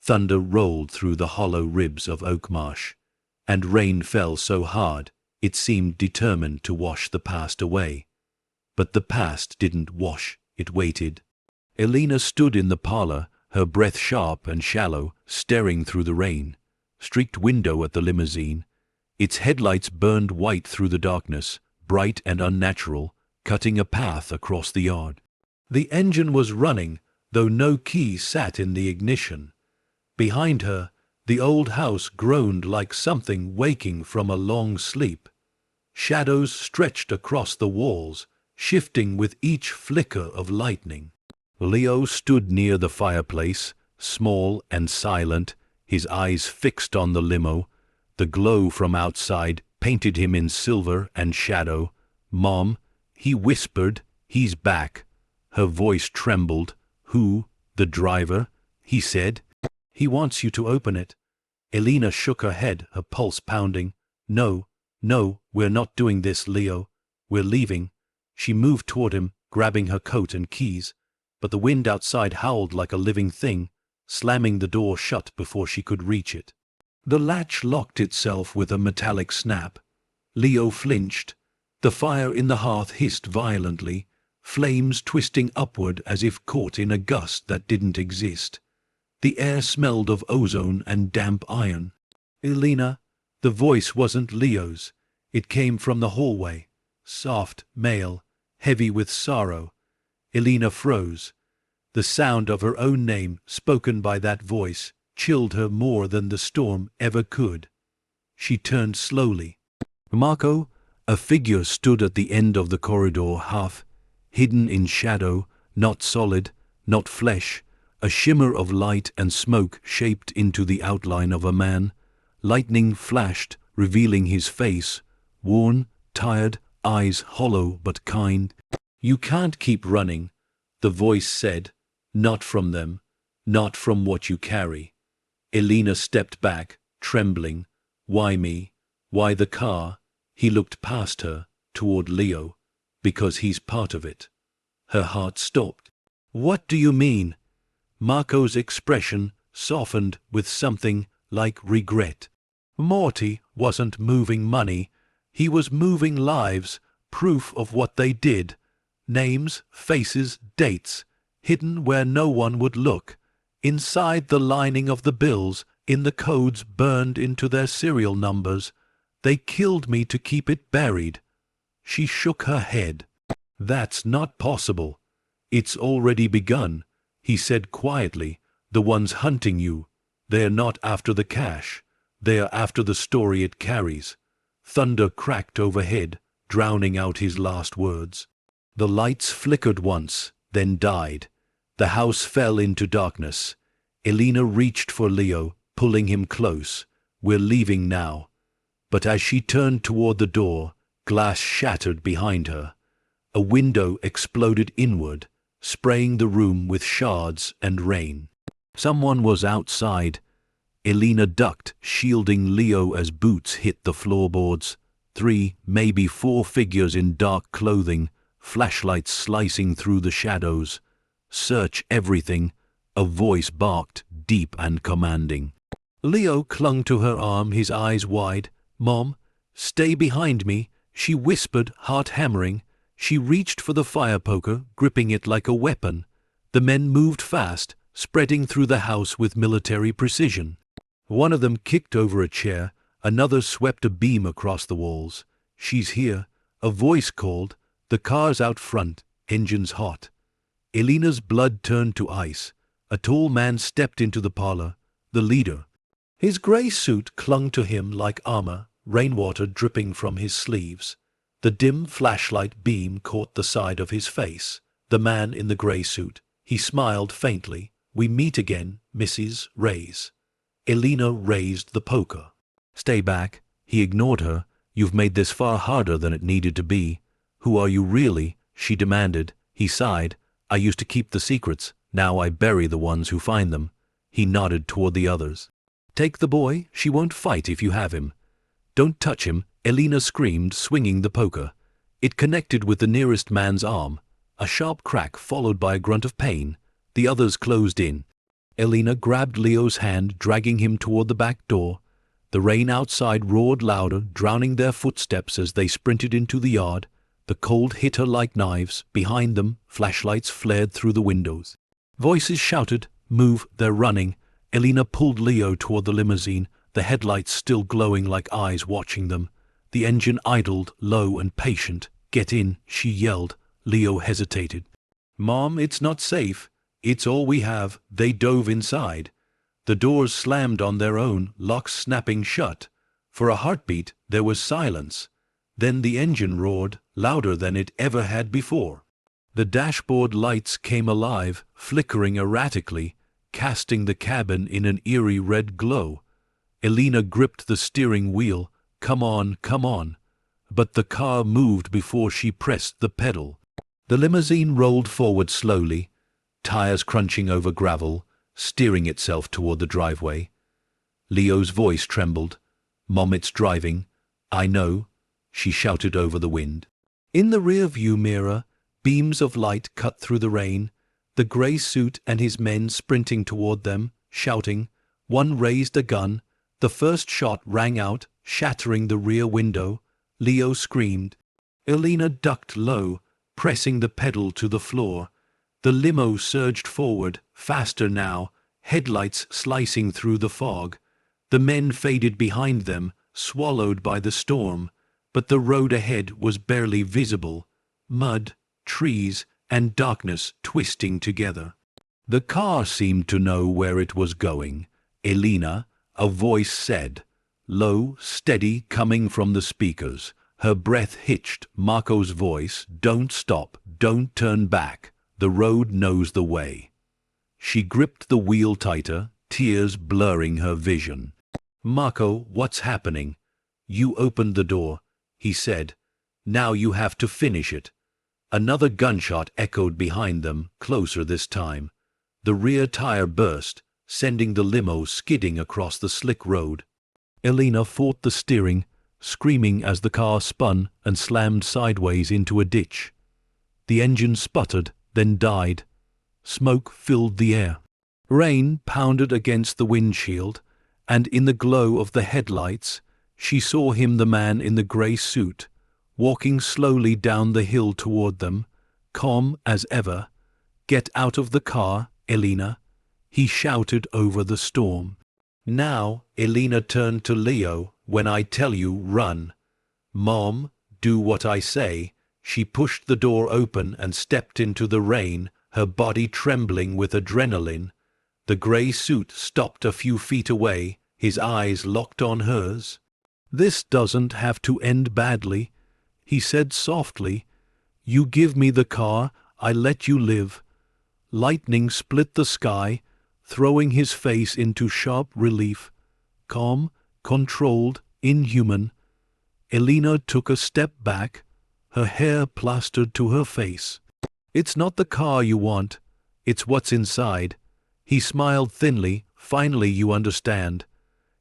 Thunder rolled through the hollow ribs of Oak Marsh, and rain fell so hard It seemed determined to wash the past away. But the past didn't wash, it waited. Elena stood in the parlor, her breath sharp and shallow, staring through the rain-streaked window at the limousine. Its headlights burned white through the darkness, bright and unnatural, cutting a path across the yard. The engine was running, though no key sat in the ignition. Behind her, the old house groaned like something waking from a long sleep. Shadows stretched across the walls, shifting with each flicker of lightning. Leo stood near the fireplace, small and silent, his eyes fixed on the limo. The glow from outside painted him in silver and shadow. "Mom," he whispered, "he's back." Her voice trembled. "Who? The driver?" he said. "He wants you to open it." Elena shook her head, her pulse pounding. No, we're not doing this, Leo. We're leaving." She moved toward him, grabbing her coat and keys, but the wind outside howled like a living thing, slamming the door shut before she could reach it. The latch locked itself with a metallic snap. Leo flinched. The fire in the hearth hissed violently, flames twisting upward as if caught in a gust that didn't exist. The air smelled of ozone and damp iron. "Elena," the voice wasn't Leo's. It came from the hallway, soft, male, heavy with sorrow. Elena froze. The sound of her own name, spoken by that voice, chilled her more than the storm ever could. She turned slowly. Marco, a figure stood at the end of the corridor, half hidden in shadow, not solid, not flesh, a shimmer of light and smoke shaped into the outline of a man. Lightning flashed, revealing his face, worn, tired, eyes hollow but kind. "You can't keep running," the voice said. "Not from them, not from what you carry." Elena stepped back, trembling. "Why me? Why the car?" He looked past her, toward Leo. "Because he's part of it." Her heart stopped. "What do you mean?" Marco's expression softened with something like regret. Morty wasn't moving money. He was moving lives, proof of what they did. Names, faces, dates, hidden where no one would look. Inside the lining of the bills, in the codes burned into their serial numbers. They killed me to keep it buried. She shook her head. "That's not possible." "It's already begun," he said quietly. "The ones hunting you, they're not after the cash. They're after the story it carries." Thunder cracked overhead, drowning out his last words. The lights flickered once, then died. The house fell into darkness. Elena reached for Leo, pulling him close. "We're leaving now." But as she turned toward the door, glass shattered behind her. A window exploded inward, spraying the room with shards and rain. Someone was outside. Elena ducked, shielding Leo as boots hit the floorboards. 3, maybe 4 figures in dark clothing, flashlights slicing through the shadows. "Search everything," a voice barked, deep and commanding. Leo clung to her arm, his eyes wide. "Mom, stay behind me," she whispered, heart hammering. She reached for the fire poker, gripping it like a weapon. The men moved fast, spreading through the house with military precision. One of them kicked over a chair, another swept a beam across the walls. "She's here," a voice called. "The car's out front, engines hot." Elena's blood turned to ice. A tall man stepped into the parlor, the leader. His gray suit clung to him like armor, rainwater dripping from his sleeves. The dim flashlight beam caught the side of his face. The man in the gray suit. He smiled faintly. "We meet again, Mrs. Reyes." Elena raised the poker. "Stay back." He ignored her. "You've made this far harder than it needed to be." "Who are you really?" she demanded. He sighed. "I used to keep the secrets. Now I bury the ones who find them." He nodded toward the others. "Take the boy. She won't fight if you have him." "Don't touch him," Elena screamed, swinging the poker. It connected with the nearest man's arm. A sharp crack followed by a grunt of pain. The others closed in. Elena grabbed Leo's hand, dragging him toward the back door. The rain outside roared louder, drowning their footsteps as they sprinted into the yard. The cold hit her like knives. Behind them, flashlights flared through the windows. Voices shouted, "Move, they're running." Elena pulled Leo toward the limousine, the headlights still glowing like eyes watching them. The engine idled, low and patient. "Get in," she yelled. Leo hesitated. "Mom, it's not safe. It's all we have." They dove inside. The doors slammed on their own, locks snapping shut. For a heartbeat, there was silence. Then the engine roared, louder than it ever had before. The dashboard lights came alive, flickering erratically, casting the cabin in an eerie red glow. Elena gripped the steering wheel. Come on, come on. But the car moved before she pressed the pedal. The limousine rolled forward slowly, tires crunching over gravel, steering itself toward the driveway. Leo's voice trembled. "Mom, it's driving." "I know," she shouted over the wind. In the rear-view mirror, beams of light cut through the rain, the grey suit and his men sprinting toward them, shouting. One raised a gun. The first shot rang out, shattering the rear window. Leo screamed. Elena ducked low, pressing the pedal to the floor. The limo surged forward, faster now, headlights slicing through the fog. The men faded behind them, swallowed by the storm, but the road ahead was barely visible. Mud, trees, and darkness twisting together. The car seemed to know where it was going. "Elena," a voice said, low, steady, coming from the speakers. Her breath hitched. Marco's voice, "Don't stop, don't turn back. The road knows the way." She gripped the wheel tighter, tears blurring her vision. "Marco, what's happening?" "You opened the door," he said. "Now you have to finish it." Another gunshot echoed behind them, closer this time. The rear tire burst, sending the limo skidding across the slick road. Elena fought the steering, screaming as the car spun and slammed sideways into a ditch. The engine sputtered, then died. Smoke filled the air. Rain pounded against the windshield, and in the glow of the headlights, she saw him, the man in the grey suit, walking slowly down the hill toward them, calm as ever. "Get out of the car, Elena," he shouted over the storm. Now, Elena turned to Leo. "When I tell you, run." "Mom, do what I say." She pushed the door open and stepped into the rain, her body trembling with adrenaline. The grey suit stopped a few feet away, his eyes locked on hers. "This doesn't have to end badly," he said softly. "You give me the car, I let you live." Lightning split the sky, throwing his face into sharp relief. Calm, controlled, inhuman. Elena took a step back, her hair plastered to her face. "It's not the car you want, it's what's inside." He smiled thinly. "Finally you understand."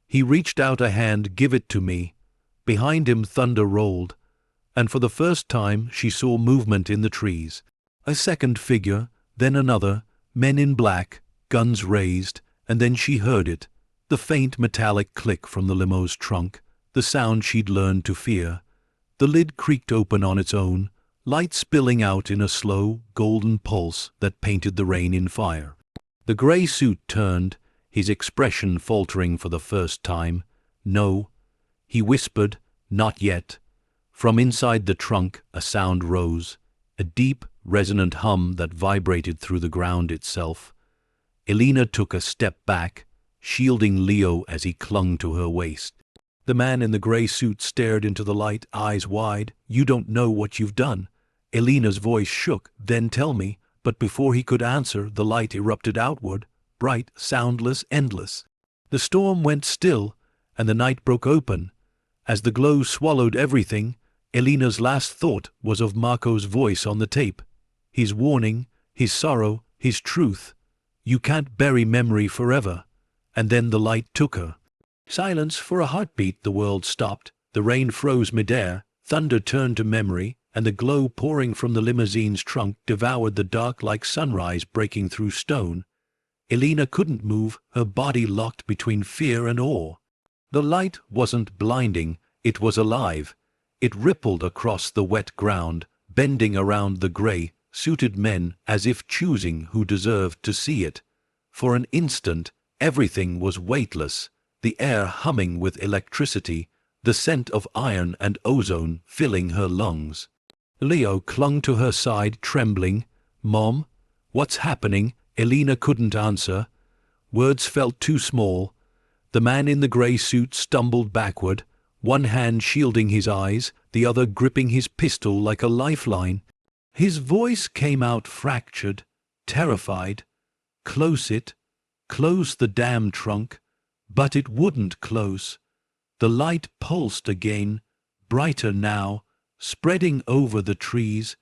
He reached out a hand. "Give it to me." Behind him thunder rolled, and for the first time she saw movement in the trees. A second figure, then another, men in black, guns raised, and then she heard it, the faint metallic click from the limo's trunk, the sound she'd learned to fear. The lid creaked open on its own, light spilling out in a slow, golden pulse that painted the rain in fire. The grey suit turned, his expression faltering for the first time. "No," he whispered, "not yet." From inside the trunk a sound rose, a deep, resonant hum that vibrated through the ground itself. Elena took a step back, shielding Leo as he clung to her waist. The man in the grey suit stared into the light, eyes wide. "You don't know what you've done." Elena's voice shook. "Then tell me." But before he could answer, the light erupted outward, bright, soundless, endless. The storm went still, and the night broke open. As the glow swallowed everything, Elena's last thought was of Marco's voice on the tape. His warning, his sorrow, his truth. "You can't bury memory forever." And then the light took her. Silence for a heartbeat. The world stopped. The rain froze midair. Thunder turned to memory, and the glow pouring from the limousine's trunk devoured the dark like sunrise breaking through stone. Elena couldn't move, her body locked between fear and awe. The light wasn't blinding, it was alive. It rippled across the wet ground, bending around the gray-suited men as if choosing who deserved to see it. For an instant, everything was weightless, the air humming with electricity, the scent of iron and ozone filling her lungs. Leo clung to her side, trembling. "Mom, what's happening?" Elena couldn't answer. Words felt too small. The man in the grey suit stumbled backward, one hand shielding his eyes, the other gripping his pistol like a lifeline. His voice came out fractured, terrified. "Close it. Close the damn trunk." But it wouldn't close. The light pulsed again, brighter now, spreading over the trees,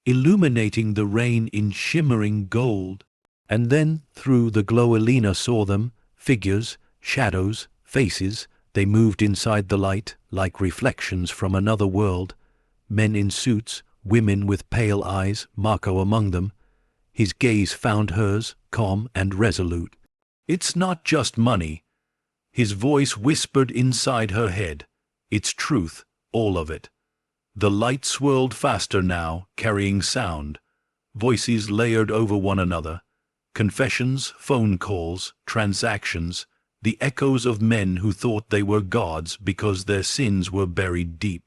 illuminating the rain in shimmering gold. And then, through the glow, Elena saw them, figures, shadows, faces. They moved inside the light, like reflections from another world. Men in suits, women with pale eyes, Marco among them. His gaze found hers, calm and resolute. "It's not just money." His voice whispered inside her head. "It's truth, all of it." The light swirled faster now, carrying sound. Voices layered over one another. Confessions, phone calls, transactions, the echoes of men who thought they were gods because their sins were buried deep.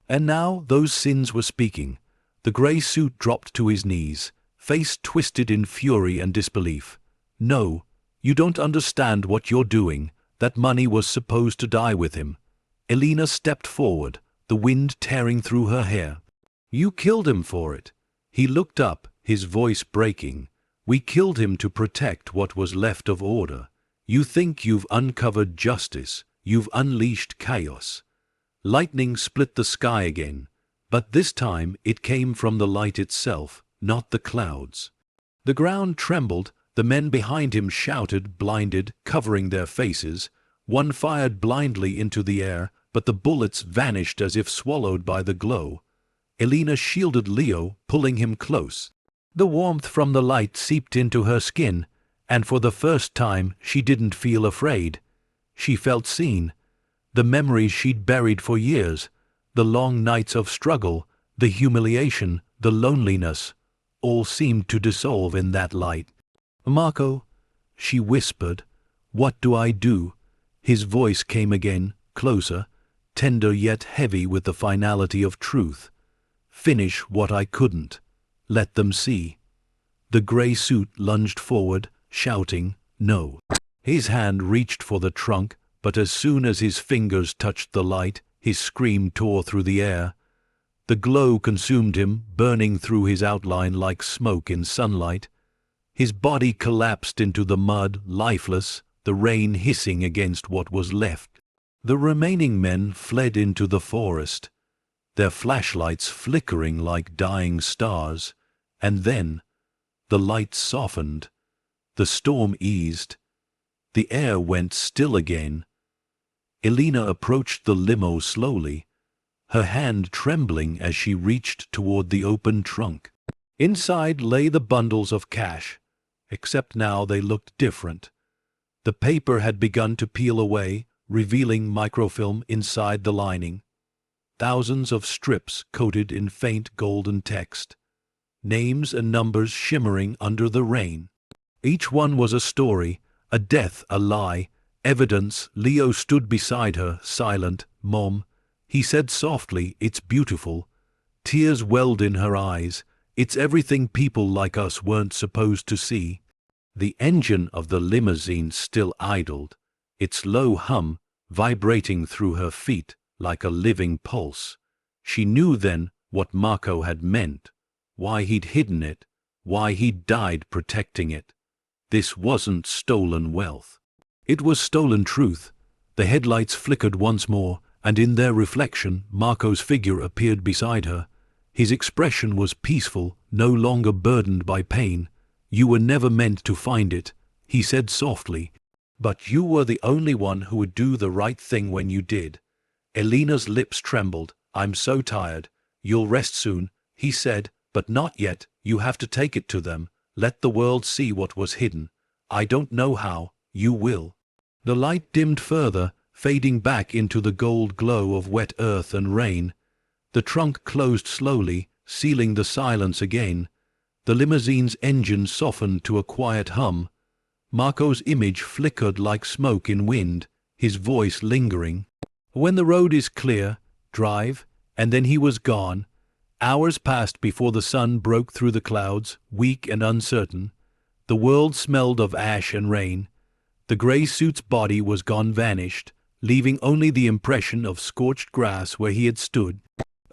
And now those sins were speaking. The grey suit dropped to his knees, face twisted in fury and disbelief. "No, you don't understand what you're doing. That money was supposed to die with him." Elena stepped forward, the wind tearing through her hair. "You killed him for it." He looked up, his voice breaking. "We killed him to protect what was left of order. You think you've uncovered justice, you've unleashed chaos." Lightning split the sky again, but this time it came from the light itself, not the clouds. The ground trembled, the men behind him shouted, blinded, covering their faces. One fired blindly into the air, but the bullets vanished as if swallowed by the glow. Elena shielded Leo, pulling him close. The warmth from the light seeped into her skin, and for the first time she didn't feel afraid. She felt seen. The memories she'd buried for years, the long nights of struggle, the humiliation, the loneliness, all seemed to dissolve in that light. "Marco," she whispered, "what do I do?" His voice came again, closer, tender yet heavy with the finality of truth. "Finish what I couldn't. Let them see." The grey suit lunged forward, shouting, "No." His hand reached for the trunk, but as soon as his fingers touched the light, his scream tore through the air. The glow consumed him, burning through his outline like smoke in sunlight. His body collapsed into the mud, lifeless, the rain hissing against what was left. The remaining men fled into the forest, their flashlights flickering like dying stars, and then the light softened, the storm eased, the air went still again. Elena approached the limo slowly, her hand trembling as she reached toward the open trunk. Inside lay the bundles of cash, except now they looked different. The paper had begun to peel away, revealing microfilm inside the lining. Thousands of strips coated in faint golden text, names and numbers shimmering under the rain. Each one was a story, a death, a lie, evidence. Leo stood beside her, silent. "Mom," he said softly, "it's beautiful." Tears welled in her eyes. "It's everything people like us weren't supposed to see." The engine of the limousine still idled, its low hum vibrating through her feet like a living pulse. She knew then what Marco had meant, why he'd hidden it, why he'd died protecting it. This wasn't stolen wealth. It was stolen truth. The headlights flickered once more, and in their reflection Marco's figure appeared beside her. His expression was peaceful, no longer burdened by pain. "You were never meant to find it," he said softly, "but you were the only one who would do the right thing when you did." Elena's lips trembled. "I'm so tired." "You'll rest soon," he said, "but not yet. You have to take it to them. Let the world see what was hidden. I don't know how. You will." The light dimmed further, fading back into the gold glow of wet earth and rain. The trunk closed slowly, sealing the silence again. The limousine's engine softened to a quiet hum. Marco's image flickered like smoke in wind, his voice lingering. When the road is clear, drive, and then he was gone. Hours passed before the sun broke through the clouds, weak and uncertain. The world smelled of ash and rain. The grey suit's body was gone, vanished, leaving only the impression of scorched grass where he had stood.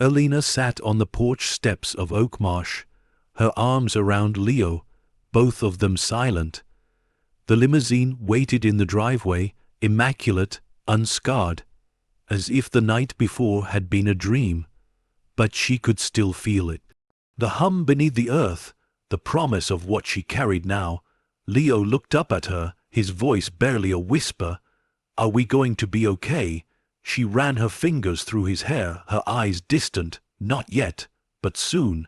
Elena sat on the porch steps of Oakmarsh, her arms around Leo, both of them silent. The limousine waited in the driveway, immaculate, unscarred, as if the night before had been a dream. But she could still feel it. The hum beneath the earth, the promise of what she carried now. Leo looked up at her, his voice barely a whisper. "Are we going to be okay?" She ran her fingers through his hair, her eyes distant. Not yet, but soon.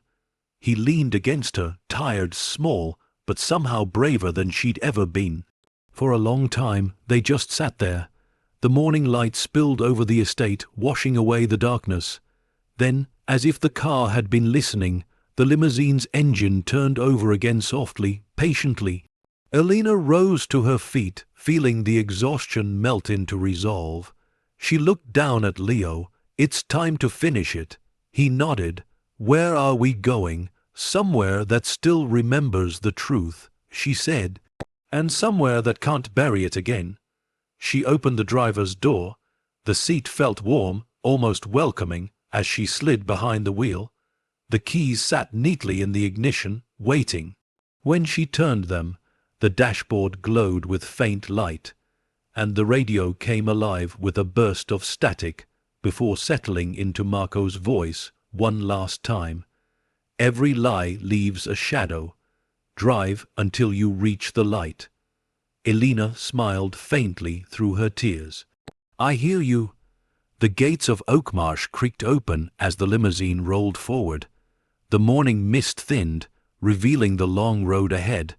He leaned against her, tired, small, but somehow braver than she'd ever been. For a long time they just sat there. The morning light spilled over the estate, washing away the darkness. Then, as if the car had been listening, the limousine's engine turned over again softly, patiently. Elena rose to her feet, feeling the exhaustion melt into resolve. She looked down at Leo. "It's time to finish it." He nodded. "Where are we going?" "Somewhere that still remembers the truth," she said. "And somewhere that can't bury it again." She opened the driver's door. The seat felt warm, almost welcoming, as she slid behind the wheel. The keys sat neatly in the ignition, waiting. When she turned them, the dashboard glowed with faint light, and the radio came alive with a burst of static before settling into Marco's voice one last time. "Every lie leaves a shadow. Drive until you reach the light." Elena smiled faintly through her tears. "I hear you." The gates of Oakmarsh creaked open as the limousine rolled forward. The morning mist thinned, revealing the long road ahead.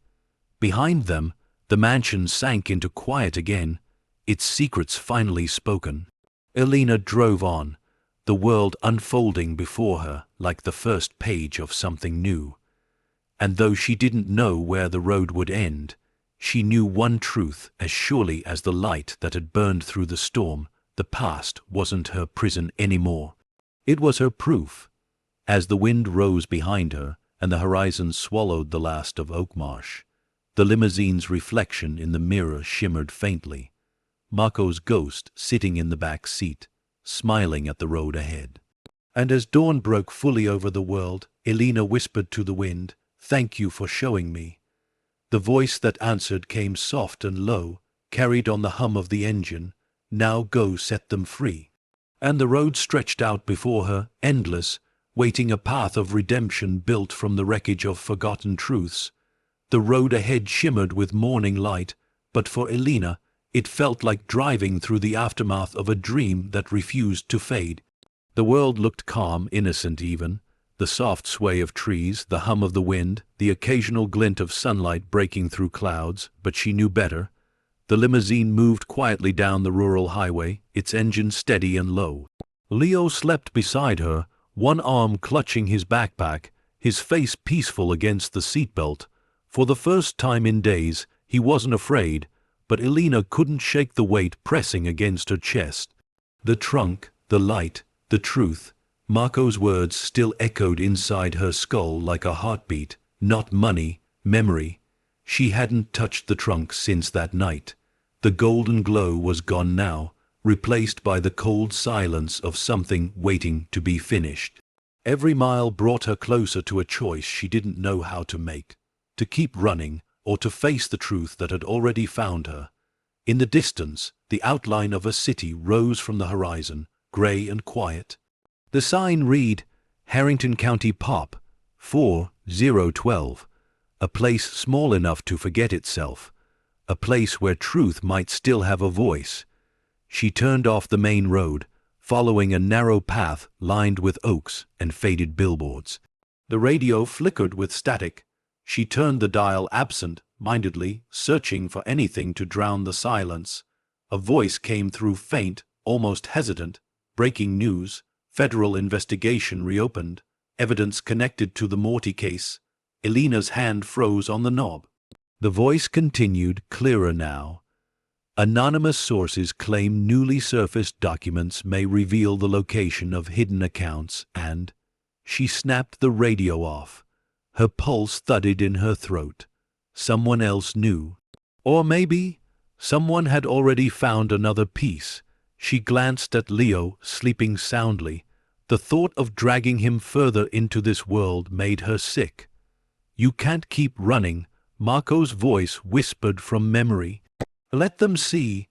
Behind them, the mansion sank into quiet again, its secrets finally spoken. Elena drove on, the world unfolding before her like the first page of something new. And though she didn't know where the road would end, she knew one truth as surely as the light that had burned through the storm: the past wasn't her prison anymore. It was her proof. As the wind rose behind her and the horizon swallowed the last of Oakmarsh, the limousine's reflection in the mirror shimmered faintly. Marco's ghost sitting in the back seat, smiling at the road ahead. And as dawn broke fully over the world, Elena whispered to the wind, "Thank you for showing me." The voice that answered came soft and low, carried on the hum of the engine. "Now go set them free." And the road stretched out before her, endless, waiting, a path of redemption built from the wreckage of forgotten truths. The road ahead shimmered with morning light, but for Elena, it felt like driving through the aftermath of a dream that refused to fade. The world looked calm, innocent even. The soft sway of trees, the hum of the wind, the occasional glint of sunlight breaking through clouds, but she knew better. The limousine moved quietly down the rural highway, its engine steady and low. Leo slept beside her, one arm clutching his backpack, his face peaceful against the seatbelt. For the first time in days, he wasn't afraid, but Elena couldn't shake the weight pressing against her chest. The trunk, the light, the truth. Marco's words still echoed inside her skull like a heartbeat. Not money, memory. She hadn't touched the trunk since that night. The golden glow was gone now, replaced by the cold silence of something waiting to be finished. Every mile brought her closer to a choice she didn't know how to make: to keep running or to face the truth that had already found her. In the distance, the outline of a city rose from the horizon, grey and quiet. The sign read, Harrington County Pop, 4012, a place small enough to forget itself, a place where truth might still have a voice. She turned off the main road, following a narrow path lined with oaks and faded billboards. The radio flickered with static. She turned the dial absent-mindedly, searching for anything to drown the silence. A voice came through, faint, almost hesitant. Breaking news. Federal investigation reopened. Evidence connected to the Morty case. Elena's hand froze on the knob. The voice continued, clearer now. Anonymous sources claim newly surfaced documents may reveal the location of hidden accounts and... She snapped the radio off. Her pulse thudded in her throat. Someone else knew. Or maybe someone had already found another piece. She glanced at Leo, sleeping soundly. The thought of dragging him further into this world made her sick. "You can't keep running," Marco's voice whispered from memory. Let them see.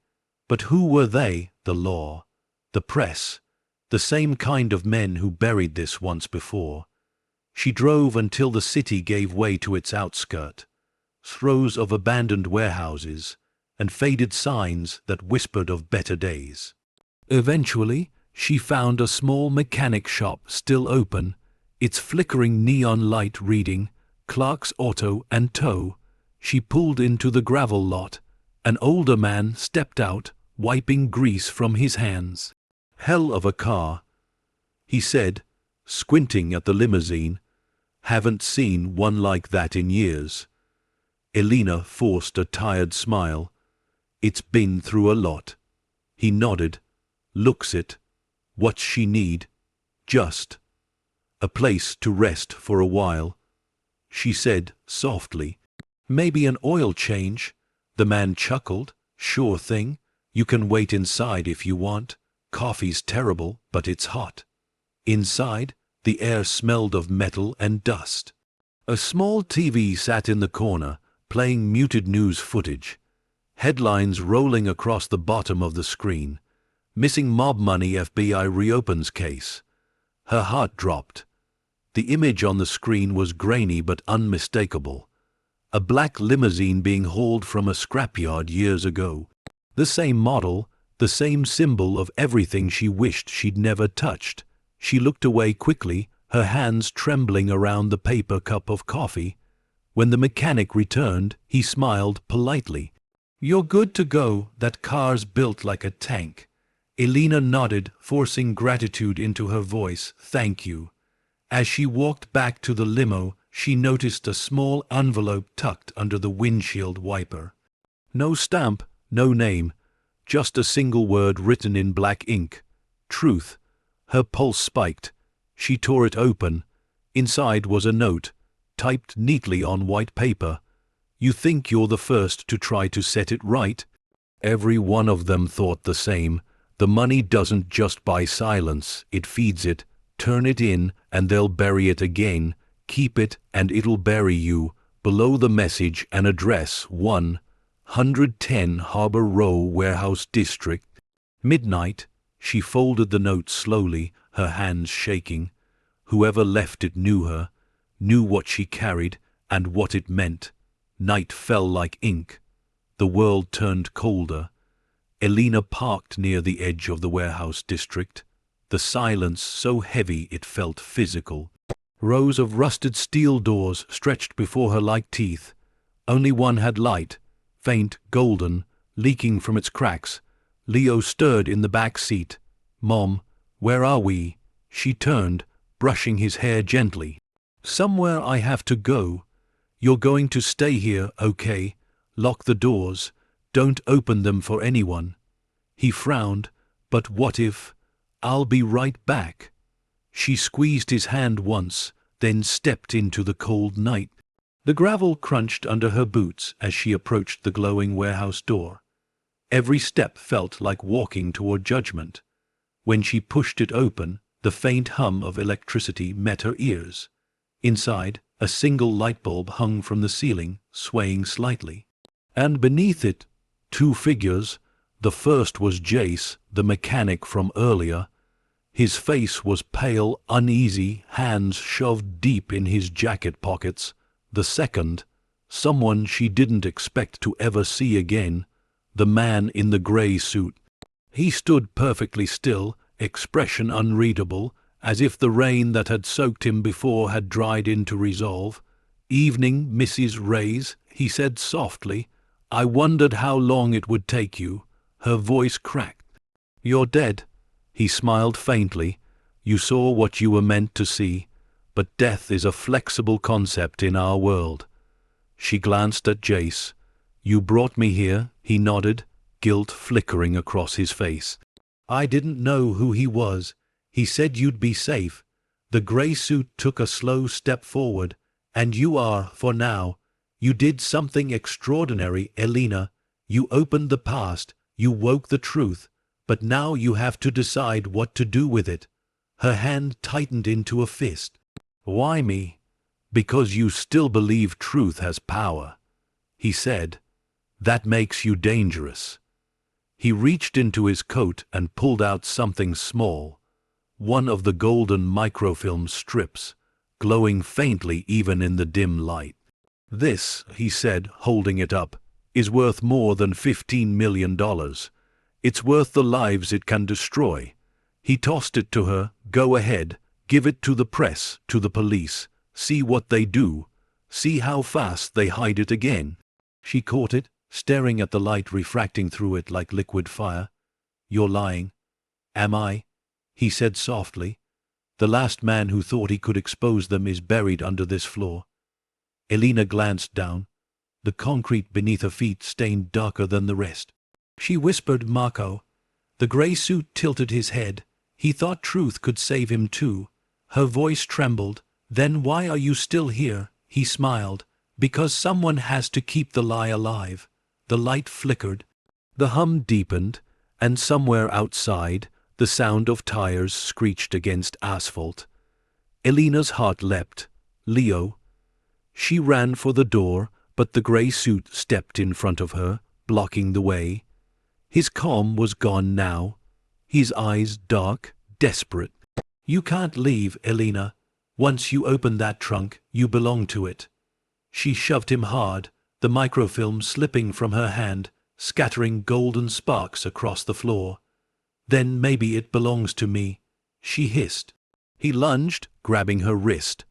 But who were they? The law? The press? The same kind of men who buried this once before. She drove until the city gave way to its outskirt. Rows of abandoned warehouses and faded signs that whispered of better days. Eventually, she found a small mechanic shop still open, its flickering neon light reading, Clark's Auto and Tow. She pulled into the gravel lot. An older man stepped out, wiping grease from his hands. "Hell of a car," he said, squinting at the limousine. "Haven't seen one like that in years." Elena forced a tired smile. "It's been through a lot." He nodded. "Looks it. What's she need?" "Just a place to rest for a while," she said softly. "Maybe an oil change." The man chuckled. "Sure thing. You can wait inside if you want. Coffee's terrible, but it's hot." Inside, the air smelled of metal and dust. A small TV sat in the corner, playing muted news footage. Headlines rolling across the bottom of the screen. "Missing mob money, FBI reopens case." Her heart dropped. The image on the screen was grainy but unmistakable. A black limousine being hauled from a scrapyard years ago. The same model, the same symbol of everything she wished she'd never touched. She looked away quickly, her hands trembling around the paper cup of coffee. When the mechanic returned, he smiled politely. "You're good to go. That car's built like a tank." Elena nodded, forcing gratitude into her voice. "Thank you." As she walked back to the limo, she noticed a small envelope tucked under the windshield wiper. No stamp, no name, just a single word written in black ink. Truth. Her pulse spiked. She tore it open. Inside was a note, typed neatly on white paper. "You think you're the first to try to set it right?" Every one of them thought the same. The money doesn't just buy silence, it feeds it. Turn it in, and they'll bury it again. Keep it, and it'll bury you. Below the message, an address, 110 Harbor Row, Warehouse District. Midnight. She folded the note slowly, her hands shaking. Whoever left it knew her, knew what she carried, and what it meant. Night fell like ink. The world turned colder. Elena parked near the edge of the warehouse district. The silence so heavy it felt physical. Rows of rusted steel doors stretched before her like teeth. Only one had light, faint, golden, leaking from its cracks. Leo stirred in the back seat. "Mom, where are we?" She turned, brushing his hair gently. "Somewhere I have to go. You're going to stay here, okay? Lock the doors. Don't open them for anyone." He frowned. "But what if... I'll be right back." She squeezed his hand once, then stepped into the cold night. The gravel crunched under her boots as she approached the glowing warehouse door. Every step felt like walking toward judgment. When she pushed it open, the faint hum of electricity met her ears. Inside, a single light bulb hung from the ceiling, swaying slightly. And beneath it, two figures. The first was Jace, the mechanic from earlier. His face was pale, uneasy, hands shoved deep in his jacket pockets. The second, someone she didn't expect to ever see again, the man in the grey suit. He stood perfectly still, expression unreadable, as if the rain that had soaked him before had dried into resolve. "Evening, Mrs. Reyes," he said softly. "I wondered how long it would take you." Her voice cracked. "You're dead." He smiled faintly. "You saw what you were meant to see, but death is a flexible concept in our world." She glanced at Jace. "You brought me here," he nodded, guilt flickering across his face. "I didn't know who he was. He said you'd be safe." The grey suit took a slow step forward. "And you are, for now. You did something extraordinary, Elena. You opened the past, you woke the truth, but now you have to decide what to do with it." Her hand tightened into a fist. "Why me?" "Because you still believe truth has power," he said. "That makes you dangerous." He reached into his coat and pulled out something small, one of the golden microfilm strips, glowing faintly even in the dim light. "This," he said, holding it up, "is worth more than $15 million. It's worth the lives it can destroy." He tossed it to her. "Go ahead, give it to the press, to the police. See what they do. See how fast they hide it again." She caught it, staring at the light refracting through it like liquid fire. "You're lying." "Am I?" he said softly. "The last man who thought he could expose them is buried under this floor." Elena glanced down. The concrete beneath her feet stained darker than the rest. She whispered, "Marco." The grey suit tilted his head. He thought truth could save him too. Her voice trembled. "Then why are you still here?" He smiled. "Because someone has to keep the lie alive." The light flickered. The hum deepened, and somewhere outside, the sound of tires screeched against asphalt. Elena's heart leapt. "Leo." She ran for the door, but the grey suit stepped in front of her, blocking the way. His calm was gone now, his eyes dark, desperate. "You can't leave, Elena. Once you open that trunk, you belong to it." She shoved him hard, the microfilm slipping from her hand, scattering golden sparks across the floor. "Then maybe it belongs to me," she hissed. He lunged, grabbing her wrist.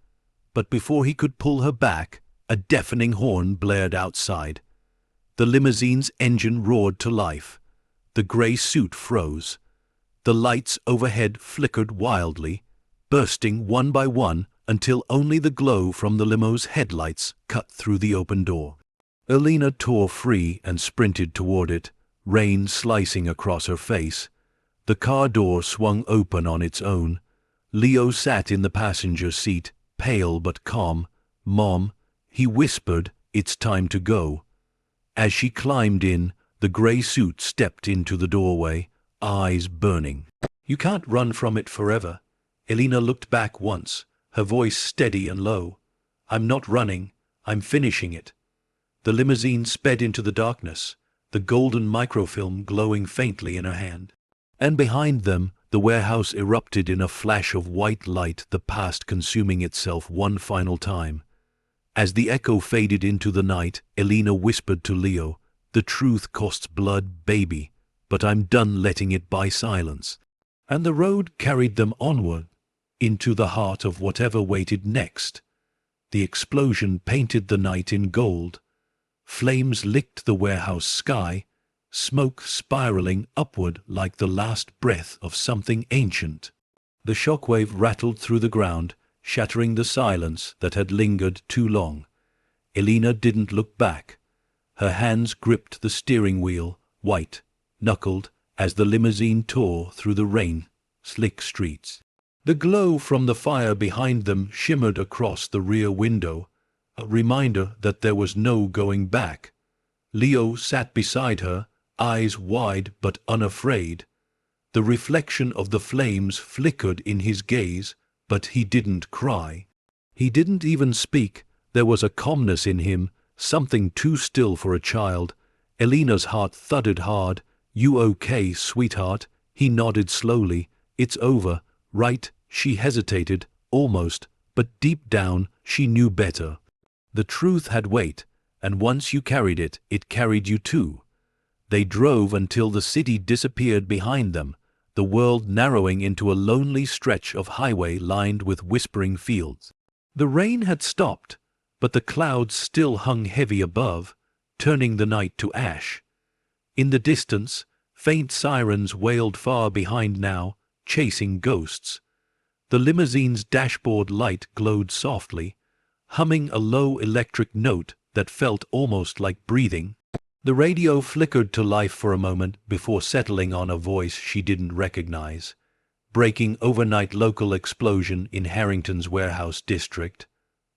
But before he could pull her back, a deafening horn blared outside. The limousine's engine roared to life. The grey suit froze. The lights overhead flickered wildly, bursting one by one until only the glow from the limo's headlights cut through the open door. Elena tore free and sprinted toward it, rain slicing across her face. The car door swung open on its own. Leo sat in the passenger seat, pale but calm. "Mom," he whispered, "it's time to go." As she climbed in, the grey suit stepped into the doorway, eyes burning. "You can't run from it forever." Elena looked back once, her voice steady and low. "I'm not running, I'm finishing it." The limousine sped into the darkness, the golden microfilm glowing faintly in her hand. And behind them, the warehouse erupted in a flash of white light, the past consuming itself one final time. As the echo faded into the night, Elena whispered to Leo, "The truth costs blood, baby, but I'm done letting it buy silence." And the road carried them onward, into the heart of whatever waited next. The explosion painted the night in gold. Flames licked the warehouse sky, smoke spiraling upward like the last breath of something ancient. The shockwave rattled through the ground, shattering the silence that had lingered too long. Elena didn't look back. Her hands gripped the steering wheel, white, knuckled, as the limousine tore through the rain-slick streets. The glow from the fire behind them shimmered across the rear window, a reminder that there was no going back. Leo sat beside her, eyes wide but unafraid. The reflection of the flames flickered in his gaze, but he didn't cry. He didn't even speak. There was a calmness in him, something too still for a child. Elena's heart thudded hard. "You okay, sweetheart?" He nodded slowly. "It's over, right?" She hesitated, almost, but deep down she knew better. The truth had weight, and once you carried it, it carried you too. They drove until the city disappeared behind them, the world narrowing into a lonely stretch of highway lined with whispering fields. The rain had stopped, but the clouds still hung heavy above, turning the night to ash. In the distance, Faint sirens wailed far behind now, chasing ghosts. The limousine's dashboard light glowed softly, humming a low electric note that felt almost like breathing. The radio flickered to life for a moment before settling on a voice she didn't recognize. Breaking overnight local explosion in Harrington's warehouse district.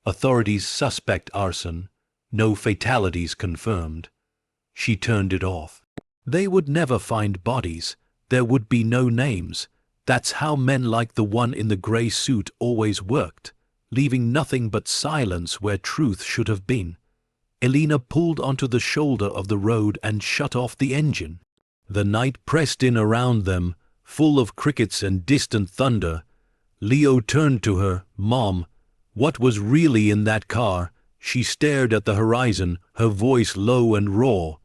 Authorities suspect arson. No fatalities confirmed. She turned it off. They would never find bodies. There would be no names. That's how men like the one in the gray suit always worked, leaving nothing but silence where truth should have been. Elena pulled onto the shoulder of the road and shut off the engine. The night pressed in around them, full of crickets and distant thunder. Leo turned to her. "Mom, what was really in that car?" She stared at the horizon, her voice low and raw.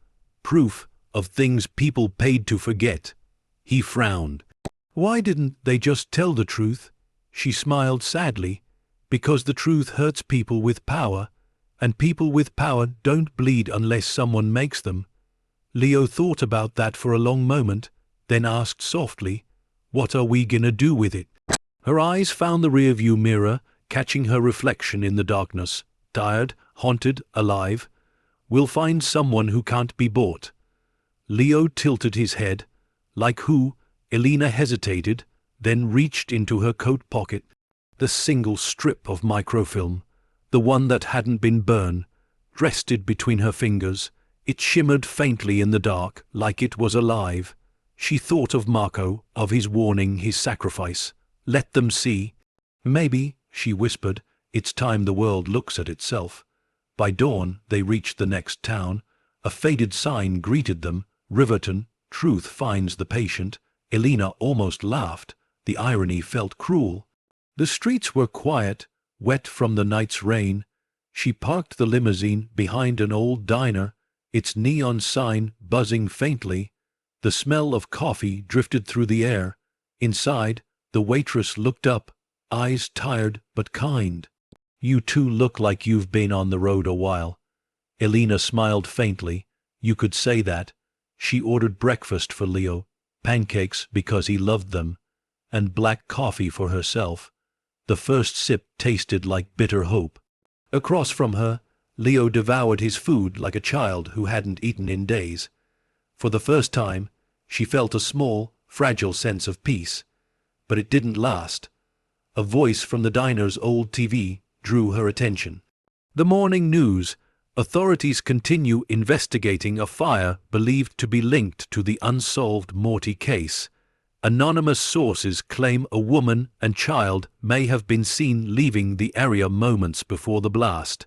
Proof of things people paid to forget. He frowned. "Why didn't they just tell the truth?" She smiled sadly. "Because the truth hurts people with power, and people with power don't bleed unless someone makes them." Leo thought about that for a long moment, then asked softly, "What are we gonna do with it?" Her eyes found the rearview mirror, catching her reflection in the darkness. "Tired, haunted, alive. We'll find someone who can't be bought." Leo tilted his head. "Like who?" Elena hesitated, then reached into her coat pocket. The single strip of microfilm, the one that hadn't been burned, rested between her fingers. It shimmered faintly in the dark, like it was alive. She thought of Marco, of his warning, his sacrifice. Let them see. "Maybe," she whispered, "it's time the world looks at itself." By dawn, they reached the next town. A faded sign greeted them. Riverton, truth finds the patient. Elena almost laughed. The irony felt cruel. The streets were quiet, wet from the night's rain. She parked the limousine behind an old diner, its neon sign buzzing faintly. The smell of coffee drifted through the air. Inside, the waitress looked up, eyes tired but kind. "You two look like you've been on the road a while." Elena smiled faintly. "You could say that." She ordered breakfast for Leo, pancakes because he loved them, and black coffee for herself. The first sip tasted like bitter hope. Across from her, Leo devoured his food like a child who hadn't eaten in days. For the first time, she felt a small, fragile sense of peace. But it didn't last. A voice from the diner's old TV drew her attention. The morning news. Authorities continue investigating a fire believed to be linked to the unsolved Morty case. Anonymous sources claim a woman and child may have been seen leaving the area moments before the blast.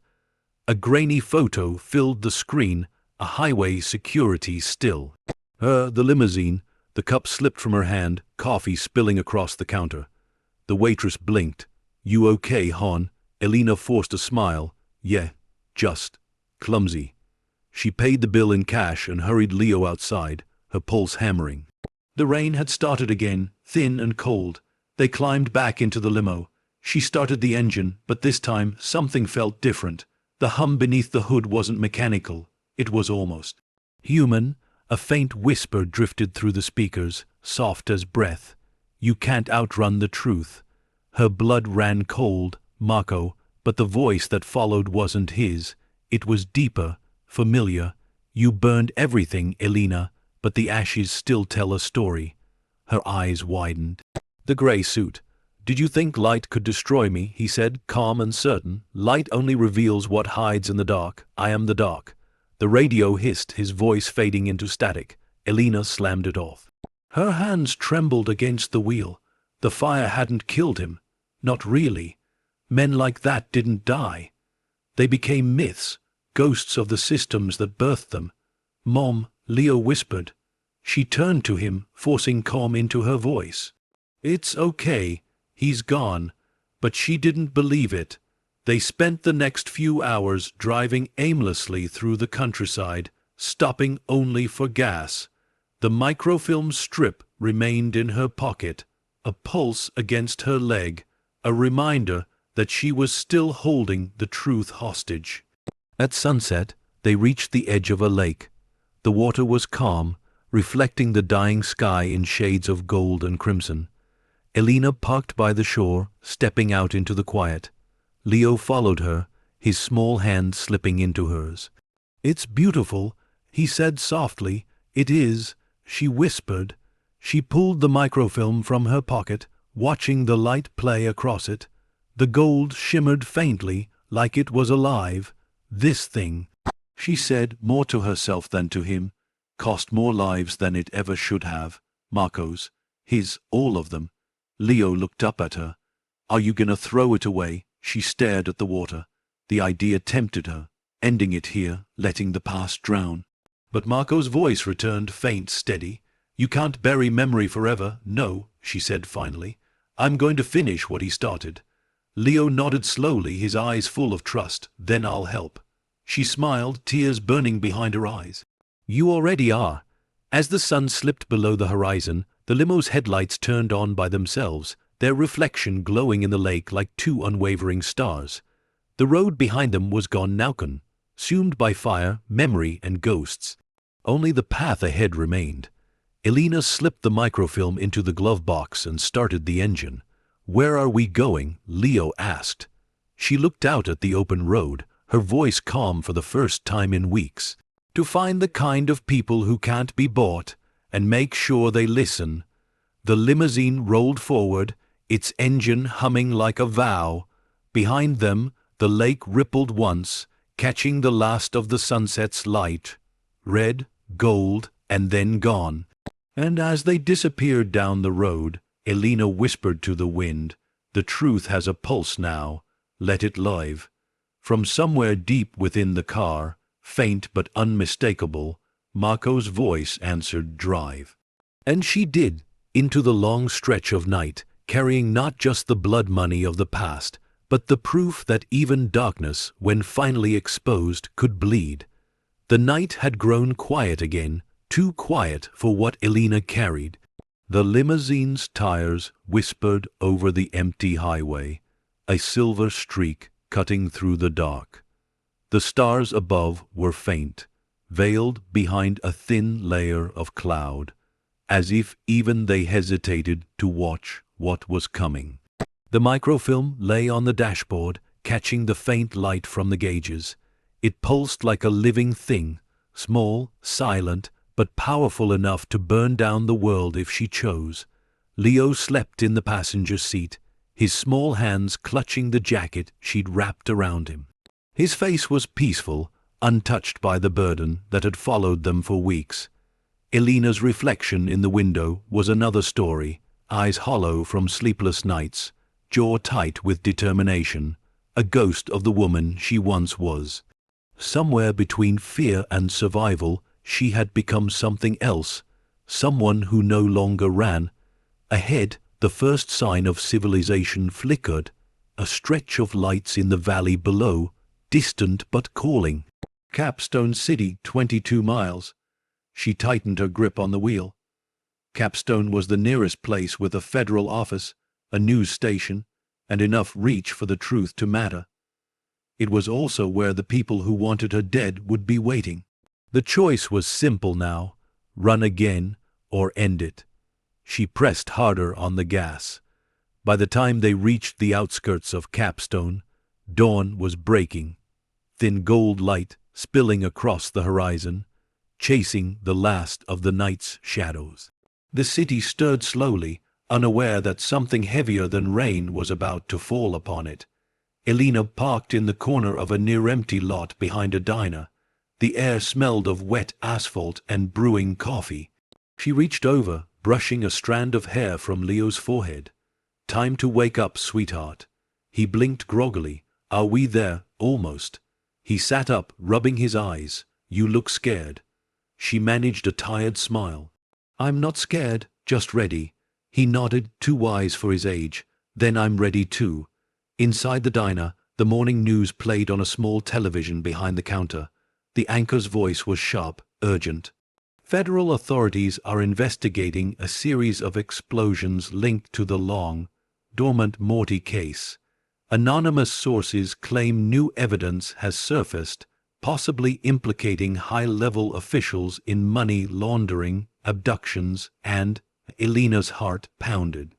A grainy photo filled the screen, a highway security still. The limousine, the cup slipped from her hand, coffee spilling across the counter. The waitress blinked. "You okay, hon?" Elena forced a smile. "Yeah, just clumsy." She paid the bill in cash and hurried Leo outside, her pulse hammering. The rain had started again, thin and cold. They climbed back into the limo. She started the engine, but this time something felt different. The hum beneath the hood wasn't mechanical. It was almost human. A faint whisper drifted through the speakers, soft as breath. "You can't outrun the truth." Her blood ran cold. Marco, but the voice that followed wasn't his. It was deeper, familiar. "You burned everything, Elena, but the ashes still tell a story." Her eyes widened. The gray suit. "Did you think light could destroy me?" he said, calm and certain. "Light only reveals what hides in the dark. I am the dark." The radio hissed, his voice fading into static. Elena slammed it off. Her hands trembled against the wheel. The fire hadn't killed him. Not really. Men like that didn't die. They became myths, ghosts of the systems that birthed them. "Mom," Leo whispered. She turned to him, forcing calm into her voice. "It's okay. He's gone." But she didn't believe it. They spent the next few hours driving aimlessly through the countryside, stopping only for gas. The microfilm strip remained in her pocket, a pulse against her leg, a reminder that she was still holding the truth hostage. At sunset, they reached the edge of a lake. The water was calm, reflecting the dying sky in shades of gold and crimson. Elena parked by the shore, stepping out into the quiet. Leo followed her, his small hand slipping into hers. "It's beautiful," he said softly. "It is," she whispered. She pulled the microfilm from her pocket, watching the light play across it. The gold shimmered faintly, like it was alive. "This thing," she said, more to herself than to him, "cost more lives than it ever should have. Marco's, his, all of them." Leo looked up at her. "Are you gonna throw it away?" She stared at the water. The idea tempted her, ending it here, letting the past drown. But Marco's voice returned, faint, steady. "You can't bury memory forever, no," she said finally. "I'm going to finish what he started." Leo nodded slowly, his eyes full of trust. "Then I'll help." She smiled, tears burning behind her eyes. "You already are." As the sun slipped below the horizon, the limo's headlights turned on by themselves, their reflection glowing in the lake like two unwavering stars. The road behind them was gone now, consumed by fire, memory, and ghosts. Only the path ahead remained. Elena slipped the microfilm into the glove box and started the engine. "Where are we going?" Leo asked. She looked out at the open road, her voice calm for the first time in weeks. "To find the kind of people who can't be bought, and make sure they listen." The limousine rolled forward, its engine humming like a vow. Behind them, the lake rippled once, catching the last of the sunset's light. Red, gold, and then gone. And as they disappeared down the road, Elena whispered to the wind, "The truth has a pulse now. Let it live." From somewhere deep within the car, faint but unmistakable, Marco's voice answered, "Drive." And she did, into the long stretch of night, carrying not just the blood money of the past, but the proof that even darkness, when finally exposed, could bleed. The night had grown quiet again, too quiet for what Elena carried. The limousine's tires whispered over the empty highway, a silver streak cutting through the dark. The stars above were faint, veiled behind a thin layer of cloud, as if even they hesitated to watch what was coming. The microfilm lay on the dashboard, catching the faint light from the gauges. It pulsed like a living thing, small, silent, but powerful enough to burn down the world if she chose. Leo slept in the passenger seat, his small hands clutching the jacket she'd wrapped around him. His face was peaceful, untouched by the burden that had followed them for weeks. Elena's reflection in the window was another story, eyes hollow from sleepless nights, jaw tight with determination, a ghost of the woman she once was. Somewhere between fear and survival, she had become something else, someone who no longer ran. Ahead, the first sign of civilization flickered, a stretch of lights in the valley below, distant but calling. Capstone City, 22 miles. She tightened her grip on the wheel. Capstone was the nearest place with a federal office, a news station, and enough reach for the truth to matter. It was also where the people who wanted her dead would be waiting. The choice was simple now, run again or end it. She pressed harder on the gas. By the time they reached the outskirts of Capstone, dawn was breaking, thin gold light spilling across the horizon, chasing the last of the night's shadows. The city stirred slowly, unaware that something heavier than rain was about to fall upon it. Elena parked in the corner of a near-empty lot behind a diner. The air smelled of wet asphalt and brewing coffee. She reached over, brushing a strand of hair from Leo's forehead. "Time to wake up, sweetheart." He blinked groggily. "Are we there?" "Almost." He sat up, rubbing his eyes. "You look scared." She managed a tired smile. "I'm not scared, just ready." He nodded, too wise for his age. "Then I'm ready too." Inside the diner, the morning news played on a small television behind the counter. The anchor's voice was sharp, urgent. Federal authorities are investigating a series of explosions linked to the long, dormant Morty case. Anonymous sources claim new evidence has surfaced, possibly implicating high-level officials in money laundering abductions, and Elena's heart pounded.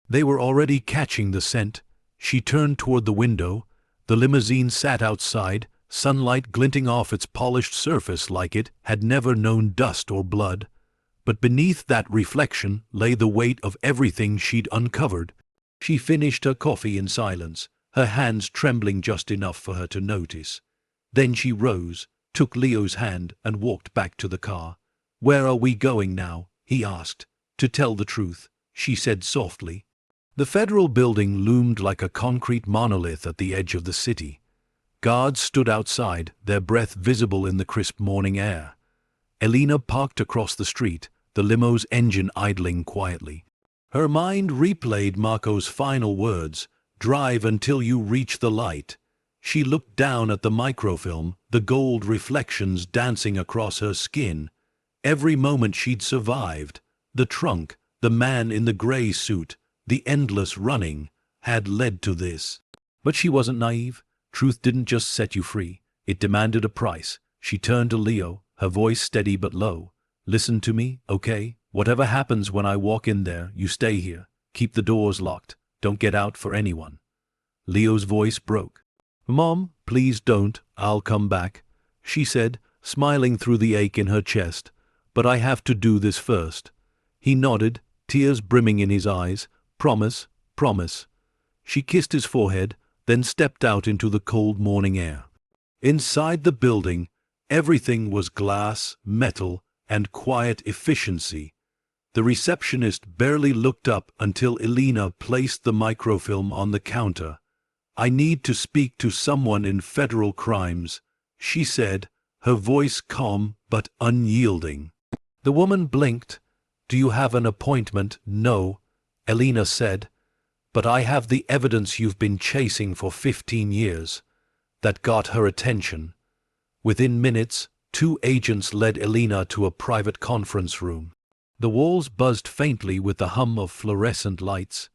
They were already catching the scent. She turned toward the window. The limousine sat outside, sunlight glinting off its polished surface like it had never known dust or blood. But beneath that reflection lay the weight of everything she'd uncovered. She finished her coffee in silence, her hands trembling just enough for her to notice. Then she rose, took Leo's hand, and walked back to the car. "Where are we going now?" he asked. "To tell the truth," she said softly. The federal building loomed like a concrete monolith at the edge of the city. Guards stood outside, their breath visible in the crisp morning air. Elena parked across the street, the limo's engine idling quietly. Her mind replayed Marco's final words, "Drive until you reach the light." She looked down at the microfilm, the gold reflections dancing across her skin. Every moment she'd survived, the trunk, the man in the gray suit, the endless running, had led to this. But she wasn't naive. Truth didn't just set you free. It demanded a price. She turned to Leo, her voice steady but low. "Listen to me, okay? Whatever happens when I walk in there, you stay here. Keep the doors locked. Don't get out for anyone." Leo's voice broke. "Mom, please don't. I'll come back," she said, smiling through the ache in her chest. "But I have to do this first." He nodded, tears brimming in his eyes. "Promise, promise." She kissed his forehead, then stepped out into the cold morning air. Inside the building, everything was glass, metal, and quiet efficiency. The receptionist barely looked up until Elena placed the microfilm on the counter. "I need to speak to someone in federal crimes," she said, her voice calm but unyielding. The woman blinked. "Do you have an appointment?" "No," Elena said. "But I have the evidence you've been chasing for 15 years. That got her attention. Within minutes, 2 agents led Elena to a private conference room. The walls buzzed faintly with the hum of fluorescent lights.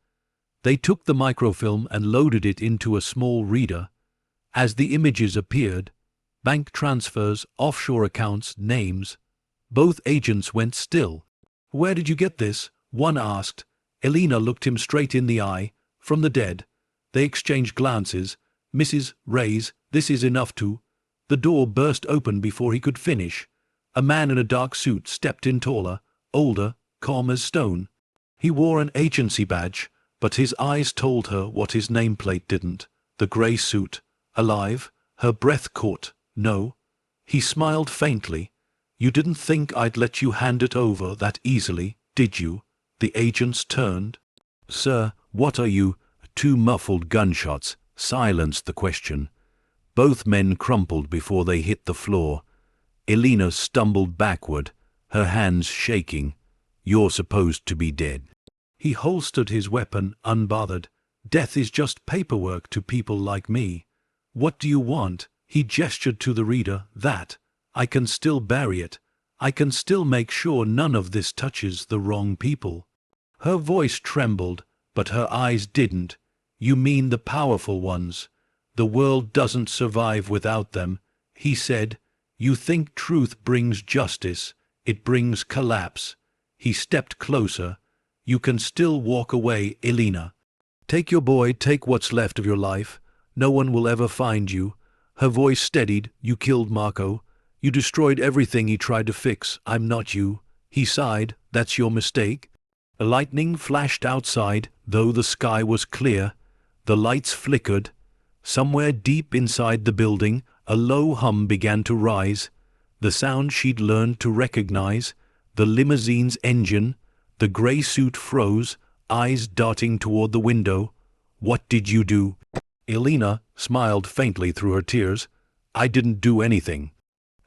They took the microfilm and loaded it into a small reader. As the images appeared, bank transfers, offshore accounts, names, both agents went still. "Where did you get this?" one asked. Elena looked him straight in the eye. "From the dead." They exchanged glances. "Mrs. Reyes, this is enough to—" The door burst open before he could finish. A man in a dark suit stepped in, taller, older, calm as stone. He wore an agency badge, but his eyes told her what his nameplate didn't. The gray suit. Alive? Her breath caught. "No." He smiled faintly. "You didn't think I'd let you hand it over that easily, did you?" The agents turned. "Sir, what are you—" 2 muffled gunshots silenced the question. Both men crumpled before they hit the floor. Elena stumbled backward, her hands shaking. "You're supposed to be dead." He holstered his weapon, unbothered. "Death is just paperwork to people like me." "What do you want?" He gestured to the reader. "That. I can still bury it. I can still make sure none of this touches the wrong people." Her voice trembled, but her eyes didn't. "You mean the powerful ones? The world doesn't survive without them," he said. "You think truth brings justice. It brings collapse." He stepped closer. "You can still walk away, Elena. Take your boy, take what's left of your life. No one will ever find you." Her voice steadied. "You killed Marco. You destroyed everything he tried to fix. I'm not you." He sighed. "That's your mistake." Lightning flashed outside, though the sky was clear. The lights flickered. Somewhere deep inside the building, a low hum began to rise. The sound she'd learned to recognize. The limousine's engine. The gray suit froze, eyes darting toward the window. "What did you do?" Elena smiled faintly through her tears. "I didn't do anything."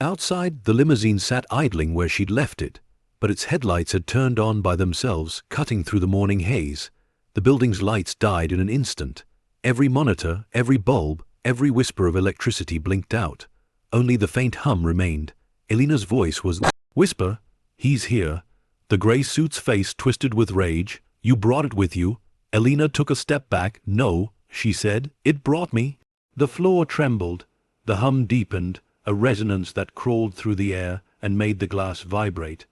Outside, the limousine sat idling where she'd left it, but its headlights had turned on by themselves, cutting through the morning haze. The building's lights died in an instant. Every monitor, every bulb, every whisper of electricity blinked out. Only the faint hum remained. Elena's voice was, "Whisper, he's here." The gray suit's face twisted with rage. "You brought it with you." Elena took a step back. "No," she said, "it brought me." The floor trembled. The hum deepened, a resonance that crawled through the air and made the glass vibrate.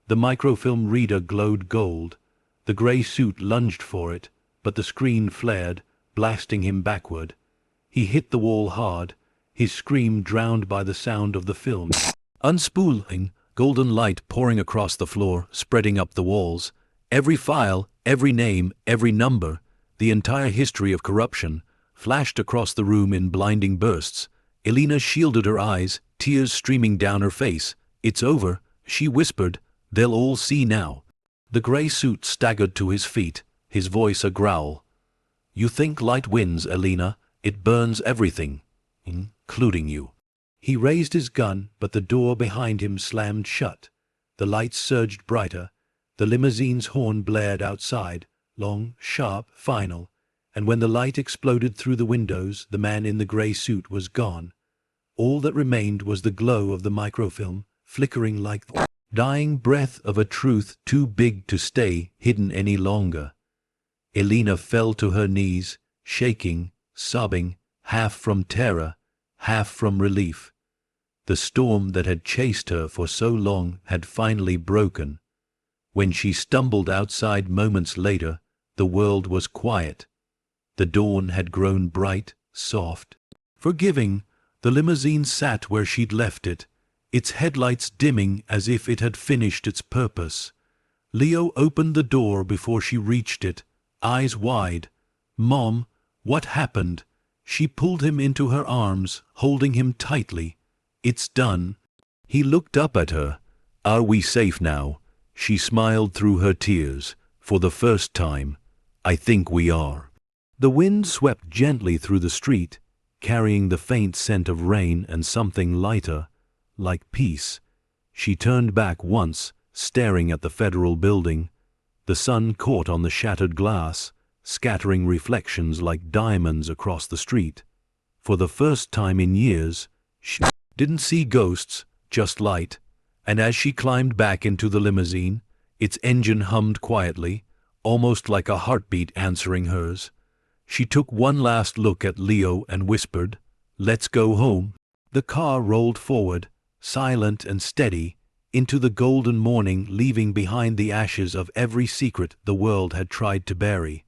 The microfilm reader glowed gold. The grey suit lunged for it, but the screen flared, blasting him backward. He hit the wall hard, his scream drowned by the sound of the film. Unspooling, golden light pouring across the floor, spreading up the walls. Every file, every name, every number, the entire history of corruption, flashed across the room in blinding bursts. Elena shielded her eyes, tears streaming down her face. "It's over," she whispered. "They'll all see now." The grey suit staggered to his feet, his voice a growl. "You think light wins, Elena? It burns everything, including you." He raised his gun, but the door behind him slammed shut. The lights surged brighter. The limousine's horn blared outside, long, sharp, final, and when the light exploded through the windows, the man in the grey suit was gone. All that remained was the glow of the microfilm, flickering like the dying breath of a truth too big to stay hidden any longer. Elena fell to her knees, shaking, sobbing, half from terror, half from relief. The storm that had chased her for so long had finally broken. When she stumbled outside moments later, the world was quiet. The dawn had grown bright, soft, forgiving. The limousine sat where she'd left it, its headlights dimming as if it had finished its purpose. Leo opened the door before she reached it, eyes wide. "Mom, what happened?" She pulled him into her arms, holding him tightly. "It's done." He looked up at her. "Are we safe now?" She smiled through her tears. "For the first time, I think we are." The wind swept gently through the street, carrying the faint scent of rain and something lighter, like peace. She turned back once, staring at the federal building. The sun caught on the shattered glass, scattering reflections like diamonds across the street. For the first time in years, she didn't see ghosts, just light. And as she climbed back into the limousine, its engine hummed quietly, almost like a heartbeat answering hers. She took one last look at Leo and whispered, "Let's go home." The car rolled forward, silent and steady, into the golden morning, leaving behind the ashes of every secret the world had tried to bury.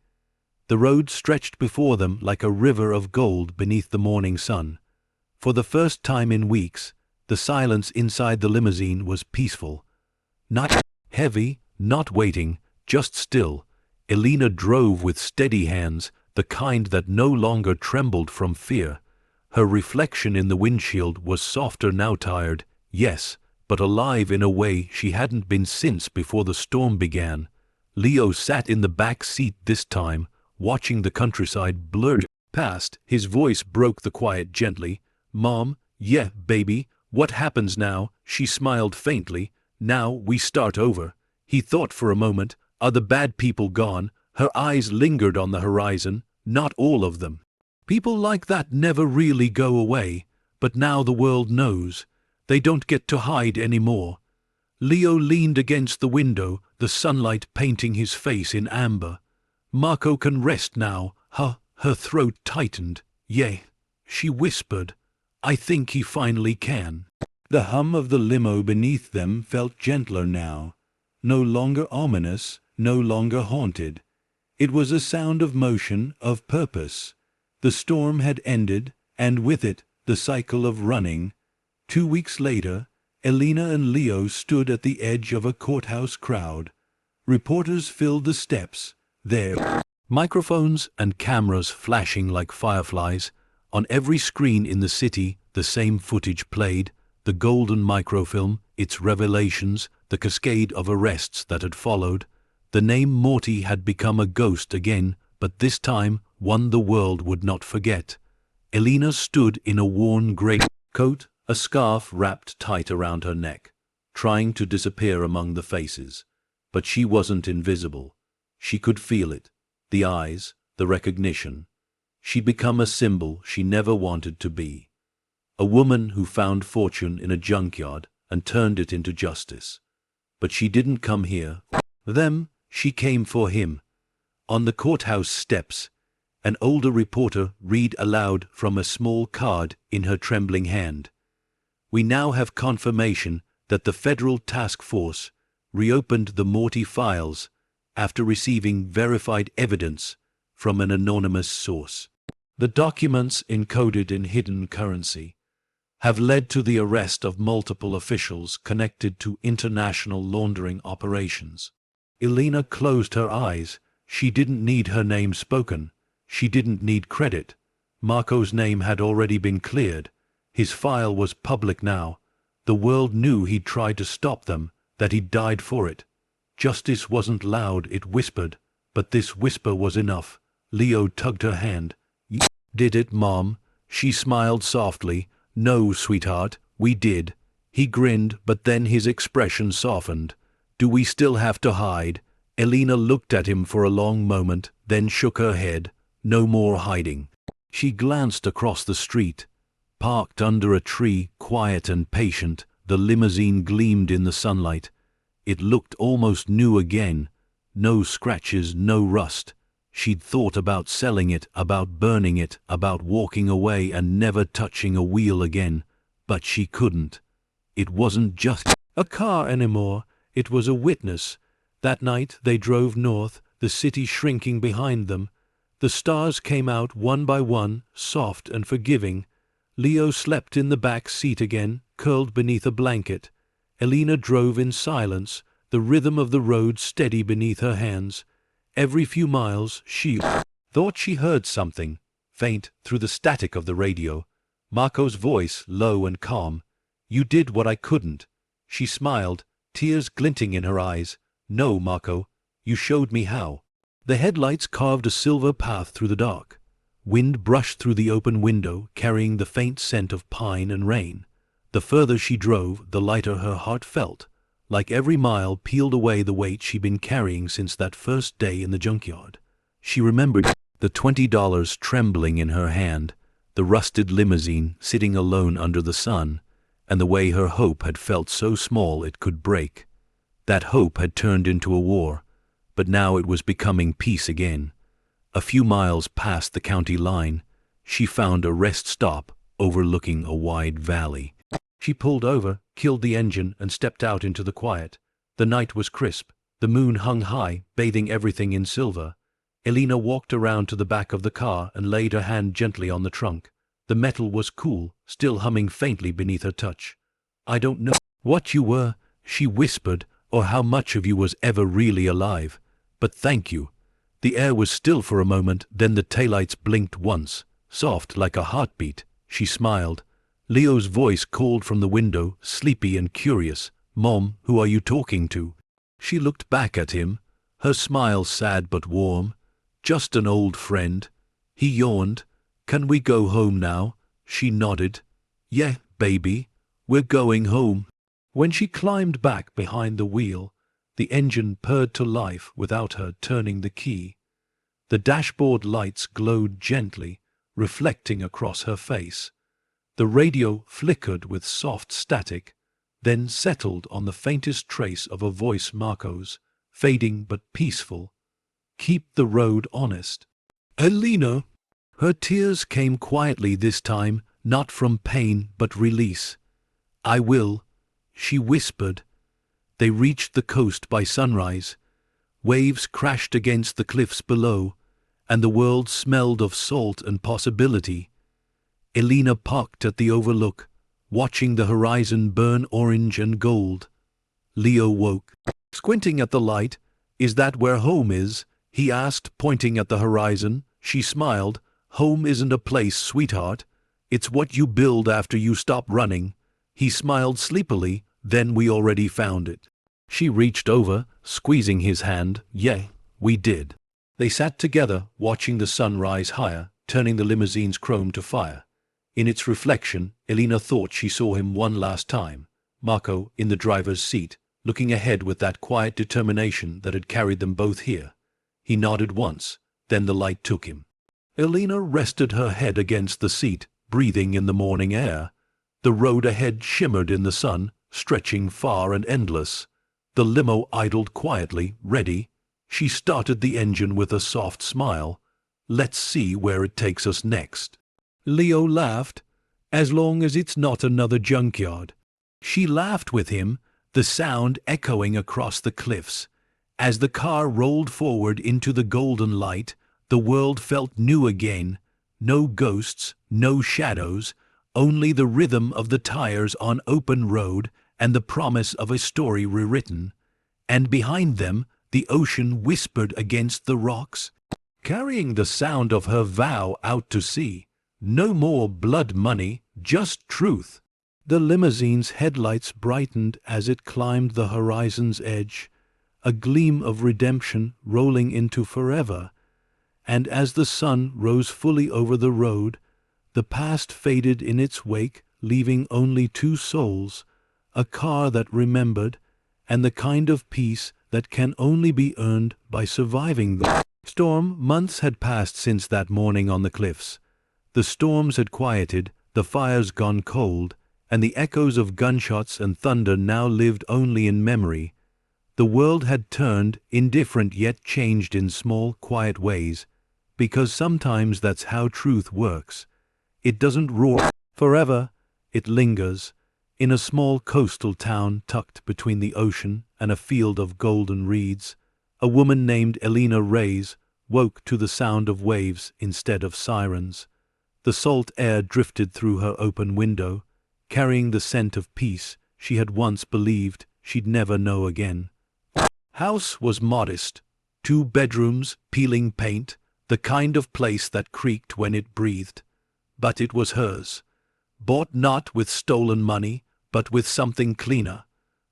The road stretched before them like a river of gold beneath the morning sun. For the first time in weeks, the silence inside the limousine was peaceful. Not heavy, not waiting, just still. Elena drove with steady hands, the kind that no longer trembled from fear. Her reflection in the windshield was softer now, tired, yes, but alive in a way she hadn't been since before the storm began. Leo sat in the back seat this time, watching the countryside blur past. His voice broke the quiet gently. "Mom, yeah, baby, what happens now?" She smiled faintly. "Now we start over." He thought for a moment. Are the bad people gone? Her eyes lingered on the horizon. Not all of them. People like that never really go away, but now the world knows. They don't get to hide anymore. Leo leaned against the window, the sunlight painting his face in amber. "Marco can rest now." Her throat tightened. "Yeah," she whispered. "I think he finally can." The hum of the limo beneath them felt gentler now. No longer ominous, no longer haunted. It was a sound of motion, of purpose. The storm had ended, and with it, the cycle of running. 2 weeks later, Elena and Leo stood at the edge of a courthouse crowd. Reporters filled the steps, their microphones and cameras flashing like fireflies. On every screen in the city, the same footage played, the golden microfilm, its revelations, the cascade of arrests that had followed. The name Morty had become a ghost again, but this time one the world would not forget. Elena stood in a worn grey coat, a scarf wrapped tight around her neck, trying to disappear among the faces. But she wasn't invisible. She could feel it, the eyes, the recognition. She'd become a symbol she never wanted to be. A woman who found fortune in a junkyard and turned it into justice. But she didn't come here for them, she came for him. On the courthouse steps, an older reporter read aloud from a small card in her trembling hand. "We now have confirmation that the federal task force, reopened the Morty files after receiving verified evidence from an anonymous source. The documents, encoded in hidden currency, have led to the arrest of multiple officials connected to international laundering operations. Elena closed her eyes. She didn't need her name spoken. She didn't need credit. Marco's name had already been cleared. His file was public now. The world knew he'd tried to stop them, that he'd died for it. Justice wasn't loud, it whispered, but this whisper was enough. Leo tugged her hand. "You did it, Mom." She smiled softly. "No, sweetheart, we did." He grinned, but then his expression softened. "Do we still have to hide?" Elena looked at him for a long moment, then shook her head. "No more hiding." She glanced across the street. Parked under a tree, quiet and patient, the limousine gleamed in the sunlight. It looked almost new again. No scratches, no rust. She'd thought about selling it, about burning it, about walking away and never touching a wheel again. But she couldn't. It wasn't just a car anymore. It was a witness. That night they drove north, the city shrinking behind them. The stars came out one by one, soft and forgiving. Leo slept in the back seat again, curled beneath a blanket. Elena drove in silence, the rhythm of the road steady beneath her hands. Every few miles she thought she heard something, faint through the static of the radio. Marco's voice, low and calm. "You did what I couldn't." She smiled, tears glinting in her eyes. "No, Marco, you showed me how." The headlights carved a silver path through the dark. Wind brushed through the open window, carrying the faint scent of pine and rain. The further she drove, the lighter her heart felt, like every mile peeled away the weight she'd been carrying since that first day in the junkyard. She remembered the $20 trembling in her hand, the rusted limousine sitting alone under the sun, and the way her hope had felt so small it could break. That hope had turned into a war, but now it was becoming peace again. A few miles past the county line, she found a rest stop overlooking a wide valley. She pulled over, killed the engine, and stepped out into the quiet. The night was crisp. The moon hung high, bathing everything in silver. Elena walked around to the back of the car and laid her hand gently on the trunk. The metal was cool, still humming faintly beneath her touch. "I don't know what you were," she whispered, "or how much of you was ever really alive. But thank you." The air was still for a moment, then the taillights blinked once, soft like a heartbeat. She smiled. Leo's voice called from the window, sleepy and curious. "Mom, who are you talking to?" She looked back at him, her smile sad but warm. "Just an old friend." He yawned. "Can we go home now?" She nodded. "Yeah, baby, we're going home." When she climbed back behind the wheel, the engine purred to life without her turning the key. The dashboard lights glowed gently, reflecting across her face. The radio flickered with soft static, then settled on the faintest trace of a voice, Marco's, fading but peaceful. "Keep the road honest." "Elena!" Her tears came quietly this time, not from pain but release. "I will," she whispered. They reached the coast by sunrise. Waves crashed against the cliffs below, and the world smelled of salt and possibility. Elena parked at the overlook, watching the horizon burn orange and gold. Leo woke. Squinting at the light, "Is that where home is?" he asked, pointing at the horizon. She smiled. "Home isn't a place, sweetheart. It's what you build after you stop running." He smiled sleepily. "Then we already found it." She reached over, squeezing his hand. "Yeah, we did." They sat together, watching the sun rise higher, turning the limousine's chrome to fire. In its reflection, Elena thought she saw him one last time. Marco, in the driver's seat, looking ahead with that quiet determination that had carried them both here. He nodded once, then the light took him. Elena rested her head against the seat, breathing in the morning air. The road ahead shimmered in the sun, stretching far and endless. The limo idled quietly, ready. She started the engine with a soft smile. "Let's see where it takes us next." Leo laughed. "As long as it's not another junkyard." She laughed with him, the sound echoing across the cliffs. As the car rolled forward into the golden light, the world felt new again. No ghosts, no shadows, only the rhythm of the tires on open road and the promise of a story rewritten. And behind them, the ocean whispered against the rocks, carrying the sound of her vow out to sea. No more blood money, just truth. The limousine's headlights brightened as it climbed the horizon's edge, a gleam of redemption rolling into forever. And as the sun rose fully over the road, the past faded in its wake, leaving only two souls, a car that remembered, and the kind of peace that can only be earned by surviving the storm. Months had passed since that morning on the cliffs. The storms had quieted, the fires gone cold, and the echoes of gunshots and thunder now lived only in memory. The world had turned, indifferent yet changed in small, quiet ways, because sometimes that's how truth works. It doesn't roar forever, it lingers, in a small coastal town tucked between the ocean and a field of golden reeds. A woman named Elena Reyes woke to the sound of waves instead of sirens. The salt air drifted through her open window, carrying the scent of peace she had once believed she'd never know again. House was modest, 2 bedrooms, peeling paint, the kind of place that creaked when it breathed. But it was hers. Bought not with stolen money, but with something cleaner.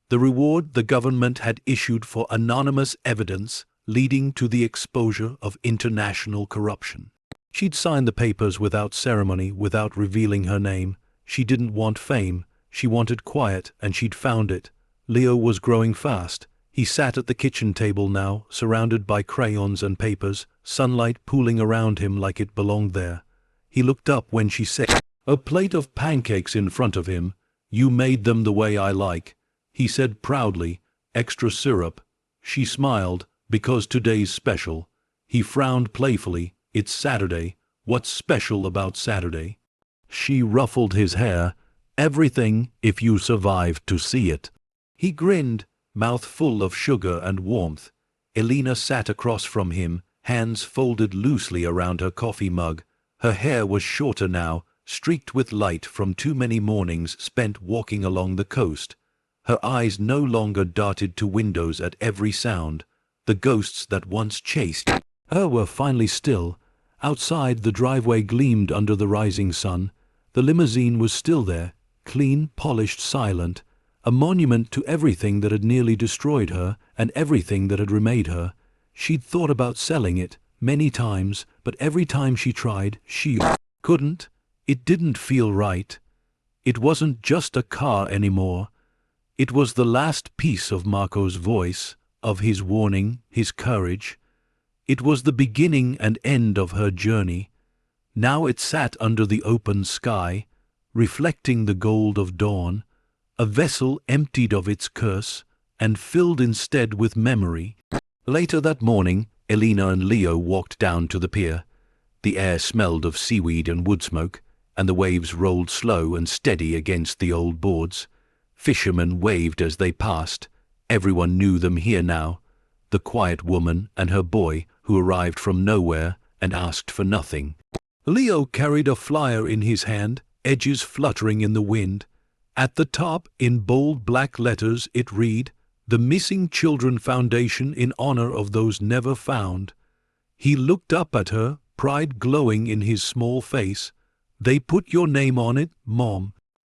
The reward the government had issued for anonymous evidence leading to the exposure of international corruption. She'd signed the papers without ceremony, without revealing her name. She didn't want fame, she wanted quiet, and she'd found it. Leo was growing fast. He sat at the kitchen table now, surrounded by crayons and papers, sunlight pooling around him like it belonged there. He looked up when she said, "A plate of pancakes in front of him. You made them the way I like," he said proudly. "Extra syrup." She smiled, "Because today's special." He frowned playfully. "It's Saturday. What's special about Saturday?" She ruffled his hair. "Everything, if you survive to see it." He grinned, mouth full of sugar and warmth. Elena sat across from him, hands folded loosely around her coffee mug. Her hair was shorter now, streaked with light from too many mornings spent walking along the coast. Her eyes no longer darted to windows at every sound. The ghosts that once chased her were finally still. Outside, the driveway gleamed under the rising sun. The limousine was still there, clean, polished, silent, a monument to everything that had nearly destroyed her and everything that had remade her. She'd thought about selling it many times, but every time she tried, she couldn't. It didn't feel right. It wasn't just a car anymore. It was the last piece of Marco's voice, of his warning, his courage. It was the beginning and end of her journey. Now it sat under the open sky, reflecting the gold of dawn, a vessel emptied of its curse and filled instead with memory. Later that morning, Elena and Leo walked down to the pier. The air smelled of seaweed and wood smoke, and the waves rolled slow and steady against the old boards. Fishermen waved as they passed. Everyone knew them here now. The quiet woman and her boy who arrived from nowhere and asked for nothing. Leo carried a flyer in his hand, edges fluttering in the wind. At the top, in bold black letters, it read, "The Missing Children Foundation in honor of those never found." He looked up at her, pride glowing in his small face. "They put your name on it, Mom."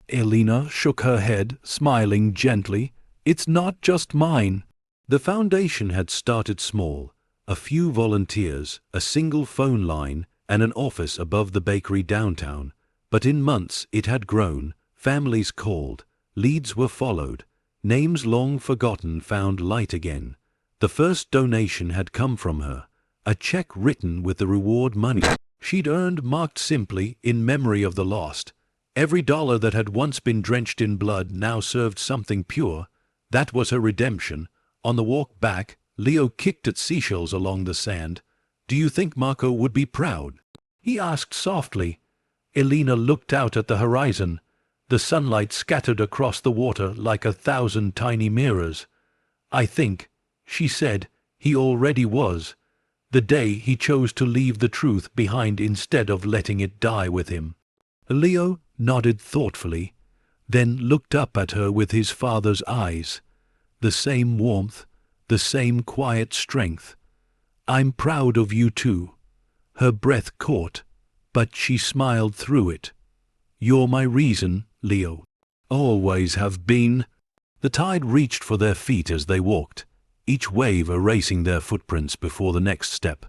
Elena shook her head, smiling gently. "It's not just mine." The foundation had started small. A few volunteers, a single phone line, and an office above the bakery downtown. But in months it had grown. Families called. Leads were followed. Names long forgotten found light again. The first donation had come from her. A check written with the reward money she'd earned, marked simply in memory of the lost. Every dollar that had once been drenched in blood now served something pure. That was her redemption. On the walk back, Leo kicked at seashells along the sand. "Do you think Marco would be proud?" he asked softly. Elena looked out at the horizon. The sunlight scattered across the water like 1,000 tiny mirrors. "I think," she said, "he already was, the day he chose to leave the truth behind instead of letting it die with him." Leo nodded thoughtfully, then looked up at her with his father's eyes. The same warmth, the same quiet strength. "I'm proud of you too." Her breath caught, but she smiled through it. "You're my reason, Leo. Always have been." The tide reached for their feet as they walked, each wave erasing their footprints before the next step.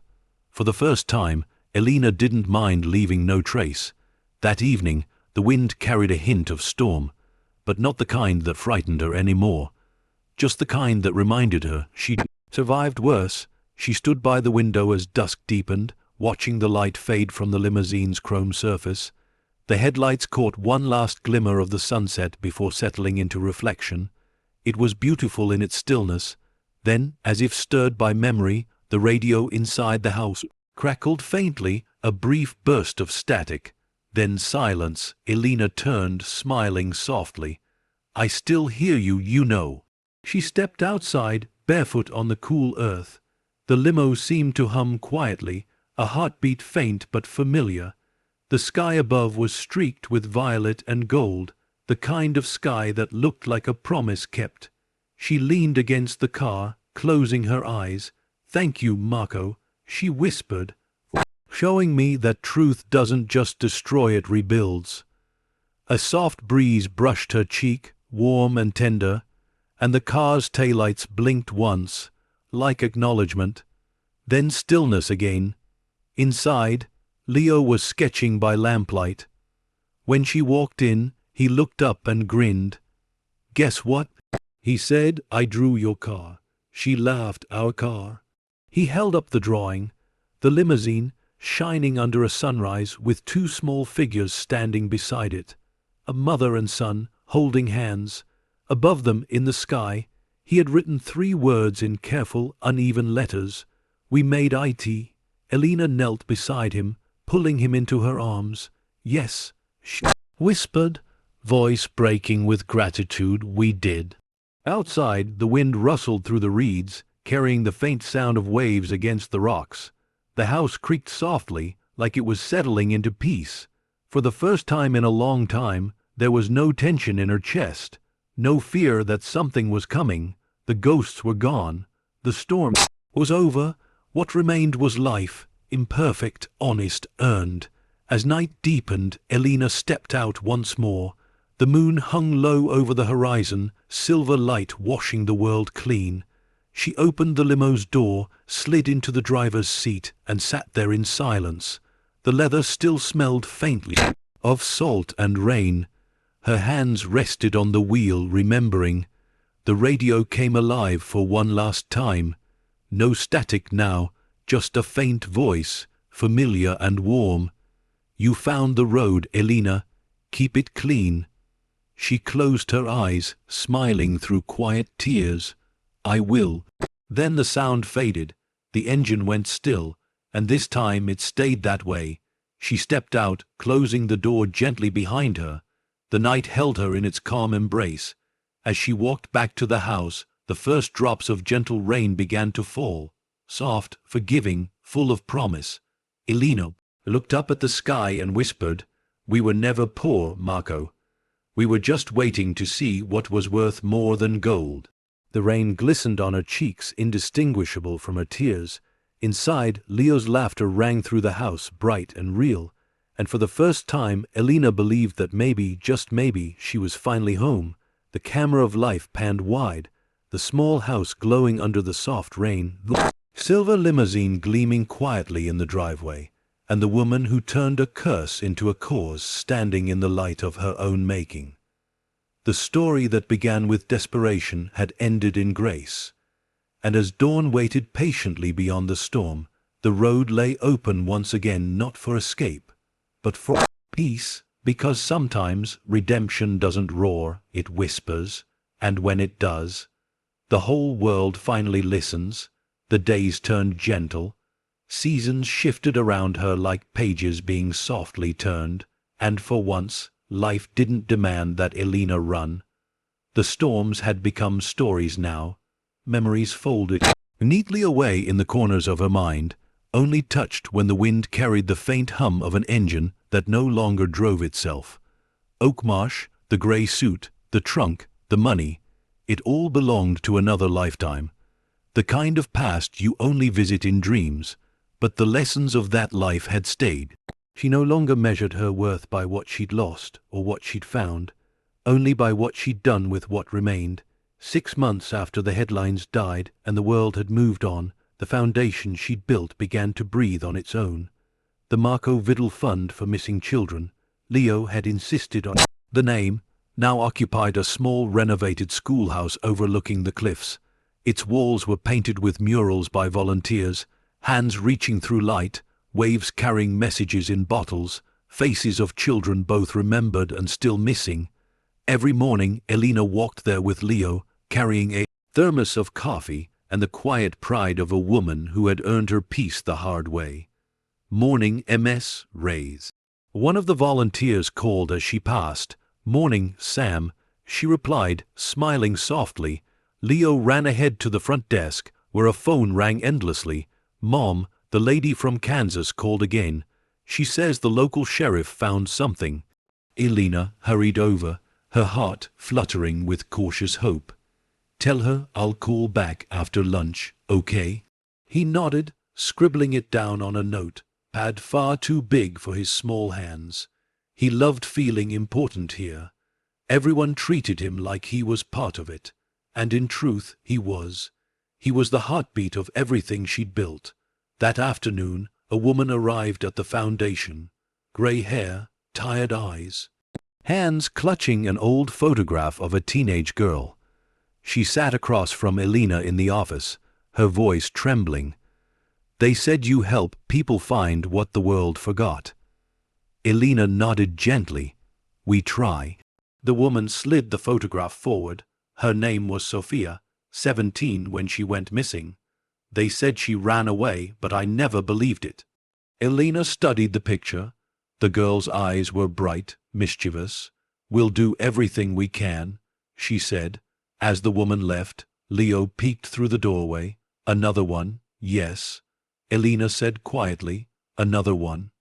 For the first time, Elena didn't mind leaving no trace. That evening, the wind carried a hint of storm, but not the kind that frightened her anymore. Just the kind that reminded her she'd survived worse. She stood by the window as dusk deepened, watching the light fade from the limousine's chrome surface. The headlights caught one last glimmer of the sunset before settling into reflection. It was beautiful in its stillness. Then, as if stirred by memory, the radio inside the house crackled faintly, a brief burst of static. Then silence. Elena turned, smiling softly. "I still hear you, you know." She stepped outside, barefoot on the cool earth. The limo seemed to hum quietly, a heartbeat faint but familiar. The sky above was streaked with violet and gold, the kind of sky that looked like a promise kept. She leaned against the car, closing her eyes. "Thank you, Marco," she whispered, "showing me that truth doesn't just destroy, it rebuilds." A soft breeze brushed her cheek, warm and tender, and the car's taillights blinked once, like acknowledgement. Then stillness again. Inside, Leo was sketching by lamplight. When she walked in, he looked up and grinned. "Guess what?" he said. "I drew your car." She laughed. "Our car?" He held up the drawing. The limousine, shining under a sunrise with two small figures standing beside it. A mother and son, holding hands. Above them, in the sky, he had written 3 words in careful, uneven letters. "We made it." Elena knelt beside him, pulling him into her arms. "Yes," she whispered, voice breaking with gratitude. "We did." Outside, the wind rustled through the reeds, carrying the faint sound of waves against the rocks. The house creaked softly, like it was settling into peace. For the first time in a long time, there was no tension in her chest, no fear that something was coming. The ghosts were gone. The storm was over. What remained was life, imperfect, honest, earned. As night deepened, Elena stepped out once more. The moon hung low over the horizon, silver light washing the world clean. She opened the limo's door, slid into the driver's seat, and sat there in silence. The leather still smelled faintly of salt and rain. Her hands rested on the wheel, remembering. The radio came alive for one last time. No static now, just a faint voice, familiar and warm. "You found the road, Elena. Keep it clean." She closed her eyes, smiling through quiet tears. "I will." Then the sound faded. The engine went still, and this time it stayed that way. She stepped out, closing the door gently behind her. The night held her in its calm embrace. As she walked back to the house, the first drops of gentle rain began to fall, soft, forgiving, full of promise. Elena looked up at the sky and whispered, "We were never poor, Marco. We were just waiting to see what was worth more than gold." The rain glistened on her cheeks, indistinguishable from her tears. Inside, Leo's laughter rang through the house, bright and real. And for the first time, Elena believed that maybe, just maybe, she was finally home. The camera of life panned wide, the small house glowing under the soft rain, the silver limousine gleaming quietly in the driveway, and the woman who turned a curse into a cause standing in the light of her own making. The story that began with desperation had ended in grace. And as dawn waited patiently beyond the storm, the road lay open once again, not for escape, but for peace, because sometimes redemption doesn't roar, it whispers, and when it does, the whole world finally listens. The days turned gentle, seasons shifted around her like pages being softly turned, and for once, life didn't demand that Elena run. The storms had become stories now, memories folded neatly away in the corners of her mind, only touched when the wind carried the faint hum of an engine that no longer drove itself. Oakmarsh, the grey suit, the trunk, the money, it all belonged to another lifetime. The kind of past you only visit in dreams, but the lessons of that life had stayed. She no longer measured her worth by what she'd lost or what she'd found, only by what she'd done with what remained. 6 months after the headlines died and the world had moved on, the foundation she'd built began to breathe on its own. The Marco Vidal Fund for Missing Children, Leo had insisted on. The name now occupied a small renovated schoolhouse overlooking the cliffs. Its walls were painted with murals by volunteers, hands reaching through light, waves carrying messages in bottles, faces of children both remembered and still missing. Every morning Elena walked there with Leo, carrying a thermos of coffee and the quiet pride of a woman who had earned her peace the hard way. Morning, Ms. Rays. One of the volunteers called as she passed. Morning, Sam, she replied, smiling softly. Leo ran ahead to the front desk, where a phone rang endlessly. Mom, the lady from Kansas called again. She says the local sheriff found something. Elena hurried over, her heart fluttering with cautious hope. Tell her I'll call back after lunch, okay? He nodded, scribbling it down on a note, pad far too big for his small hands. He loved feeling important here. Everyone treated him like he was part of it, and in truth he was. He was the heartbeat of everything she'd built. That afternoon, a woman arrived at the foundation. Grey hair, tired eyes, hands clutching an old photograph of a teenage girl. She sat across from Elena in the office, her voice trembling. They said you help people find what the world forgot. Elena nodded gently. We try. The woman slid the photograph forward. Her name was Sophia, 17 when she went missing. They said she ran away, but I never believed it. Elena studied the picture. The girl's eyes were bright, mischievous. We'll do everything we can, she said. As the woman left, Leo peeked through the doorway. Another one, yes. Elena said quietly, another one.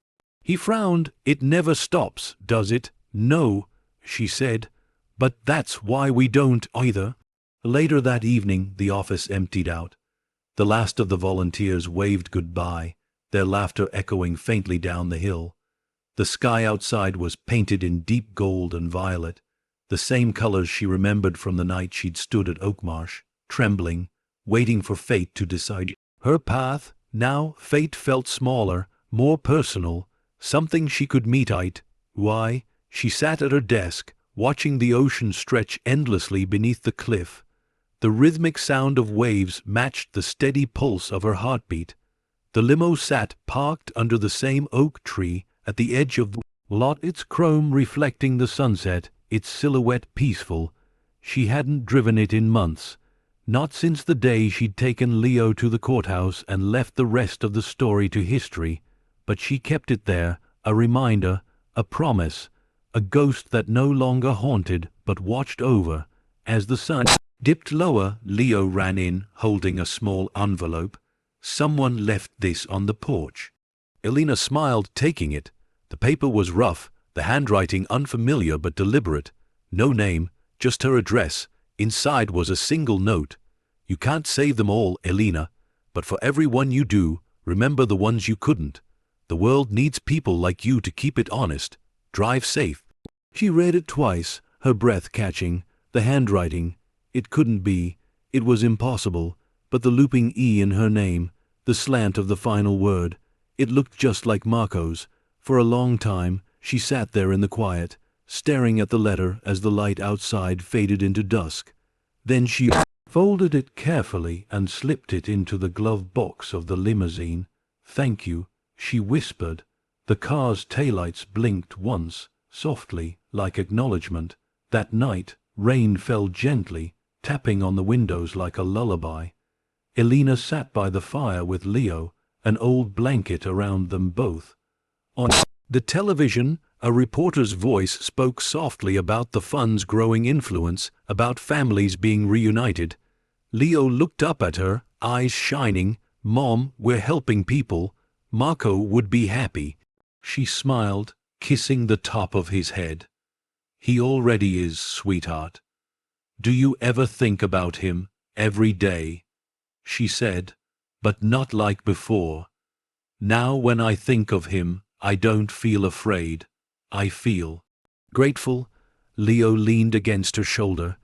He frowned. It never stops, does it? No, she said. But that's why we don't either. Later that evening, the office emptied out. The last of the volunteers waved goodbye, their laughter echoing faintly down the hill. The sky outside was painted in deep gold and violet, the same colors she remembered from the night she'd stood at Oakmarsh, trembling, waiting for fate to decide her path. Now fate felt smaller, more personal, something she could meet. Why, she sat at her desk, watching the ocean stretch endlessly beneath the cliff. The rhythmic sound of waves matched the steady pulse of her heartbeat. The limo sat parked under the same oak tree at the edge of the lot, its chrome reflecting the sunset, its silhouette peaceful. She hadn't driven it in months, not since the day she'd taken Leo to the courthouse and left the rest of the story to history, but she kept it there, a reminder, a promise, a ghost that no longer haunted but watched over. As the sun dipped lower, Leo ran in, holding a small envelope. Someone left this on the porch. Elena smiled, taking it. The paper was rough, the handwriting unfamiliar but deliberate. No name, just her address. Inside was a single note. You can't save them all, Elena, but for every one you do, remember the ones you couldn't. The world needs people like you to keep it honest. Drive safe. She read it twice, her breath catching. The handwriting. It couldn't be. It was impossible. But the looping E in her name, the slant of the final word, it looked just like Marco's. For a long time, she sat there in the quiet, staring at the letter as the light outside faded into dusk. Then she folded it carefully and slipped it into the glove box of the limousine. Thank you, she whispered. The car's taillights blinked once, softly, like acknowledgement. That night, rain fell gently, tapping on the windows like a lullaby. Elena sat by the fire with Leo, an old blanket around them both. On the television, A reporter's voice spoke softly about the fund's growing influence, about families being reunited. Leo looked up at her, eyes shining. "Mom, we're helping people. Marco would be happy." She smiled, kissing the top of his head. "He already is, sweetheart. Do you ever think about him, every day?" she said, "but not like before. Now when I think of him, I don't feel afraid. I feel grateful." Leo leaned against her shoulder.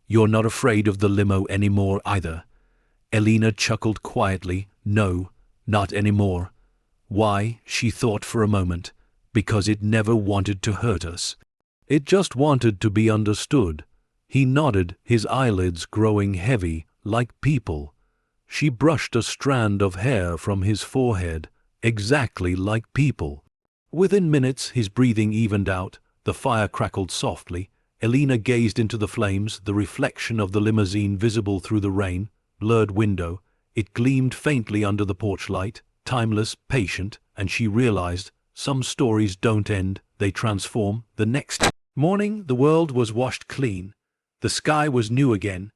"You're not afraid of the limo anymore either." Elena chuckled quietly. "No, not anymore." Why, she thought for a moment. Because it never wanted to hurt us. It just wanted to be understood. He nodded, his eyelids growing heavy, like people. She brushed a strand of hair from his forehead, exactly like people. Within minutes his breathing evened out, the fire crackled softly. Elena gazed into the flames, the reflection of the limousine visible through the rain, blurred window. It gleamed faintly under the porch light, timeless, patient, and she realized, some stories don't end, they transform. The next morning the world was washed clean. The sky was new again.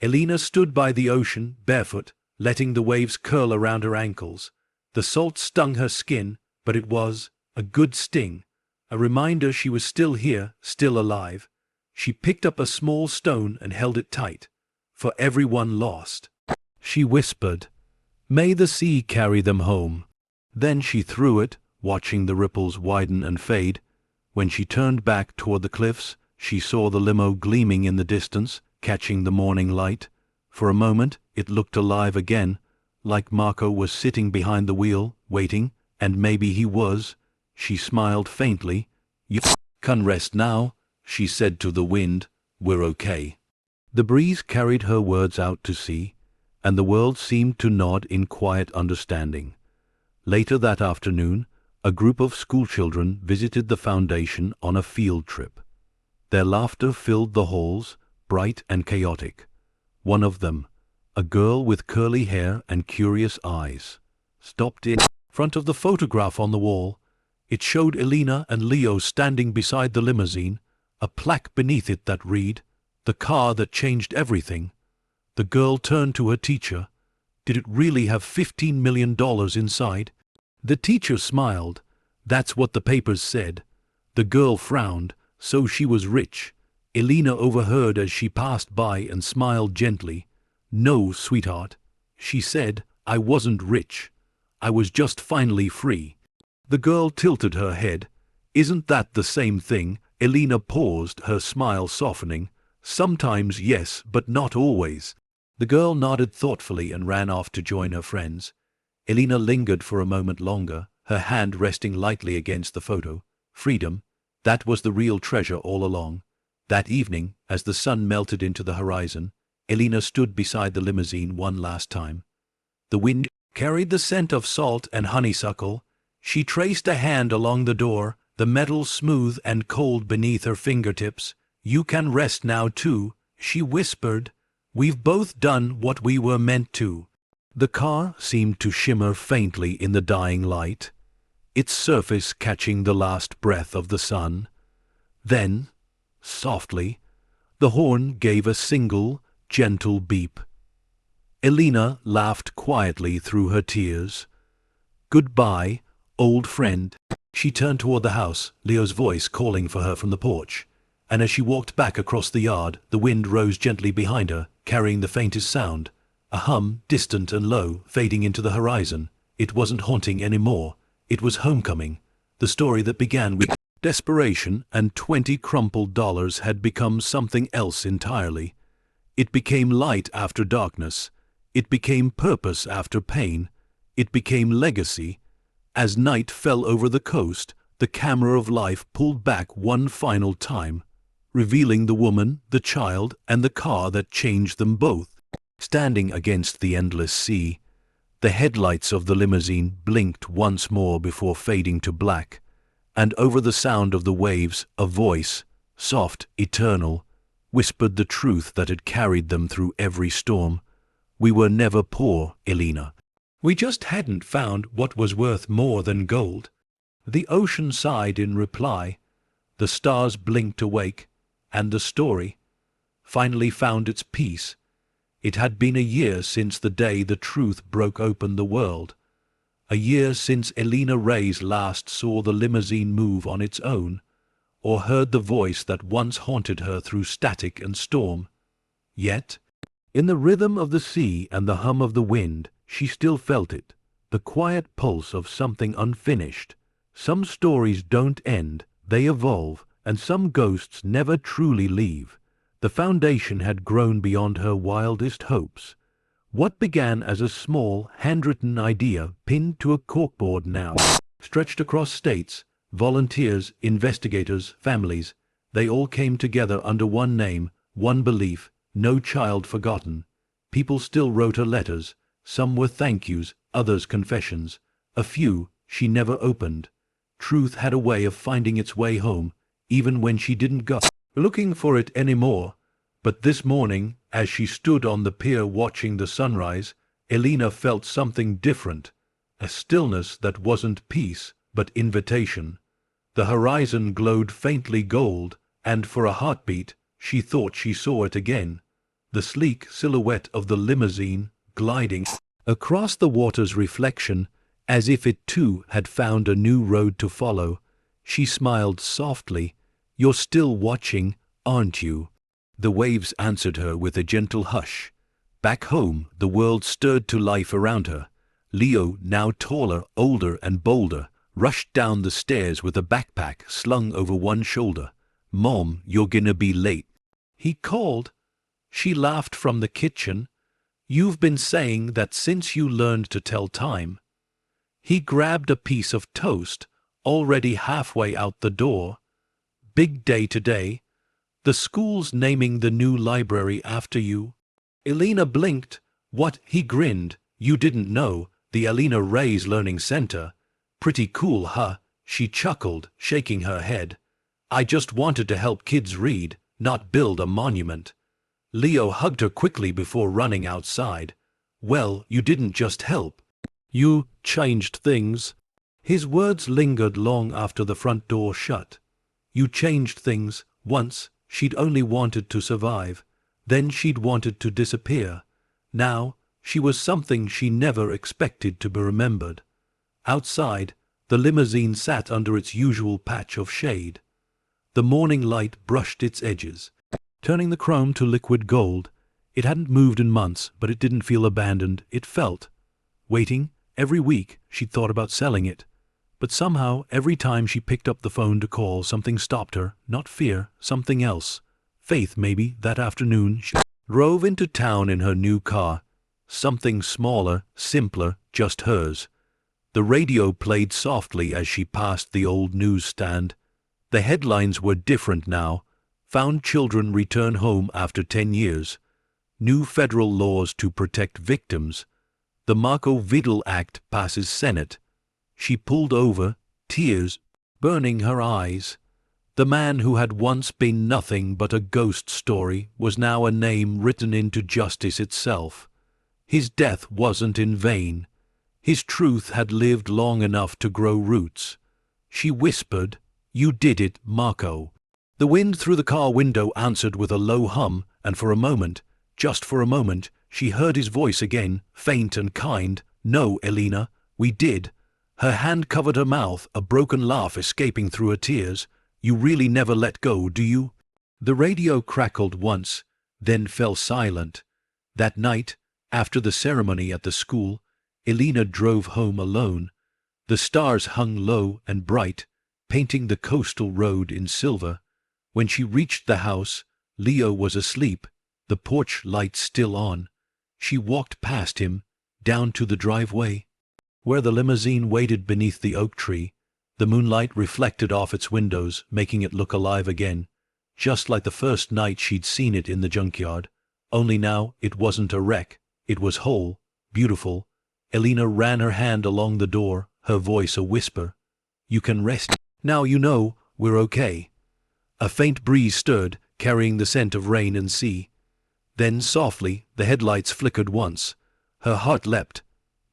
Elena stood by the ocean, barefoot, letting the waves curl around her ankles. The salt stung her skin, but it was a good sting, a reminder she was still here, still alive. She picked up a small stone and held it tight. "For everyone lost," she whispered. "May the sea carry them home." Then she threw it, watching the ripples widen and fade. When she turned back toward the cliffs, she saw the limo gleaming in the distance, catching the morning light. For a moment it looked alive again, like Marco was sitting behind the wheel, waiting, and maybe he was. She smiled faintly. "You can rest now," she said to the wind. "We're okay." The breeze carried her words out to sea, and the world seemed to nod in quiet understanding. Later that afternoon, a group of schoolchildren visited the foundation on a field trip. Their laughter filled the halls, bright and chaotic. One of them, a girl with curly hair and curious eyes, stopped in front of the photograph on the wall. It showed Elena and Leo standing beside the limousine, a plaque beneath it that read, "The car that changed everything." The girl turned to her teacher. Did it really have $15 million inside? The teacher smiled. That's what the papers said. The girl frowned, so she was rich. Elena overheard as she passed by and smiled gently. "No, sweetheart," she said, "I wasn't rich. I was just finally free." The girl tilted her head. "Isn't that the same thing?" Elena paused, her smile softening. "Sometimes yes, but not always." The girl nodded thoughtfully and ran off to join her friends. Elena lingered for a moment longer, her hand resting lightly against the photo. Freedom, that was the real treasure all along. That evening, as the sun melted into the horizon, Elena stood beside the limousine one last time. The wind carried the scent of salt and honeysuckle. She traced a hand along the door, the metal smooth and cold beneath her fingertips. "You can rest now too," she whispered. "We've both done what we were meant to." The car seemed to shimmer faintly in the dying light, its surface catching the last breath of the sun. Then, softly, the horn gave a single, gentle beep. Elena laughed quietly through her tears. "Goodbye, old friend." She turned toward the house, Leo's voice calling for her from the porch. And as she walked back across the yard, the wind rose gently behind her, carrying the faintest sound. A hum, distant and low, fading into the horizon. It wasn't haunting anymore. It was homecoming. The story that began with desperation and 20 crumpled dollars had become something else entirely. It became light after darkness. It became purpose after pain. It became legacy. As night fell over the coast, the camera of life pulled back one final time, revealing the woman, the child, and the car that changed them both. Standing against the endless sea, the headlights of the limousine blinked once more before fading to black, and over the sound of the waves, a voice, soft, eternal, whispered the truth that had carried them through every storm. "We were never poor, Elena. We just hadn't found what was worth more than gold." The ocean sighed in reply. The stars blinked awake, and the story finally found its peace. It had been a year since the day the truth broke open the world. A year since Elena Reyes last saw the limousine move on its own, or heard the voice that once haunted her through static and storm. Yet, in the rhythm of the sea and the hum of the wind, she still felt it, the quiet pulse of something unfinished. Some stories don't end, they evolve, and some ghosts never truly leave. The foundation had grown beyond her wildest hopes. What began as a small, handwritten idea pinned to a corkboard now stretched across states, volunteers, investigators, families. They all came together under one name, one belief: no child forgotten. People still wrote her letters. Some were thank yous, others confessions. A few she never opened. Truth had a way of finding its way home, even when she didn't go looking for it anymore. But this morning, as she stood on the pier watching the sunrise, Elena felt something different, a stillness that wasn't peace, but invitation. The horizon glowed faintly gold, and for a heartbeat, she thought she saw it again. The sleek silhouette of the limousine, gliding across the water's reflection, as if it too had found a new road to follow. She smiled softly. "You're still watching, aren't you?" The waves answered her with a gentle hush. Back home, the world stirred to life around her. Leo, now taller, older, and bolder, rushed down the stairs with a backpack slung over one shoulder. "Mom, you're gonna be late," he called. She laughed from the kitchen. "You've been saying that since you learned to tell time." He grabbed a piece of toast, already halfway out the door. "Big day today. The school's naming the new library after you." Elena blinked. "What?" He grinned. "You didn't know? The Elena Reyes Learning Center. Pretty cool, huh?" She chuckled, shaking her head. "I just wanted to help kids read, not build a monument." Leo hugged her quickly before running outside. "Well, you didn't just help. You changed things." His words lingered long after the front door shut. You changed things. Once, she'd only wanted to survive. Then she'd wanted to disappear. Now, she was something she never expected to be remembered. Outside, the limousine sat under its usual patch of shade. The morning light brushed its edges, turning the chrome to liquid gold. It hadn't moved in months, but it didn't feel abandoned. It felt waiting. Every week, she'd thought about selling it. But somehow, every time she picked up the phone to call, something stopped her. Not fear, something else. Faith, maybe. That afternoon, she drove into town in her new car. Something smaller, simpler, just hers. The radio played softly as she passed the old newsstand. The headlines were different now. Found children return home after 10 years. New federal laws to protect victims. The Marco Vidal Act passes Senate. She pulled over, tears burning her eyes. The man who had once been nothing but a ghost story was now a name written into justice itself. His death wasn't in vain. His truth had lived long enough to grow roots. She whispered, "You did it, Marco." The wind through the car window answered with a low hum, and for a moment, just for a moment, she heard his voice again, faint and kind. "No, Elena, we did." Her hand covered her mouth, a broken laugh escaping through her tears. "You really never let go, do you?" The radio crackled once, then fell silent. That night, after the ceremony at the school, Elena drove home alone. The stars hung low and bright, painting the coastal road in silver. When she reached the house, Leo was asleep, the porch light still on. She walked past him, down to the driveway, where the limousine waited beneath the oak tree. The moonlight reflected off its windows, making it look alive again, just like the first night she'd seen it in the junkyard. Only now it wasn't a wreck. It was whole, beautiful. Elena ran her hand along the door, her voice a whisper. "You can rest. Now you know we're okay." A faint breeze stirred, carrying the scent of rain and sea. Then softly the headlights flickered once. Her heart leapt,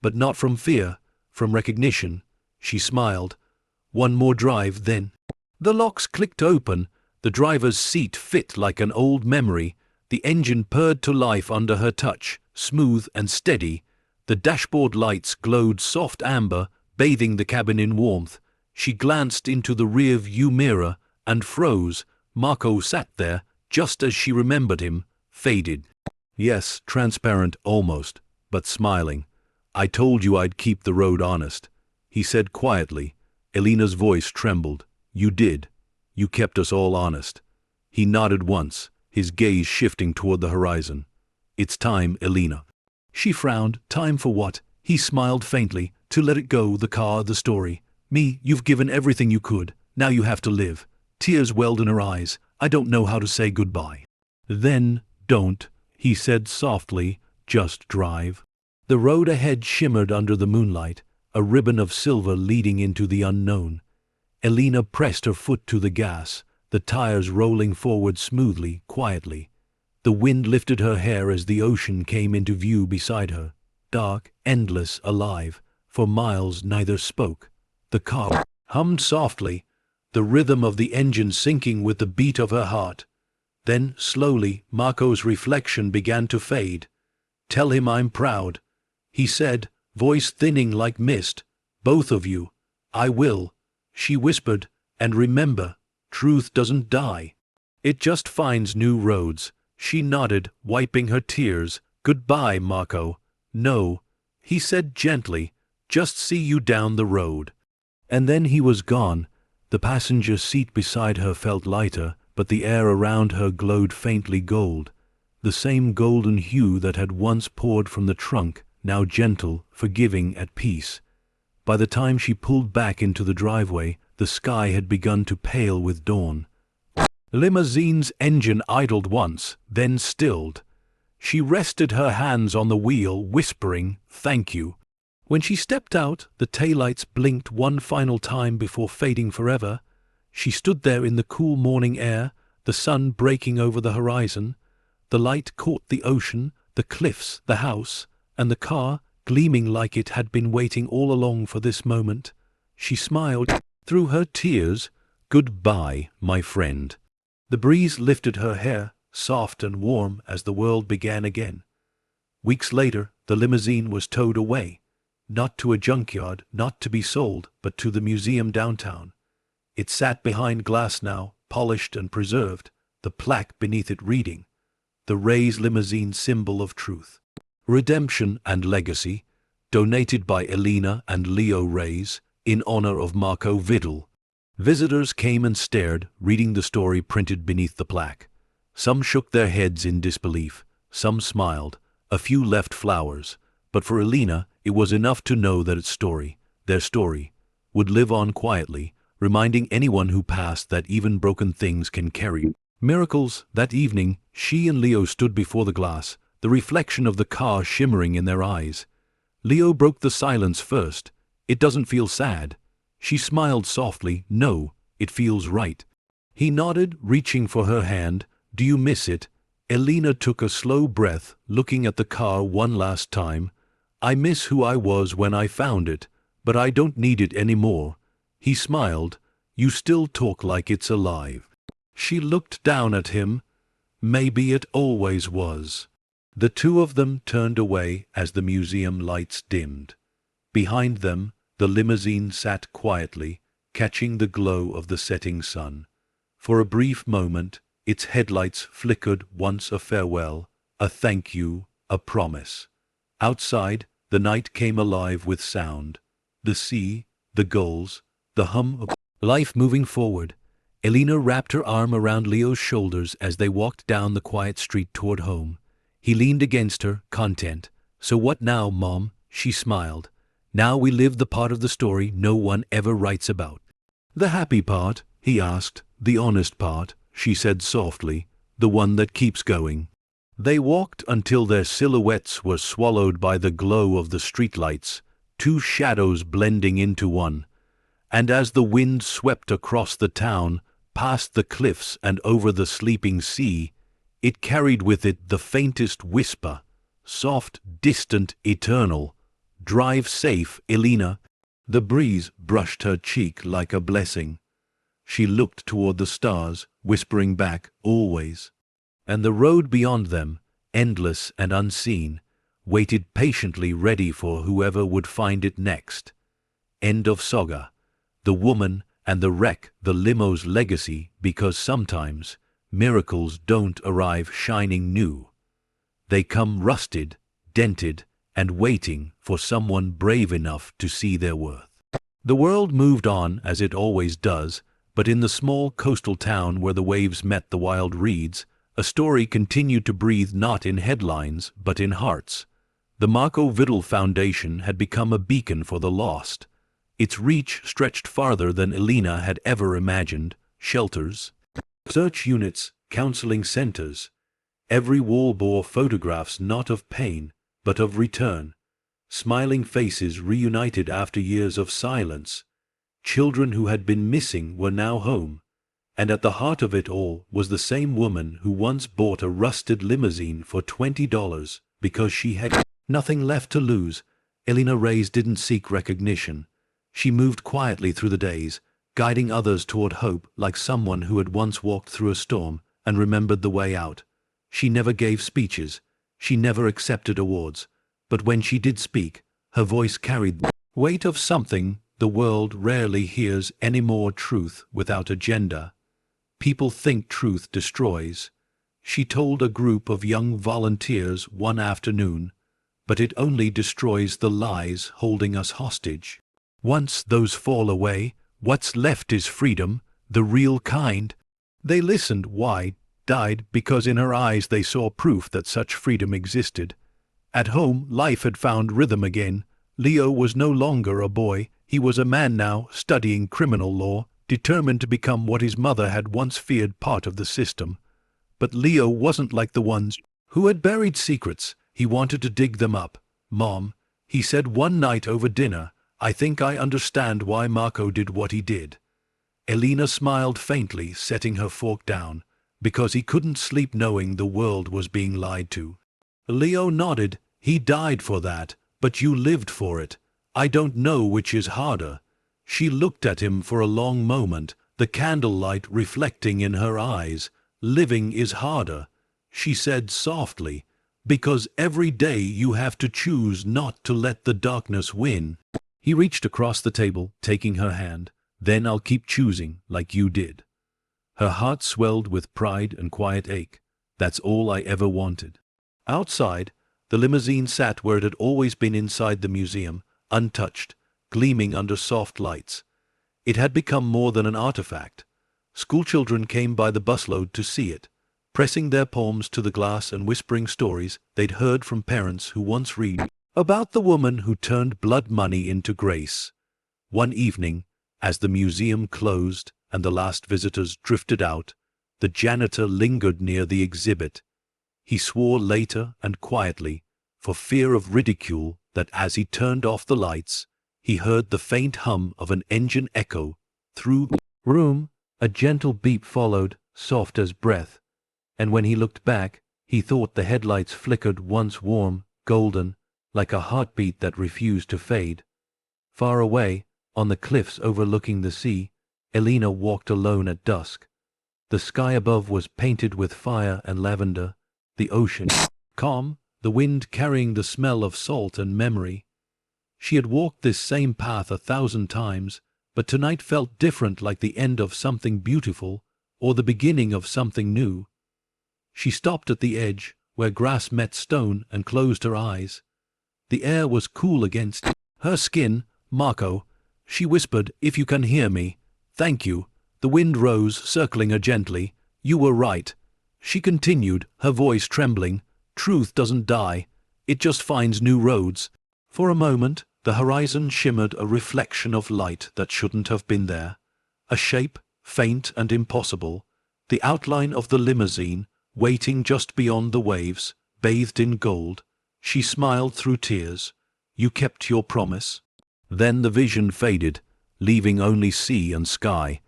but not from fear, from recognition. She smiled. One more drive, then The locks clicked open, the driver's seat fit like an old memory, the engine purred to life under her touch, smooth and steady. The dashboard lights glowed soft amber, bathing the cabin in warmth. She glanced into the rear-view mirror and froze. Marco sat there, just as she remembered him, faded. Yes, transparent almost, but smiling. "I told you I'd keep the road honest," he said quietly. Elena's voice trembled. "You did. You kept us all honest." He nodded once, his gaze shifting toward the horizon. "It's time, Elena." She frowned. "Time for what?" He smiled faintly. "To let it go, the car, the story. Me, you've given everything you could. Now you have to live." Tears welled in her eyes. "I don't know how to say goodbye." "Then don't," he said softly. "Just drive." The road ahead shimmered under the moonlight, a ribbon of silver leading into the unknown. Elena pressed her foot to the gas, the tires rolling forward smoothly, quietly. The wind lifted her hair as the ocean came into view beside her. Dark, endless, alive. For miles neither spoke. The car hummed softly, the rhythm of the engine syncing with the beat of her heart. Then, slowly, Marco's reflection began to fade. "Tell him I'm proud," he said, voice thinning like mist. "Both of you." "I will," she whispered. "And remember, truth doesn't die. It just finds new roads." She nodded, wiping her tears. "Goodbye, Marco." "No," he said gently. "Just see you down the road." And then he was gone. The passenger seat beside her felt lighter, but the air around her glowed faintly gold. The same golden hue that had once poured from the trunk, now gentle, forgiving, at peace. By the time she pulled back into the driveway, the sky had begun to pale with dawn. The limousine's engine idled once, then stilled. She rested her hands on the wheel, whispering, "Thank you." When she stepped out, the taillights blinked one final time before fading forever. She stood there in the cool morning air, the sun breaking over the horizon. The light caught the ocean, the cliffs, the house, and the car, gleaming like it had been waiting all along for this moment. She smiled through her tears. "Goodbye, my friend." The breeze lifted her hair, soft and warm as the world began again. Weeks later, the limousine was towed away. Not to a junkyard, not to be sold, but to the museum downtown. It sat behind glass now, polished and preserved, the plaque beneath it reading, "The Ray's Limousine Symbol of Truth. Redemption and Legacy, donated by Elena and Leo Rays, in honor of Marco Vidal." Visitors came and stared, reading the story printed beneath the plaque. Some shook their heads in disbelief, some smiled, a few left flowers, but for Elena it was enough to know that its story, their story, would live on quietly, reminding anyone who passed that even broken things can carry miracles. That evening, she and Leo stood before the glass, the reflection of the car shimmering in their eyes. Leo broke the silence first. "It doesn't feel sad." She smiled softly. "No, it feels right." He nodded, reaching for her hand. "Do you miss it?" Elena took a slow breath, looking at the car one last time. "I miss who I was when I found it, but I don't need it anymore." He smiled. "You still talk like it's alive." She looked down at him. "Maybe it always was." The two of them turned away as the museum lights dimmed. Behind them, the limousine sat quietly, catching the glow of the setting sun. For a brief moment, its headlights flickered, once a farewell, a thank you, a promise. Outside, the night came alive with sound. The sea, the gulls, the hum of life moving forward. Elena wrapped her arm around Leo's shoulders as they walked down the quiet street toward home. He leaned against her, content. "So what now, Mom?" She smiled. "Now we live the part of the story no one ever writes about." "The happy part?" he asked. "The honest part," she said softly. "The one that keeps going." They walked until their silhouettes were swallowed by the glow of the streetlights, two shadows blending into one. And as the wind swept across the town, past the cliffs and over the sleeping sea, it carried with it the faintest whisper, soft, distant, eternal. "Drive safe, Elena." The breeze brushed her cheek like a blessing. She looked toward the stars, whispering back, always. And the road beyond them, endless and unseen, waited patiently ready for whoever would find it next. End of saga. The woman and the wreck, the limo's legacy, because sometimes miracles don't arrive shining new. They come rusted, dented, and waiting for someone brave enough to see their worth. The world moved on as it always does, but in the small coastal town where the waves met the wild reeds, a story continued to breathe not in headlines but in hearts. The Marco Vidal Foundation had become a beacon for the lost. Its reach stretched farther than Elena had ever imagined. Shelters, search units, counseling centers. Every wall bore photographs not of pain, but of return. Smiling faces reunited after years of silence. Children who had been missing were now home. And at the heart of it all was the same woman who once bought a rusted limousine for $20 because she had nothing left to lose. Elena Reyes didn't seek recognition. She moved quietly through the days, guiding others toward hope like someone who had once walked through a storm and remembered the way out. She never gave speeches. She never accepted awards. But when she did speak, her voice carried the weight of something the world rarely hears anymore: truth without agenda. People think truth destroys. She told a group of young volunteers one afternoon, but it only destroys the lies holding us hostage. Once those fall away, what's left is freedom, the real kind. They listened. Why? Died because in her eyes they saw proof that such freedom existed. At home, life had found rhythm again. Leo was no longer a boy. He was a man now, studying criminal law, determined to become what his mother had once feared, part of the system. But Leo wasn't like the ones who had buried secrets. He wanted to dig them up. "Mom," he said one night over dinner, "I think I understand why Marco did what he did." Elena smiled faintly, setting her fork down, because he couldn't sleep knowing the world was being lied to. Leo nodded. "He died for that, but you lived for it. I don't know which is harder." She looked at him for a long moment, the candlelight reflecting in her eyes. "Living is harder," she said softly, "because every day you have to choose not to let the darkness win." He reached across the table, taking her hand. "Then I'll keep choosing, like you did." Her heart swelled with pride and quiet ache. That's all I ever wanted. Outside, the limousine sat where it had always been inside the museum, untouched, gleaming under soft lights. It had become more than an artifact. Schoolchildren came by the busload to see it, pressing their palms to the glass and whispering stories they'd heard from parents who once read about the woman who turned blood money into grace. One evening, as the museum closed and the last visitors drifted out, the janitor lingered near the exhibit. He swore later and quietly, for fear of ridicule, that as he turned off the lights, he heard the faint hum of an engine echo through the room. A gentle beep followed, soft as breath, and when he looked back, he thought the headlights flickered, once warm, golden, like a heartbeat that refused to fade. Far away, on the cliffs overlooking the sea, Elena walked alone at dusk. The sky above was painted with fire and lavender, the ocean calm, the wind carrying the smell of salt and memory. She had walked this same path 1,000 times, but tonight felt different, like the end of something beautiful or the beginning of something new. She stopped at the edge, where grass met stone, and closed her eyes. The air was cool against her skin. "Marco," she whispered, "if you can hear me, thank you." The wind rose, circling her gently. "You were right." She continued, her voice trembling. "Truth doesn't die. It just finds new roads." For a moment, the horizon shimmered, a reflection of light that shouldn't have been there. A shape, faint and impossible. The outline of the limousine, waiting just beyond the waves, bathed in gold. She smiled through tears. "You kept your promise." Then the vision faded, leaving only sea and sky.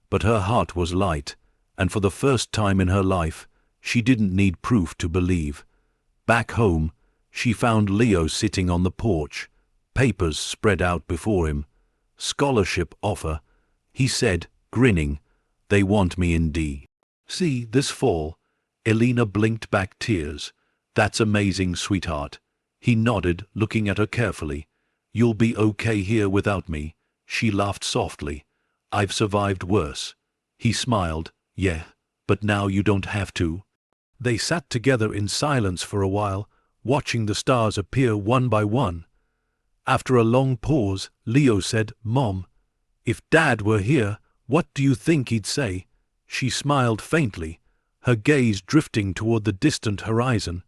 But her heart was light, and for the first time in her life, she didn't need proof to believe. Back home, she found Leo sitting on the porch, papers spread out before him. "Scholarship offer," he said, grinning. They want me in D.C. this fall. Elena blinked back tears. That's amazing, sweetheart. He nodded, looking at her carefully. You'll be okay here without me. She laughed softly. I've survived worse. He smiled. Yeah, but now you don't have to. They sat together in silence for a while, watching the stars appear one by one. After a long pause, Leo said, Mom, if Dad were here, what do you think he'd say? She smiled faintly, her gaze drifting toward the distant horizon.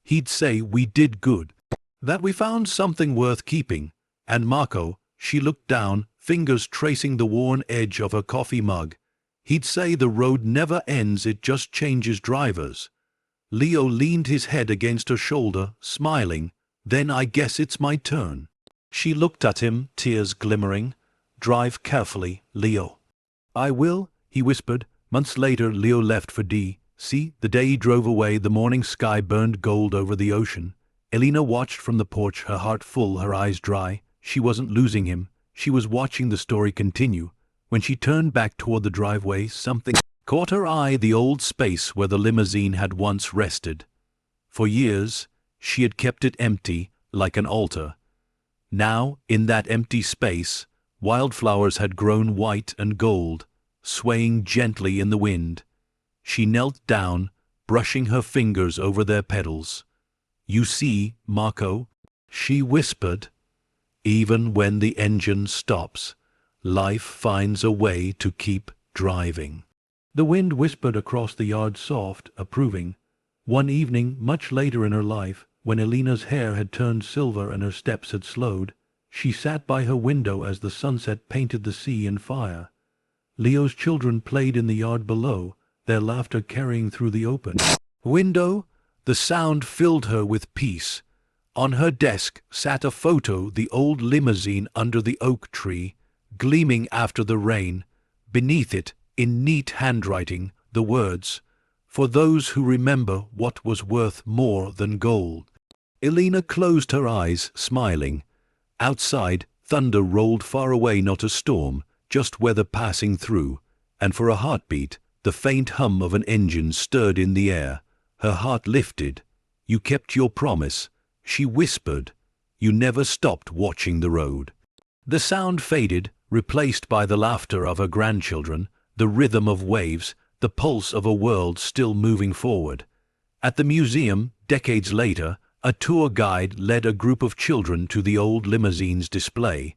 He'd say we did good, that we found something worth keeping. And Marco, she looked down, fingers tracing the worn edge of her coffee mug. He'd say the road never ends, it just changes drivers. Leo leaned his head against her shoulder, smiling. Then I guess it's my turn. She looked at him, tears glimmering. Drive carefully, Leo. I will, he whispered. Months later, Leo left for D.C. The day he drove away, the morning sky burned gold over the ocean. Elena watched from the porch, her heart full, her eyes dry. She wasn't losing him. She was watching the story continue. When she turned back toward the driveway, something caught her eye, the old space where the limousine had once rested. For years, she had kept it empty, like an altar. Now, in that empty space, wildflowers had grown white and gold, swaying gently in the wind. She knelt down, brushing her fingers over their petals. You see, Marco, she whispered, even when the engine stops, life finds a way to keep driving. The wind whispered across the yard, soft, approving. One evening, much later in her life, when Elena's hair had turned silver and her steps had slowed, she sat by her window as the sunset painted the sea in fire. Leo's children played in the yard below, their laughter carrying through the open window. The sound filled her with peace. On her desk sat a photo, the old limousine under the oak tree, gleaming after the rain. Beneath it, in neat handwriting, the words, "For those who remember what was worth more than gold." Elena closed her eyes, smiling. Outside, thunder rolled far away, not a storm, just weather passing through, and for a heartbeat, the faint hum of an engine stirred in the air. Her heart lifted. You kept your promise, she whispered. You never stopped watching the road. The sound faded, replaced by the laughter of her grandchildren, the rhythm of waves, the pulse of a world still moving forward. At the museum, decades later, a tour guide led a group of children to the old limousine's display.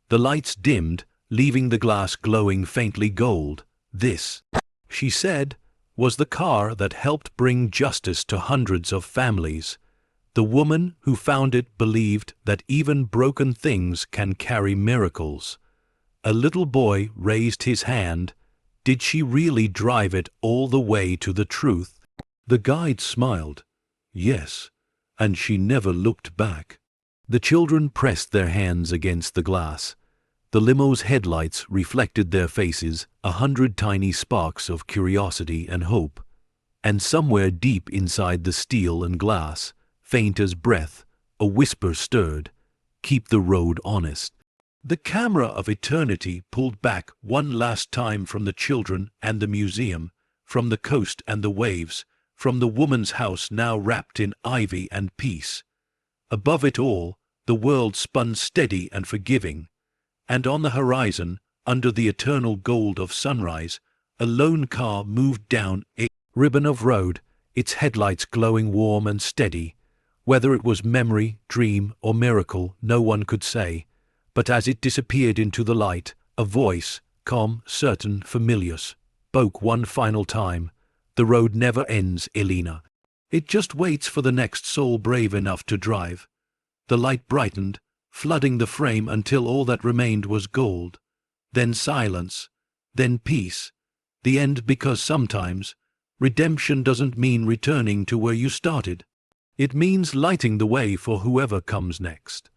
The lights dimmed, leaving the glass glowing faintly gold. This, she said, was the car that helped bring justice to hundreds of families. The woman who found it believed that even broken things can carry miracles. A little boy raised his hand. Did she really drive it all the way to the truth? The guide smiled. Yes, and she never looked back. The children pressed their hands against the glass. The limo's headlights reflected their faces, 100 tiny sparks of curiosity and hope. And somewhere deep inside the steel and glass, faint as breath, a whisper stirred, "Keep the road honest." The camera of eternity pulled back one last time from the children and the museum, from the coast and the waves, from the woman's house now wrapped in ivy and peace. Above it all, the world spun steady and forgiving. And on the horizon, under the eternal gold of sunrise, a lone car moved down a ribbon of road, its headlights glowing warm and steady. Whether it was memory, dream, or miracle, no one could say. But as it disappeared into the light, a voice, calm, certain, familiar, spoke one final time. The road never ends, Elena. It just waits for the next soul brave enough to drive. The light brightened, flooding the frame until all that remained was gold. Then silence. Then peace. The end, because sometimes redemption doesn't mean returning to where you started. It means lighting the way for whoever comes next.